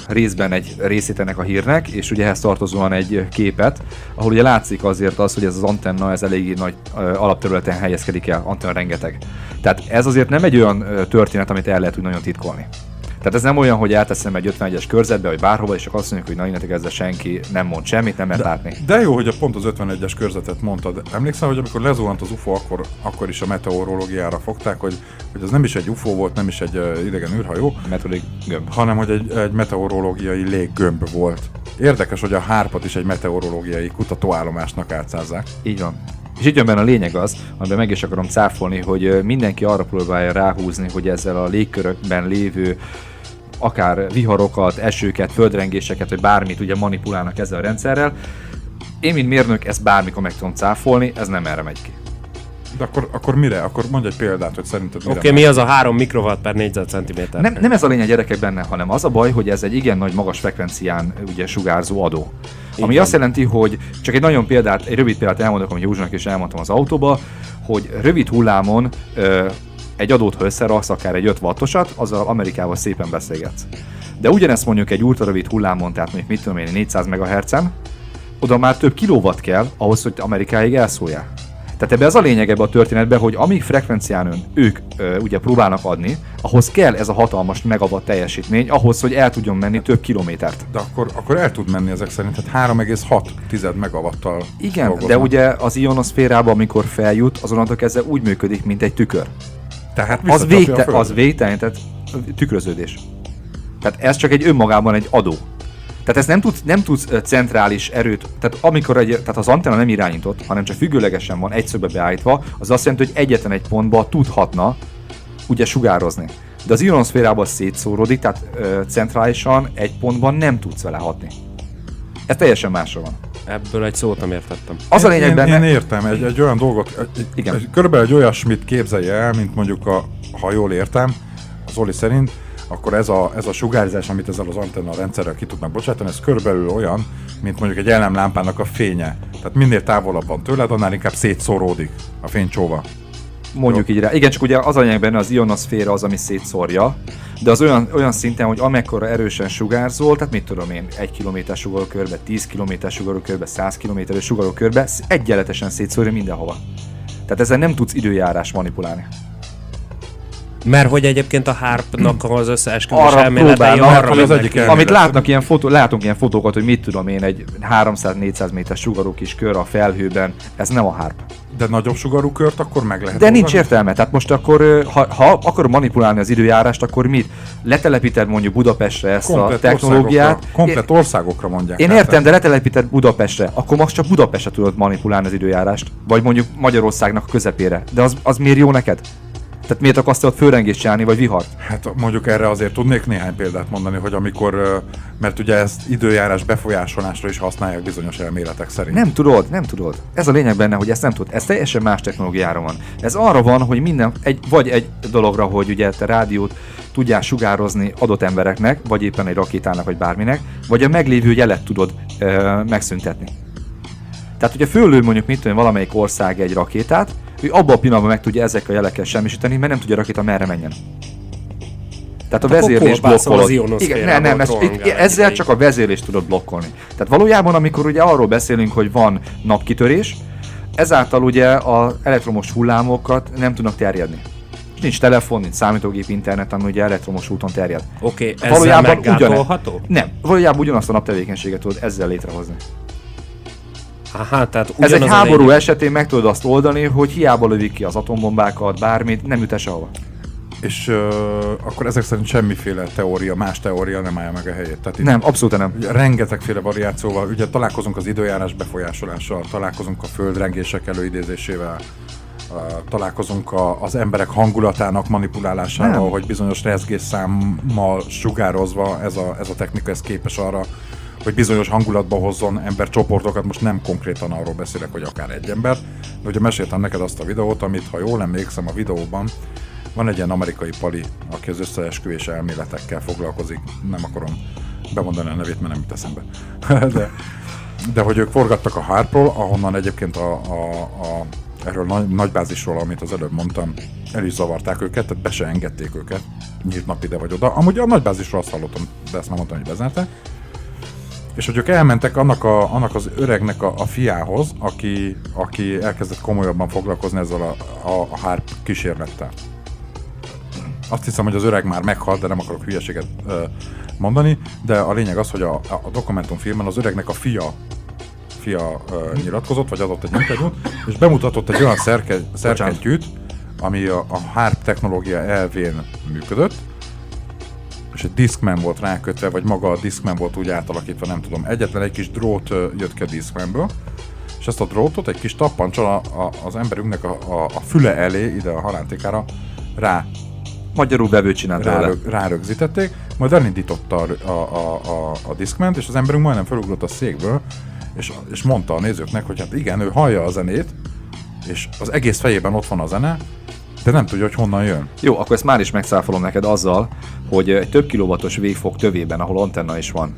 részben egy részét ennek a hírnek, és ugye ehhez tartozóan egy képet, ahol ugye látszik azért az, hogy ez az antenna, ez eléggé nagy alapterületen helyezkedik el, antenna rengeteg. Tehát ez azért nem egy olyan történet, amit el lehet úgy nagyon titkolni. Tehát ez nem olyan, hogy elteszem egy 51-es körzetbe, vagy bárhova, és csak azt mondjuk, hogy na innentől kezdve senki nem mond semmit, nem lehet látni. De jó, hogy pont az 51-es körzetet mondtad. Emlékszel, hogy amikor lezuhant az UFO, akkor is a meteorológiára fogták, hogy ez nem is egy UFO volt, nem is egy idegen űrhajó, Gömb. hanem hogy egy meteorológiai léggömb volt. Érdekes, hogy a HARP-ot is egy meteorológiai kutatóállomásnak átszázzák. Így van. És itt jön benne a lényeg az, amiben meg is akarom cáfolni, hogy mindenki arra próbálja ráhúzni, hogy ezzel a légkörökben lévő akár viharokat, esőket, földrengéseket, vagy bármit ugye manipulálnak ezzel a rendszerrel. Én, mint mérnök, ezt bármikor meg tudom cáfolni, ez nem erre megy ki. De akkor mire? Akkor mondj egy példát, hogy szerinted mire? Oké, mi az a 3 mikrowatt per négyzetcentiméter? Nem ez a lényeg gyerekek benne, hanem az a baj, hogy ez egy igen nagy magas frekvencián ugye sugárzó adó. Ami azt jelenti, hogy csak egy rövid példát elmondok, amit Józsnak is elmondtam az autóba, hogy rövid hullámon egy adót, ha összeraksz, akár egy 5 wattosat, azzal Amerikával szépen beszélgetsz. De ugyanezt mondjuk egy ultrarövid hullámon, tehát mondjuk mit tudom én, 400 MHz-en, oda már több kilowatt kell ahhoz, hogy Amerikáig elszóljál. Tehát ebbe az a lényeg ebbe a történetben, hogy amíg frekvencián ők ugye próbálnak adni, ahhoz kell ez a hatalmas megawatt teljesítmény, ahhoz, hogy el tudjon menni több kilométert. De akkor el tud menni ezek szerint, tehát 3,6 megawattal Igen, dolgoznak. de ugye az ionoszférában, amikor feljut, azonnantól kezdve úgy működik, mint egy tükör. Tehát Az végtelen, tehát tükröződés. Tehát ez csak egy önmagában egy adó. Tehát ezt nem tudsz centrális erőt, tehát amikor tehát az antenna nem irányított, hanem csak függőlegesen van egyszögbe beállítva, az azt jelenti, hogy egyetlen egy pontba tudhatna ugye sugározni. De az ionoszférában szétszóródik, tehát centrálisan egy pontban nem tudsz vele hatni. Ez teljesen másra van. Ebből egy szót nem értettem. Az a lényeg benne... Én értem, egy olyan dolgot, Igen. körülbelül egy olyasmit képzelje el, mint mondjuk ha jól értem, az Oli szerint, akkor ez a sugárzás, amit ezzel az antenna rendszerrel ki tudnak bocsátani, ez körülbelül olyan, mint mondjuk egy elemlámpának a fénye. Tehát minél távolabb van tőled, annál inkább szétszóródik a fénycsóva. Mondjuk így rá. Igen, csak ugye az a lényeg benne, az ionoszféra az, ami szétszórja, de az olyan szinten, hogy amekkora erősen sugárzol, tehát mit tudom én, 1 km sugarókörbe, 10 km sugarókörbe, 100 km sugarókörbe, egyenletesen szétszórja mindenhova. Tehát ezzel nem tudsz időjárás manipulálni. Mert hogy egyébként a HARP-nak az összeesküvés Arra elméletei próbálnak, arra az mennek egyik ki. elmélet. Amit látunk ilyen fotókat, hogy mit tudom én, egy 300-400 méter sugarú kis kör a felhőben, ez nem a HARP. De nagyobb sugarú kört akkor meg lehet. De nincs oldani? értelme, tehát most akkor, ha akar manipulálni az időjárást, akkor mit? Letelepíted mondjuk Budapestre ezt a technológiát. Komplet országokra mondják. Én hát. értem, de letelepíted Budapestre, akkor most csak Budapestre tudod manipulálni az időjárást. Vagy mondjuk Magyarországnak a közepére. De az miért jó neked? Tehát miért akarsz te ott főrengést csinálni, vagy vihart? Hát mondjuk erre azért tudnék néhány példát mondani, hogy amikor, mert ugye ezt időjárás befolyásolásra is használják bizonyos elméletek szerint. Nem tudod. Ez a lényeg benne, hogy ezt nem tudod. Ez teljesen más technológiára van. Ez arra van, hogy vagy egy dologra, hogy ugye te rádiót tudjál sugározni adott embereknek, vagy éppen egy rakétának, vagy bárminek, vagy a meglévő jelet tudod megszüntetni. Tehát, hogyha föllő mondjuk mit tudom, valamelyik ország egy rakétát, ő abban a pillanatban meg tudja ezekkel a jelekkel semmisíteni, mert nem tudja a rakéta merre menjen. Tehát a vezérlés blokkolod. Igen, nem, ezzel csak a vezérlést tudod blokkolni. Tehát valójában, amikor ugye arról beszélünk, hogy van napkitörés, ezáltal ugye az elektromos hullámokat nem tudnak terjedni. És nincs telefon, nincs számítógép, internet, ami ugye elektromos úton terjed. Oké, ezzel meggátolható? Nem, valójában ugyanazt a naptevékenységet tudod ezzel létrehozni. Aha, tehát ez egy háború esetén meg tudod azt oldani, hogy hiába lövik ki az atombombákat, bármit, nem jut el sehova. És akkor ezek szerint semmiféle teória, más teória nem állja meg a helyét. Tehát nem, abszolút nem. Rengetegféle variációval, ugye találkozunk az időjárás befolyásolással, találkozunk a földrengések előidézésével, találkozunk az emberek hangulatának manipulálásával, hogy bizonyos rezgésszámmal sugározva ez a technika ez képes arra, hogy bizonyos hangulatba hozzon embercsoportokat, most nem konkrétan arról beszélek, hogy akár egy ember, de ugye meséltem neked azt a videót, amit, ha jól emlékszem a videóban, van egy ilyen amerikai pali, aki az összeesküvés elméletekkel foglalkozik, nem akarom bemondani a nevét, mert nem jut eszembe. de hogy ők forgattak a HARP-ról, ahonnan egyébként erről nagybázisról, amit az előbb mondtam, el is zavarták őket, tehát be se engedték őket, nyílt nap ide vagy oda. Amúgy a nagybázisról azt hallottam, de ezt nem mondtam, hogy bezárták. És hogy ők elmentek annak az öregnek a fiához, aki elkezdett komolyabban foglalkozni ezzel a HARP kísérlettel. Azt hiszem, hogy az öreg már meghalt, de nem akarok hülyeséget mondani, de a lényeg az, hogy a dokumentumfilmben az öregnek a fia nyilatkozott, vagy adott egy interjút, és bemutatott egy olyan szerkentyűt, ami a HARP technológia elvén működött, és egy Discman volt rákötve, vagy maga a Discman volt úgy átalakítva, nem tudom. Egyetlen egy kis drót jött ki a Discmanből, és ezt a drótot egy kis tappancsal az emberünknek a füle elé, ide a halántékára magyarul bevőt csinált rárögzítették, majd elindította a Discmant, és az emberünk majdnem felugrott a székből, és mondta a nézőknek, hogy hát igen, ő hallja a zenét, és az egész fejében ott van a zene, de nem tudja, hogy honnan jön. Jó, akkor ezt már is megszáfolom neked azzal, hogy egy több kilowattos végfok tövében, ahol antenna is van,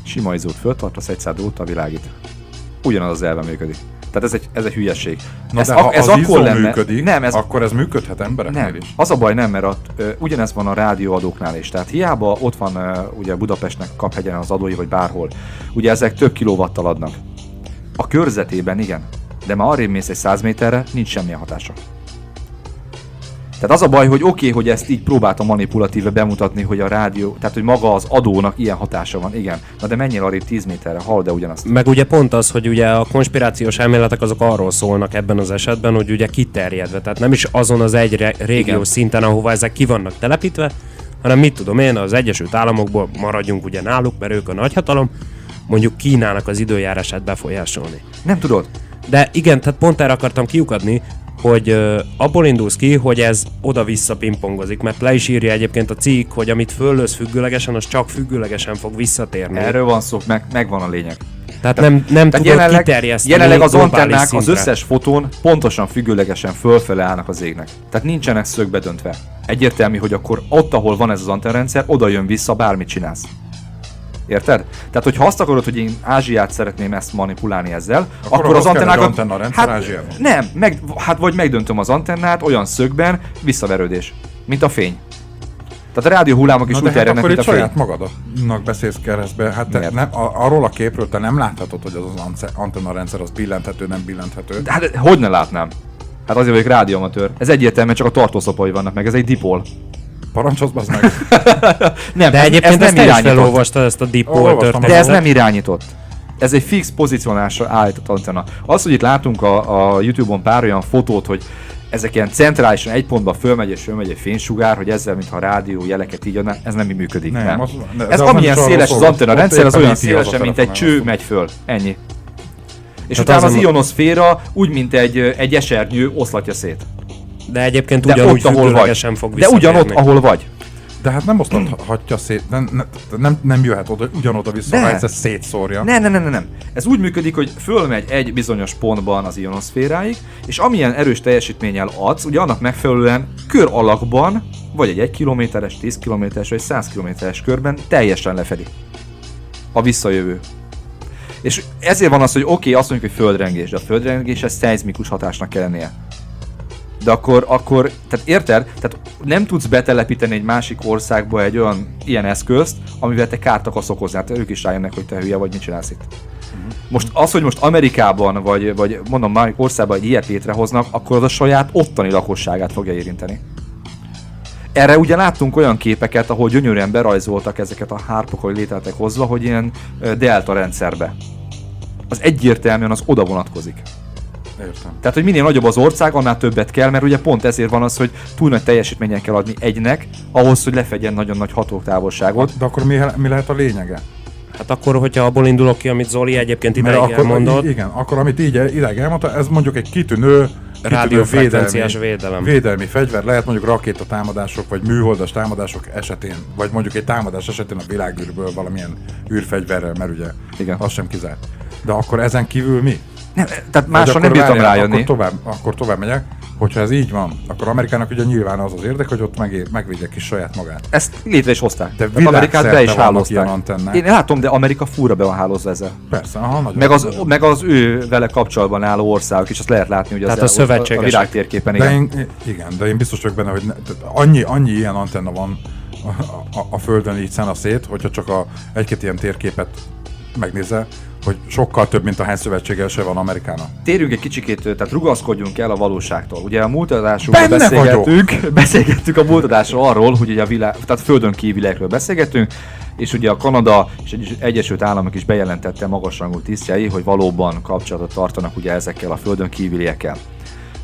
sima izót föltartasz, egy dróttal világít. Ugyanaz az elve működik. Tehát ez egy hülyeség. Na ez de ha az izó működik, nem, akkor ez működhet embereknél nem. is? Az a baj nem, mert ugyanez van a rádióadóknál is. Tehát hiába ott van ugye Budapestnek Kaphegyen az adói, vagy bárhol. Ugye ezek több kilowattal adnak. A körzetében igen, de már arrébb mész egy 100 méterre, nincs semmilyen hatása. Tehát az a baj, hogy oké, hogy ezt így próbáltam manipulatíve bemutatni, hogy a rádió, tehát hogy maga az adónak ilyen hatása van, igen. Na de menjél arrébb 10 méterre, hall, de ugyanazt. Meg ugye pont az, hogy ugye a konspirációs elméletek azok arról szólnak ebben az esetben, hogy ugye kiterjedve, tehát nem is azon az egy régiós szinten, ahova ezek ki vannak telepítve, hanem mit tudom én, az Egyesült Államokból maradjunk ugye náluk, mert ők a nagyhatalom, mondjuk Kínának az időjárását befolyásolni. Nem tudod? De igen, tehát pont erre akartam kiukadni, hogy abból indulsz ki, hogy ez oda-vissza pingpongozik, mert le is írja egyébként a cikk, hogy amit föllősz függőlegesen, az csak függőlegesen fog visszatérni. Erről van szó, megvan a lényeg. Tehát nem tudod kiterjeszteni. Jelenleg az globális antennák szintre. az összes fotón pontosan függőlegesen fölfele állnak az égnek. Tehát nincsenek szögbe döntve. Egyértelmű, hogy akkor ott, ahol van ez az antennrendszer, oda jön vissza, bármit csinálsz. Érted? Tehát, hogyha azt akarod, hogy én Ázsiát szeretném ezt manipulálni ezzel, akkor az antennákat... antennarendszer Ázsiában. Nem, vagy megdöntöm az antennát olyan szögben, visszaverődés. Mint a fény. Tehát a rádióhullámok is úgy terjednek, akkor mint a itt fény. saját magadnak beszélsz keresztbe. Hát te nem, arról a képről te nem láthatod, hogy az antennarendszer az billenthető, nem billenthető. Hát hogy ne látnám? Hát azért vagyok rádióamatőr. Ez egyértelműen csak a tartószopai vannak meg, ez egy dipol. Parancsolsz, bazd meg. De Nem, egyébként ez ezt nem te is irányított. felolvastad ezt a dipol Olvastam, történetet. De ez nem irányított. Ez egy fix pozícionálásra állított antenna. Az, hogy itt látunk a YouTube-on pár olyan fotót, hogy ezek ilyen centrálisan egy pontba fölmegy egy fénysugár, hogy ezzel, mintha a rádió jeleket így adná, ez nem így működik. Nem. Ez amilyen széles az antenna rendszer, az olyan szélesen, mint egy cső megy föl. Ennyi. És Tehát utána az azon- ionoszféra úgy, mint egy esernyő oszlatja szét. De egyébként De ugyanúgy ott, ahol vagy. függőlegesen fog De visszatérni. ugyanott, ahol vagy. De hát nem oszlathatja szét, nem jöhet oda, ugyanoda vissza, De. ha ez szétszórja. Nem. Ez úgy működik, hogy fölmegy egy bizonyos pontban az ionoszféráig, és amilyen erős teljesítménnyel adsz, ugye annak megfelelően kör alakban, vagy egy 1 kilométeres, 10 kilométeres, vagy 100 kilométeres körben teljesen lefedi a visszajövő. És ezért van az, hogy oké, azt mondjuk, hogy földrengés, de a földrengés ez szeizmikus hatásnak kell lennie. De akkor, tehát érted? Tehát nem tudsz betelepíteni egy másik országba egy olyan ilyen eszközt, amivel te kárt akarsz okozni. Hát ők is rájönnek, hogy te hülye vagy, mit csinálsz itt. Most az, hogy most Amerikában, vagy mondom másik országban egy ilyet létrehoznak, akkor az a saját ottani lakosságát fogja érinteni. Erre ugye láttunk olyan képeket, ahol gyönyörűen berajzoltak ezeket a hárpok, hogy lételtek hozva, hogy ilyen delta rendszerbe. Az egyértelműen az oda vonatkozik. Értem. Tehát, hogy minél nagyobb az ország, annál többet kell, mert ugye pont ezért van az, hogy túl nagy teljesítményen kell adni egynek, ahhoz, hogy lefedjen nagyon nagy hatótávolságot. De akkor mi lehet a lényege? Hát akkor, hogyha abból indulok ki, amit Zoli egyébként Mert ideig elmondott, igen, akkor amit így ideig elmondta, ez mondjuk egy kitűnő rádiófrekvenciás védelem. Védelmi fegyver, lehet mondjuk rakétatámadások, vagy műholdas támadások esetén, vagy mondjuk egy támadás esetén a világűrből valamilyen űrfegyverrel, mert ugye Igen. az sem kizárt. De akkor ezen kívül mi? Nem, tehát másra Vagy nem akkor bírtam várjál, rájönni. Akkor tovább megyek, hogyha ez így van, akkor Amerikának ugye nyilván az az érdek, hogy ott megvédje ki saját magát. Ezt létre is hozták. De Tehát Amerikát be is világszerte vannak hálózták. ilyen antennák. Én látom, de Amerika fúra be van hálózva ezzel. Persze, aha, nagyon. Meg az ő vele kapcsolatban álló országok is, azt lehet látni, hogy Tehát az a szövetségesek. világ térképen, De igen. de én biztos vagyok benne, hogy annyi ilyen antenna van a Földön így szét, hogyha csak egy-két ilyen térképet megnézel, hogy sokkal több, mint ahány szövetséggel van Amerikának. Térjünk egy kicsikét, tehát rugaszkodjunk el a valóságtól. Ugye a múlt adásunkban Benne beszélgettünk a múlt adásról arról, hogy ugye a világ, tehát földön kívüliekről beszélgettünk, és ugye a Kanada és egy Egyesült Államok is bejelentette magasrangú tisztjei, hogy valóban kapcsolatot tartanak ugye ezekkel a földön kívüliekkel.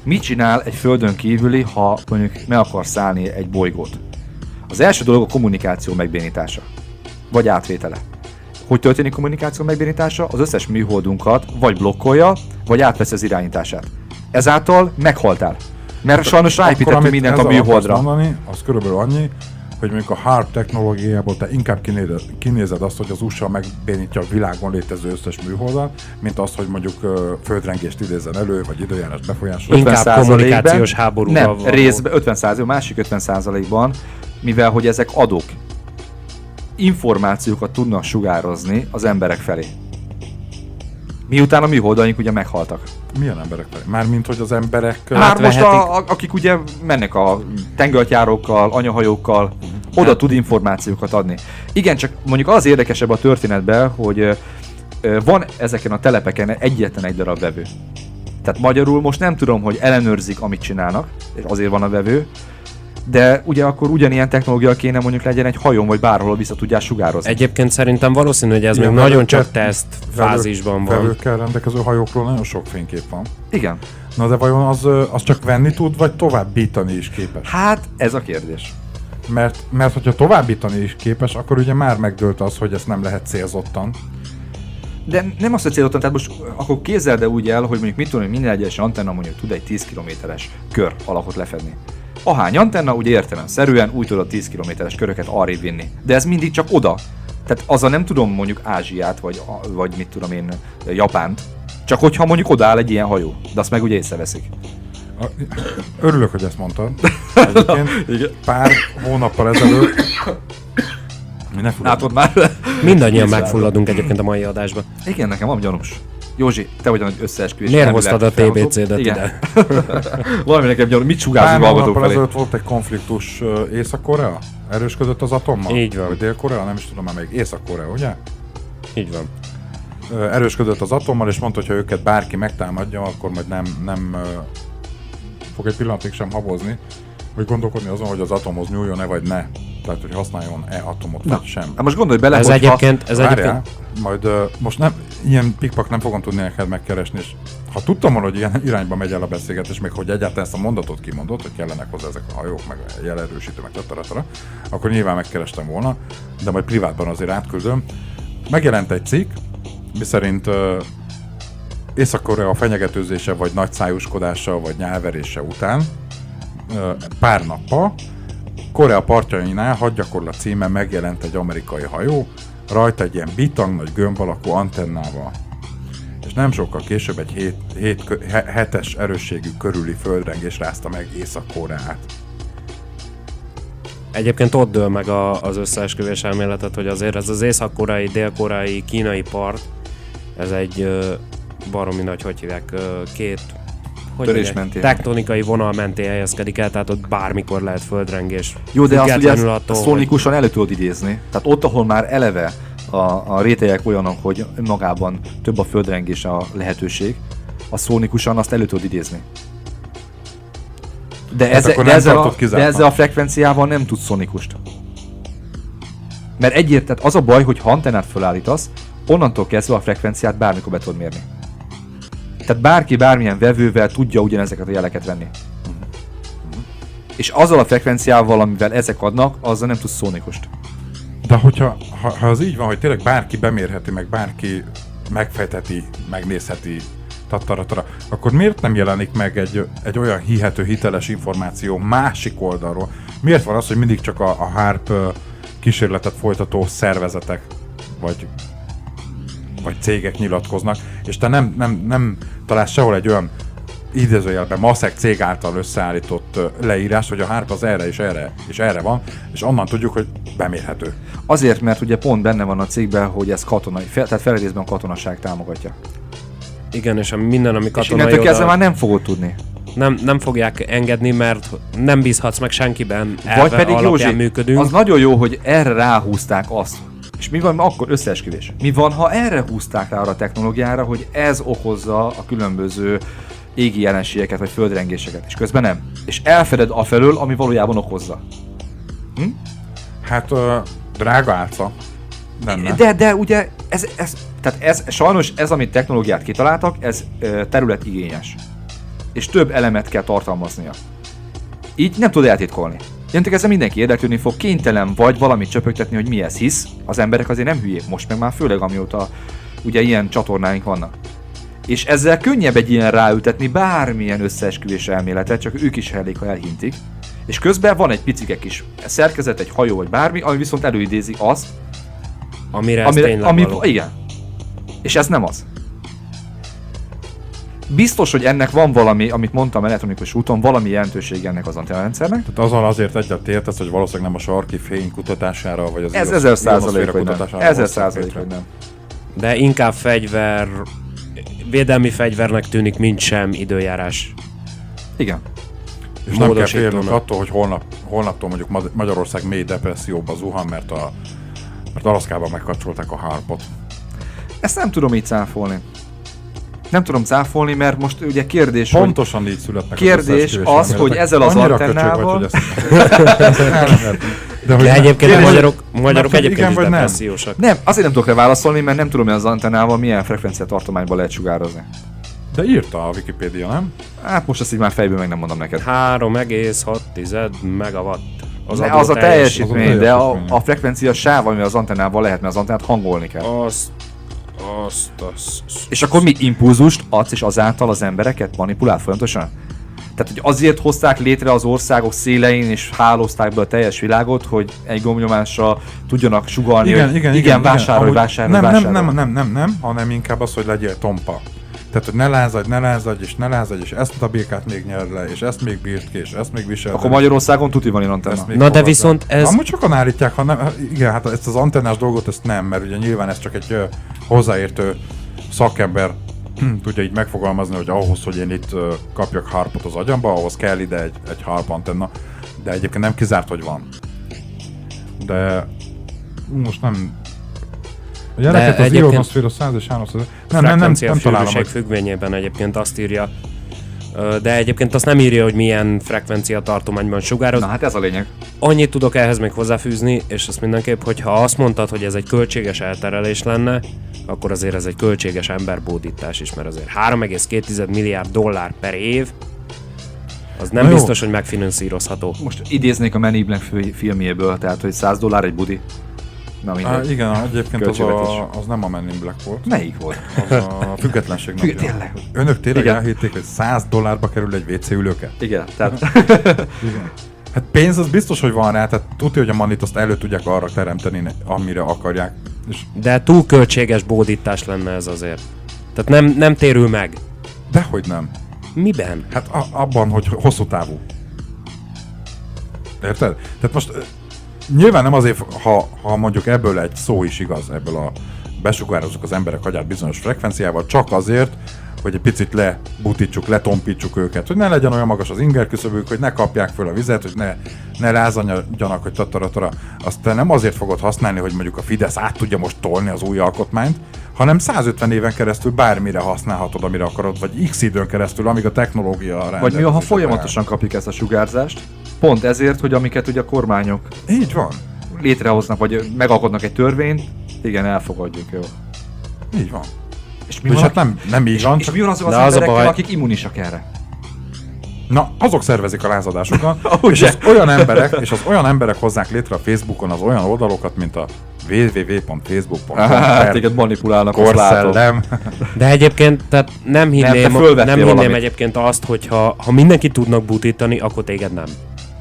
Mit csinál egy földön kívüli, ha mondjuk meg akar szállni egy bolygót? Az első dolog a kommunikáció megbénítása, vagy átvétele. Hogy történik kommunikáció megbénítása? Az összes műholdunkat vagy blokkolja, vagy átvesz az irányítását. Ezáltal meghaltál. Mert sajnos ráépítettünk mindent a műholdra. Mondani, az körülbelül annyi, hogy mondjuk a HARP technológiából te inkább kinézed azt, hogy az USA megbénítja a világon létező összes műholdat, mint azt, hogy mondjuk földrengést idézzen elő, vagy időjárás befolyásolja. Inkább 50%-ben kommunikációs háborúval Nem, való. részben 50%, másik 50%-ban, mivel hogy ezek adók, információkat tudnak sugározni az emberek felé. Miután a műholdaink ugye meghaltak. Milyen emberek? Mármint, hogy az emberek... Már most Átvehetik. akik ugye mennek a tengelyjárókkal, anyahajókkal, oda tud információkat adni. Igen, csak mondjuk az érdekesebb a történetben, hogy van ezeken a telepeken egyetlen egy darab vevő. Tehát magyarul most nem tudom, hogy ellenőrzik, amit csinálnak, és azért van a vevő, de ugye akkor ugyanilyen technológia kéne mondjuk legyen egy hajón, vagy bárhol vissza tudják sugározni. Egyébként szerintem valószínű, hogy ez még nagyon csak teszt fázisban van. Vevőkkel rendelkező hajókról nagyon sok fénykép van. Igen. Na de vajon az csak venni tud, vagy továbbítani is képes? Hát ez a kérdés. Mert hogyha továbbítani is képes, akkor ugye már megdőlt az, hogy ezt nem lehet célzottan. De nem azt, hogy célzottan, tehát most akkor képzeld úgy el, hogy mondjuk mit tudom, hogy minden egyes antenna mondjuk tud egy 10 kilométeres kör alakot lefedni. Ahány antenna, ugye értelemszerűen úgy tudod 10 kilométeres köröket arrébb vinni. De ez mindig csak oda. Tehát azzal nem tudom mondjuk Ázsiát, vagy mit tudom én, Japánt. Csak hogyha mondjuk odaáll egy ilyen hajó. De azt meg ugye észreveszik. Örülök, hogy ezt mondtad. Egyébként pár hónappal ezelőtt... Látod már? Mindannyian megfulladunk egyébként a mai adásban. Igen, nekem van gyanús. Józsi, te vagy egy összeesküvés. Miért hoztad a TBC-det ide? Valami nekem gyanús. Mit sugárzunk hallgatók felé? Ezelőtt volt egy konfliktus Észak-Korea? Erősködött az atommal? Így van. Vagy Dél-Korea? Nem is tudom már még. Észak-Korea, ugye? Így van. Erősködött az atommal, és mondta, hogy ha őket bárki megtámadja, akkor majd nem fog egy pillanatig sem habozni, hogy gondolkodni azon, hogy az atomhoz nyúljon-e vagy ne. Tehát, hogy használjon-e atomot, vagy sem. Hát most gondolj bele, ez hogy egyébként... Majd most nem, ilyen pikpak nem fogom tudni neked megkeresni, és ha tudtam volna, hogy ilyen irányba megy el a beszélgetés, még hogy egyáltalán ezt a mondatot kimondott, hogy kellenek hozzá ezek a hajók, meg a jelerősítő, meg tattaratara, akkor nyilván megkerestem volna, de majd privátban azért átküldöm. Megjelent egy cikk, miszerint Észak-Korea fenyegetőzése, vagy nagyszájuskodása, vagy nyálverése után pár nappal Korea partjainál hadgyakorlat címen megjelent egy amerikai hajó, rajta egy ilyen bitang nagy gömb alakú antennával. És nem sokkal később egy 7-es erősségű körüli földrengés rázta meg Észak-Koreát. Egyébként ott dől meg az összeesküvés elméletet, hogy azért ez az észak-koreai, dél-koreai, kínai part, ez egy baromi nagy, hogy hívják, két tektonikai vonal mentén helyezkedik el, tehát ott bármikor lehet földrengés. Jó, de azt ugye szónikusan elő tudod idézni. Tehát ott, ahol már eleve a rétegek olyanok, hogy magában több a földrengés a lehetőség, a szónikusan azt elő tudod idézni. De ezzel a frekvenciával nem tudsz szonikust. Mert tehát az a baj, hogy ha antennát felállítasz, onnantól kezdve a frekvenciát bármikor be tudod mérni. Tehát bárki bármilyen vevővel tudja ugyanezeket a jeleket venni. És azzal a frekvenciával, amivel ezek adnak, azzal nem tudsz szónikust. De hogyha az így van, hogy tényleg bárki bemérheti, meg bárki megfejtheti, megnézheti, tattaratara, akkor miért nem jelenik meg egy olyan hihető, hiteles információ másik oldalról? Miért van az, hogy mindig csak a HARP kísérletet folytató szervezetek, vagy cégek nyilatkoznak, és te nem találsz sehol egy olyan idézőjelben maszek cég által összeállított leírás, hogy a HARP az erre és erre van, és onnan tudjuk, hogy bemérhető. Azért, mert ugye pont benne van a cégben, hogy ez katonai, tehát felrészben a katonaság támogatja. Igen, és minden, ami katonai... És innentől kezdve már nem fogod tudni. Nem fogják engedni, mert nem bízhatsz meg senkiben, vagy pedig Józsi, működünk. Az nagyon jó, hogy erre ráhúzták azt. És mi van akkor összeesküvés? Mi van, ha erre húzták rá arra a technológiára, hogy ez okozza a különböző égi jelenségeket vagy földrengéseket, és közben nem. És elfeded afelől, ami valójában okozza. Hát drága álca lenne. De ugye ez sajnos ez, amit technológiát kitaláltak, ez területigényes. És több elemet kell tartalmaznia. Így nem tud eltitkolni. Jöntek ezzel mindenki érdeklődni fog, kénytelen vagy valamit csöpögtetni, hogy mi ez, hisz az emberek azért nem hülyék most, meg már főleg amióta ugye ilyen csatornáink vannak. És ezzel könnyebb egy ilyen ráültetni bármilyen összeesküvés elméletet, csak ők is elég, ha elhintik. És közben van egy picike kis szerkezet, egy hajó vagy bármi, ami viszont előidézi azt, amire tényleg való. Igen. És ez nem az. Biztos, hogy ennek van valami, amit mondtam elektronikus úton, valami jelentősége ennek az antennarendszernek. Tehát azon azért egyet értesz, hogy valószínűleg nem a sarki fény kutatására, vagy az ez 1000% hogy nem. 1000% hogy nem. De inkább védelmi fegyvernek tűnik, mint sem időjárás. Igen. És nem kell félnünk attól, hogy holnaptól mondjuk Magyarország mély depresszióba zuhan, mert Alaszkában megkapcsolták a HARP-ot. Ezt nem tudom így cáfolni. Nem tudom cáfolni, mert most ugye kérdés, Pontosan így születnek. kérdés az, hogy ezzel az annyira antennával... köcsög vagy, hogy De egyébként a kérdés, magyarok hogy egyébként igen is vagy nem? depressziósak. Nem, azért nem tudok rá válaszolni, mert nem tudom, hogy az antennával milyen frekvenciatartományban lehet sugározni. De írta a Wikipédia, nem? Hát most ezt így már fejből meg nem mondom neked. 3,6 megawatt. Az a teljesítmény, Az de a a teljesítmény. frekvencia sáv, ami az antennával lehet, mert az antennát hangolni kell. Azt. És akkor mi impulzust adsz, és azáltal az embereket manipulál folyamatosan? Tehát, hogy azért hozták létre az országok szélein, és hálózták be a teljes világot, hogy egy gombnyomással tudjanak sugalni, igen, vásárolj, Amúgy vásárolj. nem, hanem inkább az, hogy legyél tompa. Tehát, hogy ne lázadj, és ezt a békát még nyerd le, és ezt még bírt ki, és ezt még viseld. Akkor Magyarországon tuti van ilyen antenna. Na de viszont ez... Amúgy sokan állítják, ha nem, igen, hát ezt az antennás dolgot ezt nem, mert ugye nyilván ez csak egy hozzáértő szakember tudja így megfogalmazni, hogy ahhoz, hogy én itt kapjak harpot az agyamba, ahhoz kell ide egy harp antenna, de egyébként nem kizárt, hogy van. De most nem... A gyereket az ionoszféra 100 és 300... Nem találom, hogy... függvényében egyébként azt írja, de egyébként azt nem írja, hogy milyen frekvenciatartományban sugároz. Na hát ez a lényeg. Annyit tudok ehhez még hozzáfűzni, és azt mindenképp, hogyha azt mondtad, hogy ez egy költséges elterelés lenne, akkor azért ez egy költséges emberbódítás is, mert azért 3,2 milliárd dollár per év, az nem biztos, hogy megfinanszírozható. Most idéznék a Men in Black filmjéből, tehát hogy $100 egy budi. Na mindegy. Igen, egyébként az nem a Men in Black volt. Melyik volt? Az a függetlenség napja. Tényleg. Önök tényleg Igen. elhitték, hogy $100 kerül egy WC ülőket? Igen, tehát... Igen. Hát pénz az biztos, hogy van rá, tehát tudja, hogy a manit azt elő tudják arra teremteni, amire akarják. És De túl költséges bódítás lenne ez azért. Tehát nem térül meg. dehogy nem. Miben? Hát abban, hogy hosszú Érted? Tehát most nyilván nem azért, ha mondjuk ebből egy szó is igaz, ebből a besugározzuk az emberek agyát bizonyos frekvenciával, csak azért, hogy egy picit lebutítsuk, letompítsuk őket, hogy ne legyen olyan magas az ingerküszöbük, hogy ne kapják föl a vizet, hogy ne lázadjanak, hogy tataratara. Azt te nem azért fogod használni, hogy mondjuk a Fidesz át tudja most tolni az új alkotmányt, hanem 150 éven keresztül bármire használhatod, amire akarod, vagy x időn keresztül, amíg a technológia Vagy mi, ha folyamatosan kapjuk ezt a sugárzást, pont ezért, hogy amiket ugye a kormányok Így van. létrehoznak, vagy megalkotnak egy törvényt, igen, elfogadjuk, jó. Így van. És mi És van, hát nem így van, és csak... mi van azok az De az a emberekkel, baj- akik immunisak erre? Na, azok szervezik a lázadásokat, Ugye? és az olyan emberek hozzák létre a Facebookon az olyan oldalokat, mint a www.facebook.com Hát, téged manipulálnak, azt látom. korszellem. De egyébként tehát nem hinném fölvettél valamit. egyébként azt, hogy ha mindenki tudnak butítani, akkor téged nem.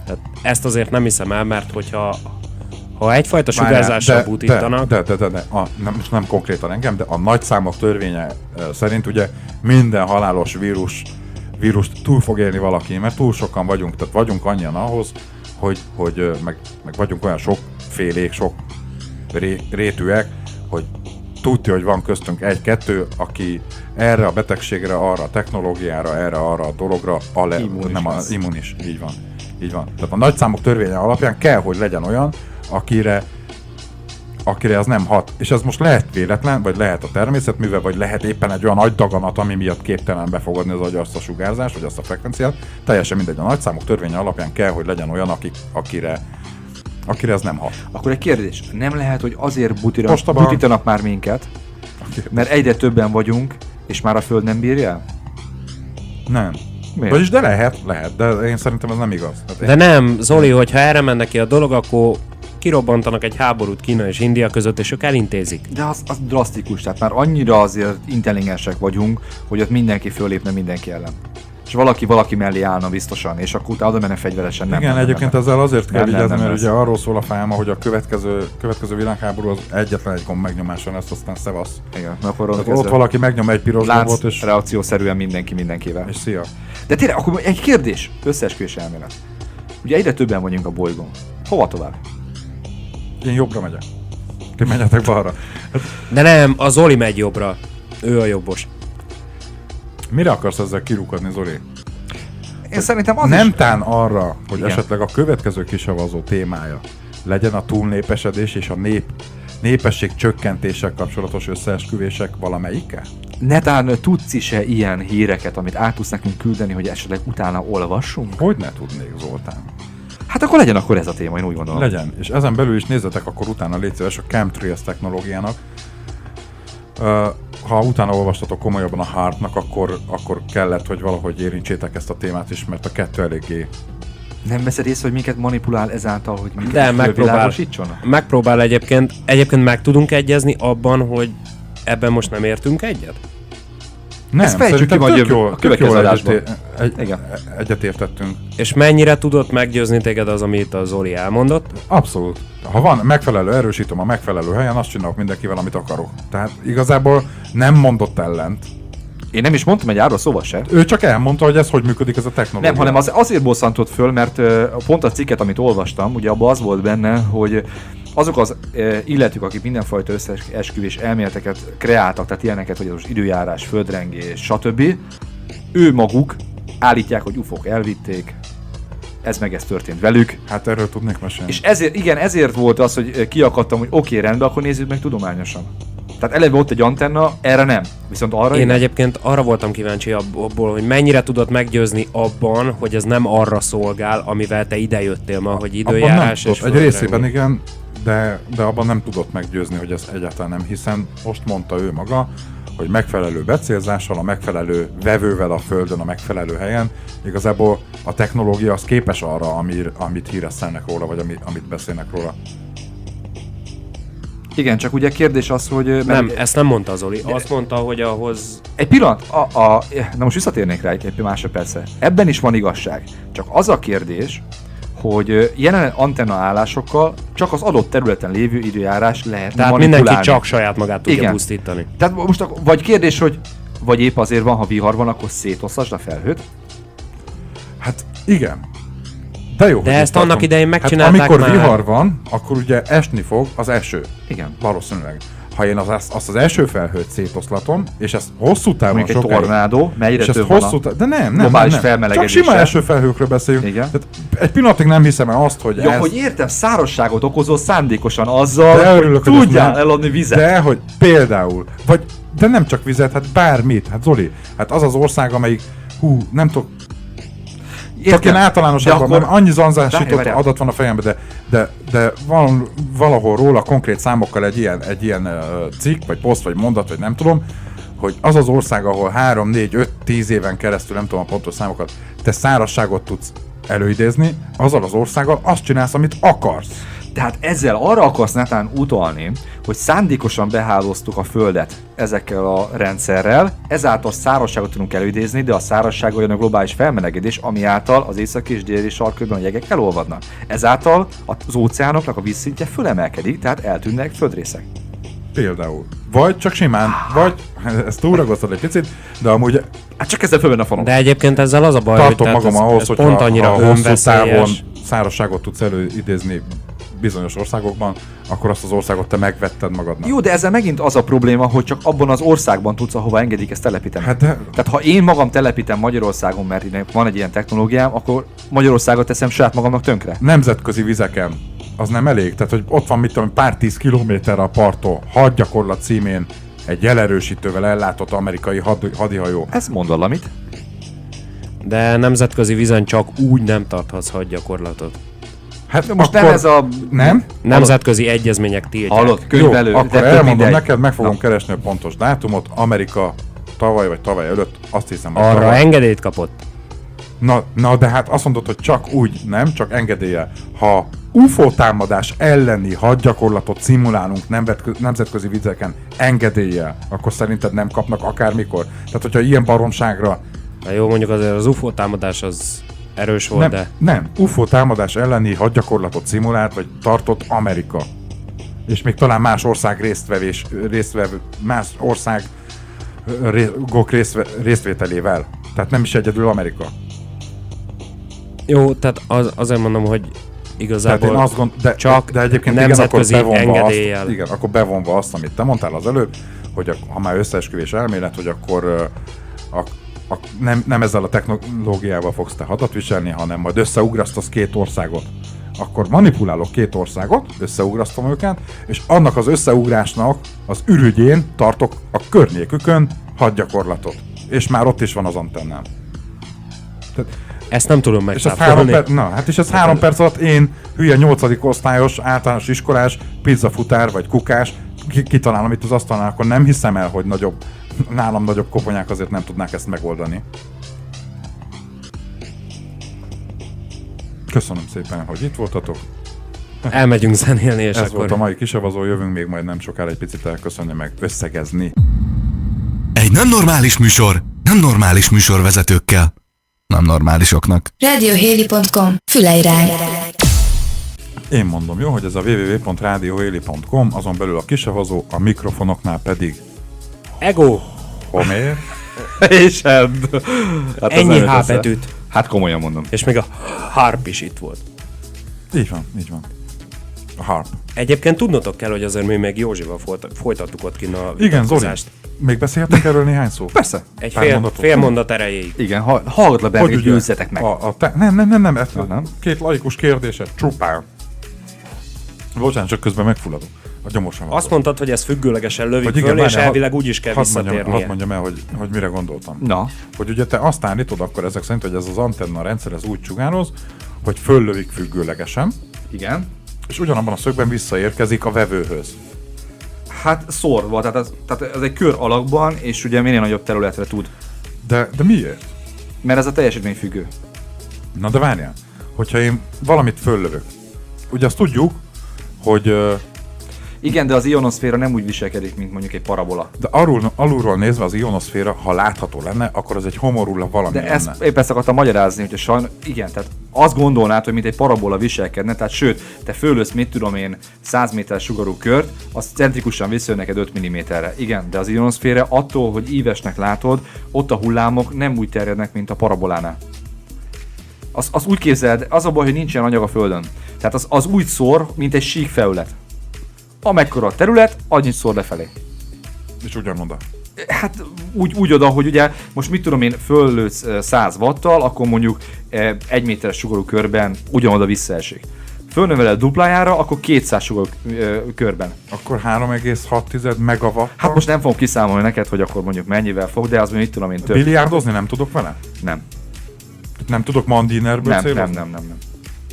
Tehát ezt azért nem hiszem el, mert ha egyfajta sugárzással butítanak... De. Most nem konkrétan engem, de a nagyszámok törvénye szerint ugye minden halálos vírust túl fog élni valaki, mert túl sokan vagyunk, tehát vagyunk annyian ahhoz, hogy meg vagyunk olyan sokfélék, sok rétűek, hogy tudja, hogy van köztünk egy-kettő, aki erre a betegségre, arra a technológiára, arra a dologra immunis. Így van. Tehát a nagyszámok törvénye alapján kell, hogy legyen olyan, akire az nem hat. És ez most lehet véletlen, vagy lehet a természetműve, vagy lehet éppen egy olyan agydaganat, ami miatt képtelen befogadni az agy azt a sugárzást, vagy azt a frekvenciát. Teljesen mindegy, a nagyszámok törvénye alapján kell, hogy legyen olyan, akire ez nem hat. Akkor egy kérdés, nem lehet, hogy azért Postában- butítanak már minket, mert egyre többen vagyunk, és már a Föld nem bírja el? Nem. Miért? Vagyis de lehet, de én szerintem ez nem igaz. Tehát De nem, Zoli, hogyha erre menne ki a dolog, akkor kirobbantanak egy háborút Kína és India között, és ők elintézik. De az drasztikus, tehát már annyira azért intelligensek vagyunk, hogy ott mindenki fölépne mindenki ellen. És valaki mellé állna biztosan, és akkor utána oda menne fegyveresen. Igen, egyébként ezzel azért kell vigyázni, mert lesz. ugye arról szól a fáma, hogy a következő világháború az egyetlen egy gomb megnyomáson lesz, aztán szevasz. Igen, akkor Tehát ott valaki megnyom egy piros gombot, és reakciószerűen mindenki mindenkivel. és szia. De tényleg, akkor egy kérdés, összeesküvés elmélet. Ugye egyre többen vagyunk a bolygón. Hova tovább? Én jobbra megyek. Ti menjetek balra. De nem, a Zoli megy jobbra. Ő a jobbos. Mire akarsz ezzel kirúgni, Zoli? Én szerintem az Nem is... tán arra, hogy Igen. esetleg a következő kisavazó témája legyen a túlnépesedés és a nép népesség csökkentéssel kapcsolatos összeesküvések valamelyike? Netán tudsz is-e ilyen híreket, amit át tudsz nekünk küldeni, hogy esetleg utána olvassunk? Hogy ne tudnék, Zoltán? Hát akkor legyen akkor ez a téma, én úgy gondolom. Legyen, és ezen belül is nézzetek akkor utána, légy szíves, a chemtrails technológiának. Ha utána olvastatok komolyabban a HAARP-nak, akkor kellett, hogy valahogy érintsétek ezt a témát is, mert a kettő eléggé... Nem veszed észre, hogy minket manipulál ezáltal, hogy minket De megpróbál egyébként meg tudunk egyezni abban, hogy ebben most nem értünk egyet? Nem, ezt fejtsük ki majd a következő adásban. Egyetértettünk. És mennyire tudott meggyőzni téged az, amit a Zoli elmondott? Abszolút. Ha van megfelelő erősítöm a megfelelő helyen, azt csinálok mindenkivel, amit akarok. Tehát igazából nem mondott ellent. Én nem is mondtam egy árról szóval se. Ő csak elmondta, hogy ez hogy működik ez a technológia. Nem, hanem azért bosszantott föl, mert pont a cikket, amit olvastam, ugye abban az volt benne, hogy azok az illetők, akik mindenfajta összeesküvés elméleteket kreáltak, tehát ilyeneket, hogy az időjárás, földrengés, stb. Ő maguk állítják, hogy UFO-k elvitték, ez történt velük. Hát erről tudnék mesélni. És ezért volt az, hogy kiakadtam, hogy oké, rendben, akkor nézzük meg tudományosan. Tehát eleve ott egy antenna, erre nem. Viszont arra én egyébként arra voltam kíváncsi abból, hogy mennyire tudott meggyőzni abban, hogy ez nem arra szolgál, amivel te idejöttél ma, hogy időjárás és egy részében igen, de abban nem tudott meggyőzni, hogy ez egyáltalán nem, hiszen most mondta ő maga, hogy megfelelő becélzással, a megfelelő vevővel a Földön, a megfelelő helyen, igazából a technológia az képes arra, amit híresztelnek róla, vagy amit beszélnek róla. Igen, csak ugye a kérdés az, hogy... Nem, ezt nem mondta Zoli. Azt mondta, hogy ahhoz... Egy pillanat, na most visszatérnék rá egy másodpercre. Ebben is van igazság. Csak az a kérdés, hogy jelen antenna állásokkal csak az adott területen lévő időjárás lehet tehát manipulálni. Mindenki csak saját magát tudja pusztítani. Tehát most vagy kérdés, hogy vagy épp azért van, ha vihar van, akkor szétosztasd a felhőt? Hát igen. De jó, de ezt annak idején megcsinálták amikor már. Vihar van, akkor ugye esni fog az eső. Igen. Valószínűleg. Ha én azt az eső felhőt szétoszlatom, és ezt hosszú távon mondjuk egy tornádó, melyre több van de nem. Csak sima esőfelhőkről beszéljünk. Igen. Tehát egy pillanatig nem hiszem el azt, hogy ez... hogy értem, szárazságot okozol szándékosan azzal, hogy tudjál eladni vizet. De hogy például, de nem csak vizet, hát bármit. Hát Zoli, hát az az ország, amelyik, nem tudok, csak én általánosabban, mert annyi zanzásított adat van a fejemben, de valahol róla konkrét számokkal egy ilyen cikk, vagy poszt, vagy mondat, vagy nem tudom, hogy az az ország, ahol 3, 4, 5, 10 éven keresztül, nem tudom a pontos számokat, te szárazságot tudsz előidézni, azzal az országgal azt csinálsz, amit akarsz. Tehát ezzel arra akarsz netán utalni, hogy szándékosan behálóztuk a Földet ezekkel a rendszerrel, ezáltal szárazságot tudunk előidézni, de a szárazság olyan a globális felmelegedés, ami által az északi és déli sarkkörben a jegek elolvadnak. Ezáltal az óceánoknak a vízszintje fölemelkedik, tehát eltűnnek földrészek. Például. Vagy csak simán, vagy, ezt túlragoztad egy picit, de amúgy... Hát csak ezzel fölben a fanom. De egyébként ezzel az a baj, tartom magam ahhoz, hogy pont annyira hosszú távon szárazságot tudsz előidézni bizonyos országokban, akkor azt az országot te megvetted magadnak. Jó, de ezzel megint az a probléma, hogy csak abban az országban tudsz, ahova engedik ezt telepíteni. Hát de... Tehát ha én magam telepítem Magyarországon, mert van egy ilyen technológiám, akkor Magyarországot teszem saját magamnak tönkre. Nemzetközi vizeken az nem elég. Tehát, hogy ott van, mit tudom, pár 10 kilométerre a parttól, hadgyakorlat címén egy jelerősítővel ellátott amerikai hadihajó. Ez mond valamit. De nemzetközi vízen csak úgy nem tarthatsz hadgyakorlatot. Hát most nem ez a... Nem? Nemzetközi egyezmények tiltják. Hallott, könyvelő. Jó, akkor elmondom neked, meg fogom keresni a pontos dátumot. Amerika tavaly előtt, azt hiszem, hogy arra engedélyt kapott. Na, de hát azt mondod, hogy csak úgy, nem? Csak engedéllyel. Ha UFO támadás elleni hadgyakorlatot szimulálunk nemzetközi vizeken engedéllyel, akkor szerinted nem kapnak akármikor? Tehát, hogyha ilyen baromságra... Na jó, mondjuk azért az UFO támadás az erős volt, Nem, UFO támadás elleni hadgyakorlatot szimulált, vagy tartott Amerika. És még talán más ország más országok részvételével. Tehát nem is egyedül Amerika. Jó, tehát azért mondom, hogy igazából én azt de egyébként nemzetközi engedéllyel. Akkor bevonva azt, amit te mondtál az előbb, hogy ha már összeesküvés elmélet, hogy akkor nem ezzel a technológiával fogsz te hadat viselni, hanem majd összeugrasztasz két országot, akkor manipulálok két országot, összeugrasztom őket, és annak az összeugrásnak az ürügyén tartok a környékükön hadgyakorlatot. És már ott is van az antennám. Ezt nem tudom És ez 3 megszáfolni. perc, és ez 3 perc alatt én, hülye 8. osztályos, általános iskolás, pizzafutár vagy kukás, kitalálom itt az asztalnál, akkor nem hiszem el, hogy nálam nagyobb koponyák azért nem tudnák ezt megoldani. Köszönöm szépen, hogy itt voltatok. Elmegyünk zenélni, és Ez akkor... volt a mai kisavazó, jövünk még majd nem sokára egy picit elköszönni, meg összegezni. Egy nem normális műsorvezetőkkel. Nem normálisoknak. Radiohéli.com. Füleirány. Én mondom, jó, hogy ez a www.radiohéli.com, azon belül a kisavazó, a mikrofonoknál pedig Ego! Homér. És hát az Ennyi nem H jut össze. betűt. Hát komolyan mondom. És még a harp is itt volt. Így van. A harp. Egyébként tudnotok kell, hogy azért mi még Józsival folytattuk ott kinn a Igen, Zoli, vitatkozást. még beszéltek erről néhány szó? Persze. Egy Pár mondatot. fél mondat erejéig. Igen, hallgatlak le bennünket, ugye? győzzetek meg. Nem, ez nem. két laikus kérdése. Csupán. Bocsánat, csak közben megfulladok. A gyomosan. Azt mondtad, hogy ez függőlegesen lövik Hogy igen, föl, és várjál, elvileg úgy is kell hadd visszatérnie. mondjam el, hogy mire gondoltam. Na, Hogy ugye te azt állítod akkor ezek szerint, hogy ez az antenna rendszer ez úgy sugároz, hogy föllövik függőlegesen, igen. és ugyanabban a szögben visszaérkezik a vevőhöz. Hát szórva, tehát ez egy kör alakban, és ugye minél nagyobb területre tud. De miért? Mert ez a teljesítményfüggő. Na de várjál, hogyha én valamit föllövök, ugye azt tudjuk, hogy Igen, de az ionoszféra nem úgy viselkedik, mint mondjuk egy parabola. de alulról nézve az ionoszféra, ha látható lenne, akkor az egy homorulla valami De lenne. ezt épp ezt akartam magyarázni, hogy igen, tehát azt gondolnád, hogy mint egy parabola viselkedne, tehát sőt, te fölölsz, mit tudom én, 100 méter sugarú kört, az centrikusan visszajön neked 5 mm-re. Igen, de az ionoszféra attól, hogy ívesnek látod, ott a hullámok nem úgy terjednek, mint a parabolánál. Az úgy képzeld, az a baj, hogy nincsen anyag a Földön. Tehát az úgy szór, mint egy sík felület. Amekkora a terület, annyit szór lefelé. És ugyanoda. Hát úgy oda, hogy ugye most mit tudom én, föllősz 100 watttal, akkor mondjuk 1 méteres sugarú körben ugyanoda visszaesik. Fölnöveled duplájára, akkor 200 sugarú körben. Akkor 3,6 megawatt. Hát most nem fogom kiszámolni neked, hogy akkor mondjuk mennyivel fog, de az mondjuk mit tudom én több. Biliárdozni nem tudok vele? Nem. Nem tudok mandinerből Nem, célozni? nem.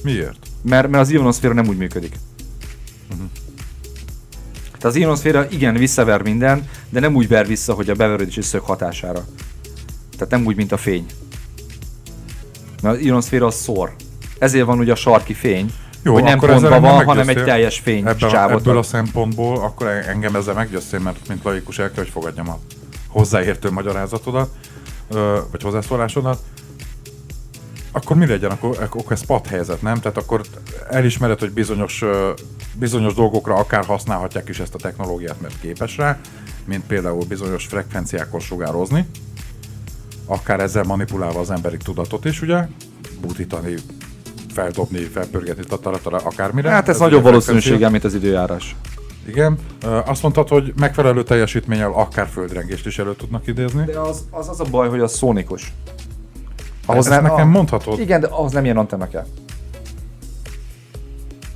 Miért? Mert az ionoszféra nem úgy működik. Tehát az ionoszféra igen visszaver minden, de nem úgy ver vissza, hogy a beverődési szög hatására. Tehát nem úgy, mint a fény. Mert az ionoszféra az szór. Ezért van ugye a sarki fény, Jó, hogy nem akkor ezzel pontban van, engem hanem egy meggyőztél. teljes fénysávot. Ebből a szempontból akkor engem ezzel meggyőztél, mert mint laikus el kell, hogy fogadjam a hozzáértő magyarázatodat, vagy hozzászólásodat. Akkor mi legyen? Akkor ez padhelyzet, nem? Tehát akkor elismered, hogy bizonyos dolgokra akár használhatják is ezt a technológiát, mert képes rá, mint például bizonyos frekvenciákon sugározni, akár ezzel manipulálva az emberi tudatot is, ugye? Butítani, feldobni, felpörgetni, akármire. Hát ez ugye nagyobb frekvencia. valószínűséggel, mint az időjárás. Igen. Azt mondtad, hogy megfelelő teljesítménnyel akár földrengést is elő tudnak idézni. De az a baj, hogy az szónikus. Ezt nekem mondhatod? Igen, de ahhoz nem ilyen antenna kell.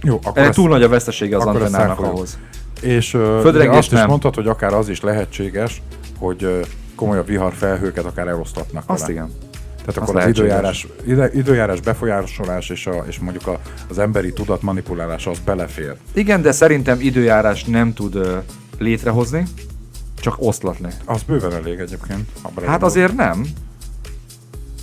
Jó, akkor Túl nagy a vesztesége az akkor ezt antennának elfogadom. ahhoz. És Földrengés azt is nem. mondtad, hogy akár az is lehetséges, hogy komolyabb viharfelhőket akár elosztatnak Azt vele. igen. Tehát Az akkor az lehetséges. időjárás befolyásolás és mondjuk az emberi tudat manipulálása az belefér. Igen, de szerintem időjárás nem tud létrehozni, csak oszlatni. Az bőven elég egyébként. Hát azért nem.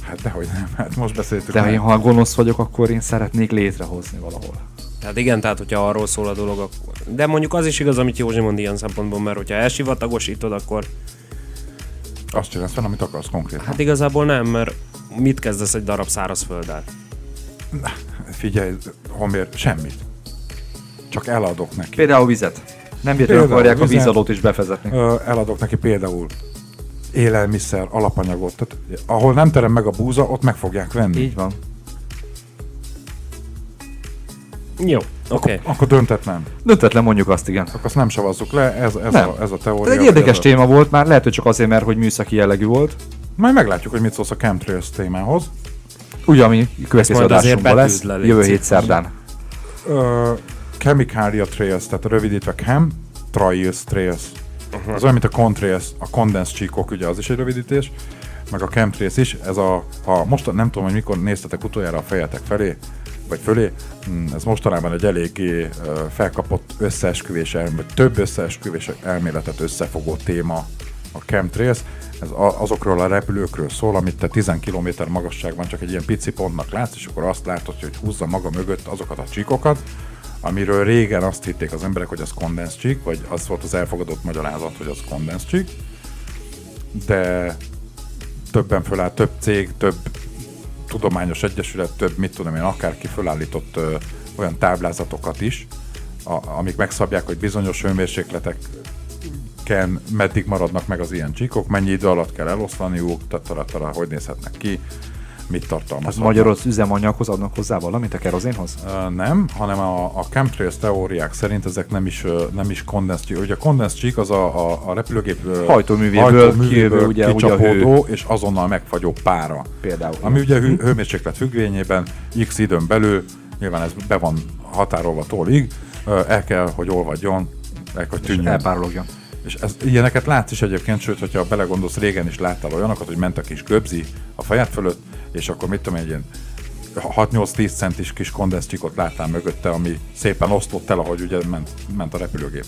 Hát dehogy nem, hát most beszéltük. De meg. ha gonosz vagyok, akkor én szeretnék létrehozni valahol. Tehát igen, tehát hogyha arról szól a dolog, akkor... De mondjuk az is igaz, amit Józsi mond ilyen szempontból, mert hogyha elsivatagosítod, akkor Azt csinálsz fel, amit akarsz konkrétan. hát igazából nem, mert mit kezdesz egy darab szárazfölddel? Figyelj, Homér, semmit. Csak eladok neki. Például vizet. Nem véletlenül Például akarják a vizet. vízadót is befezetni. Eladok neki például élelmiszer, alapanyagot. Tehát, ahol nem terem meg a búza, ott meg fogják venni. Így van. Jó, oké. Akkor döntetlen. Döntetlen mondjuk azt, igen. Akkor azt nem savazzuk le, ez Nem. a teória. Ez egy érdekes ez téma volt, már lehet, hogy csak azért, mert hogy műszaki jellegű volt. Majd meglátjuk, hogy mit szólsz a chemtrails témához. Ugye, ami következő majd azért adásunkban lesz, betűzd le, légy jövő szíves. hét szerdán. Chemicalia Trails, tehát rövidítve Chemtrails Trails. Az olyan, mint a Contrails, a Condensed csíkok, ugye az is egy rövidítés, meg a Chemtrails is. Ez most nem tudom, hogy mikor néztetek utoljára a fejetek felé, vagy fölé, ez mostanában egy eléggé felkapott összeesküvés vagy több összeesküvés elméletet összefogó téma a Chemtrails. Ez azokról a repülőkről szól, amit te 10 km magasságban csak egy ilyen pici pontnak látsz, és akkor azt látod, hogy húzza maga mögött azokat a csíkokat, amiről régen azt hitték az emberek, hogy az condensed csík, vagy az volt az elfogadott magyarázat, hogy az condensed csík, de többen föláll, több cég, több tudományos egyesület, több, mit tudom én, akárki fölállított olyan táblázatokat is, amik megszabják, hogy bizonyos hőmérsékleteken meddig maradnak meg az ilyen csíkok, mennyi idő alatt kell eloszlaniuk, hogy nézhetnek ki, mit tartalmazhatnak. Az magyaros üzemanyaghoz adnak hozzá valamit, a kerozénhoz? Nem, hanem a chemtrails teóriák szerint ezek nem is condensed. Ugye a condensed csík az a repülőgép hajtóművéből kicsapódó és azonnal megfagyó pára. Például. Ami ugye hőmérséklet függvényében x időn belül, nyilván ez be van határolva tollig, el kell, hogy olvadjon, hogy tűnjön. Elpárologjon. És ilyeneket látsz is egyébként, sőt, hogyha belegondolsz, régen is láttál olyanokat, hogy ment a kis göbzi a fejed fölött, és akkor mit tudom, egy ilyen 6-8-10 centis kis kondenzcsíkot láttál mögötte, ami szépen oszlott el, ahogy ugye ment a repülőgép.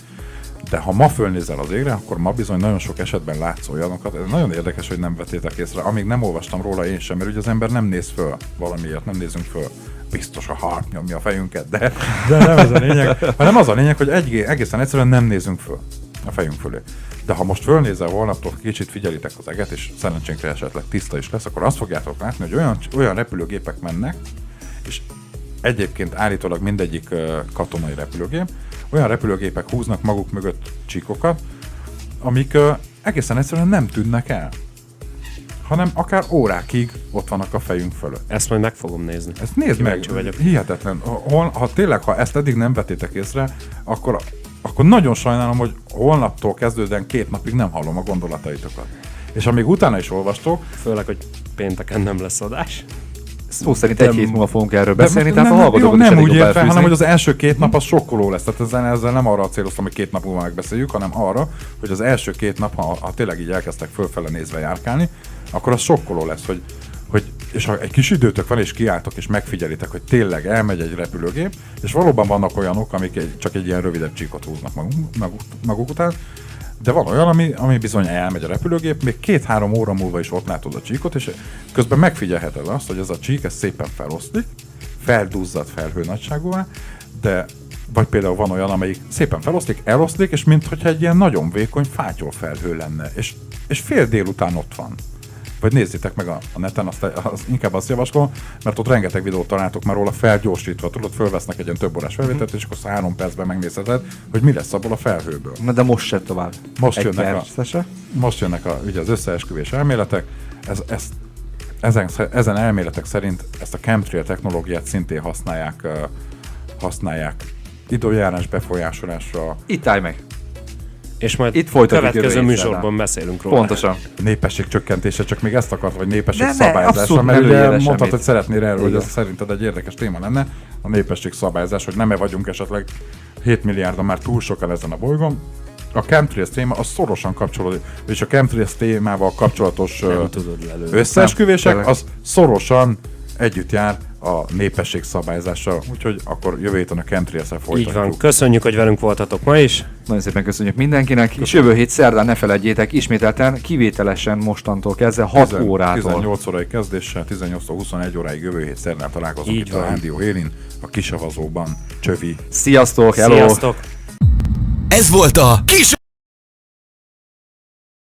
De ha ma fölnézel az égre, akkor ma bizony nagyon sok esetben látsz olyanokat. Ez nagyon érdekes, hogy nem vettétek észre. Amíg nem olvastam róla én sem, mert ugye az ember nem néz föl valamiért, nem nézünk föl. Biztos a harp nyomja a fejünket, de nem ez a lényeg. Hanem az a lényeg, hogy egészen egyszerűen nem nézünk föl a fejünk fölé. De ha most fölnézel holnaptól, kicsit figyelitek az eget, és szerencsénkre esetleg tiszta is lesz, akkor azt fogjátok látni, hogy olyan repülőgépek mennek, és egyébként állítólag mindegyik katonai repülőgép, olyan repülőgépek húznak maguk mögött csíkokat, amik egészen egyszerűen nem tűnnek el, hanem akár órákig ott vannak a fejünk fölött. Ezt majd meg fogom nézni. Ezt nézd meg, vagyok. Hihetetlen. Ha ezt eddig nem vettétek észre, akkor nagyon sajnálom, hogy holnaptól kezdődően 2 napig nem hallom a gondolataitokat. És amíg utána is olvastok... Főleg, hogy pénteken nem lesz adás. Szó szerint egy hét múlva fogunk erről beszélni, tehát a nem, hallgatókat is nem elég úgy jól értve, hanem hogy belefűzni. az első 2 nap az sokkoló lesz. Tehát ezzel nem arra céloztam, hogy 2 nap múlva megbeszéljük, hanem arra, hogy az első 2 nap, ha tényleg így elkezdtek fölfele nézve járkálni, akkor az sokkoló lesz, hogy és ha egy kis időtök van, és kiálltok, és megfigyelitek, hogy tényleg elmegy egy repülőgép, és valóban vannak olyanok, amik csak egy ilyen rövidebb csíkot húznak maguk után, de van olyan, ami bizony elmegy a repülőgép, még 2-3 óra múlva is ott látod a csíkot, és közben megfigyelheted azt, hogy ez a csík ez szépen feloszlik, felduzzadt felhő nagyságúvá, de vagy például van olyan, amelyik szépen feloszlik, eloszlik, és minthogyha egy ilyen nagyon vékony fátyol felhő lenne, és fél délután ott van. Vagy nézzétek meg a neten, inkább azt javaslom, mert ott rengeteg videót találtok már róla felgyorsítva, tudod, fölvesznek egy ilyen több órás felvételt, és akkor 3 percben megnézheted, hogy mi lesz abból a felhőből. Na de most se tovább. Most jönnek ugye az összeesküvés elméletek. Ezen elméletek szerint ezt a chemtrail technológiát szintén használják időjárás befolyásolásra. Itt állj meg! És majd itt folytatjuk következő műsorban beszélünk róla. Pontosan. Népesség csökkentése, csak még ezt akart, vagy népesség szabályozása, mert ugye mondhatod, hogy szeretnél erről, hogy ez szerinted egy érdekes téma lenne, a népesség szabályozás, hogy nem-e vagyunk esetleg 7 milliárdan már túl sokan ezen a bolygón. A chemtrails téma az szorosan kapcsolódik, és a chemtrails témával kapcsolatos összeesküvések az szorosan együtt jár a népesség szabályzással, úgyhogy akkor jövő héten a chemtrails-el folytatjuk. Így van, köszönjük, hogy velünk voltatok ma is. Nagyon szépen köszönjük mindenkinek, és jövő hét szerdán ne feledjétek, ismételten, kivételesen mostantól kezdve 6 órától. 18 órai kezdéssel, 18-tól 21 óráig jövő hét szerdán találkozunk itt a Rádió Hélin, a Kisavazóban. Csövi. Sziasztok, hello! Sziasztok! Ez volt a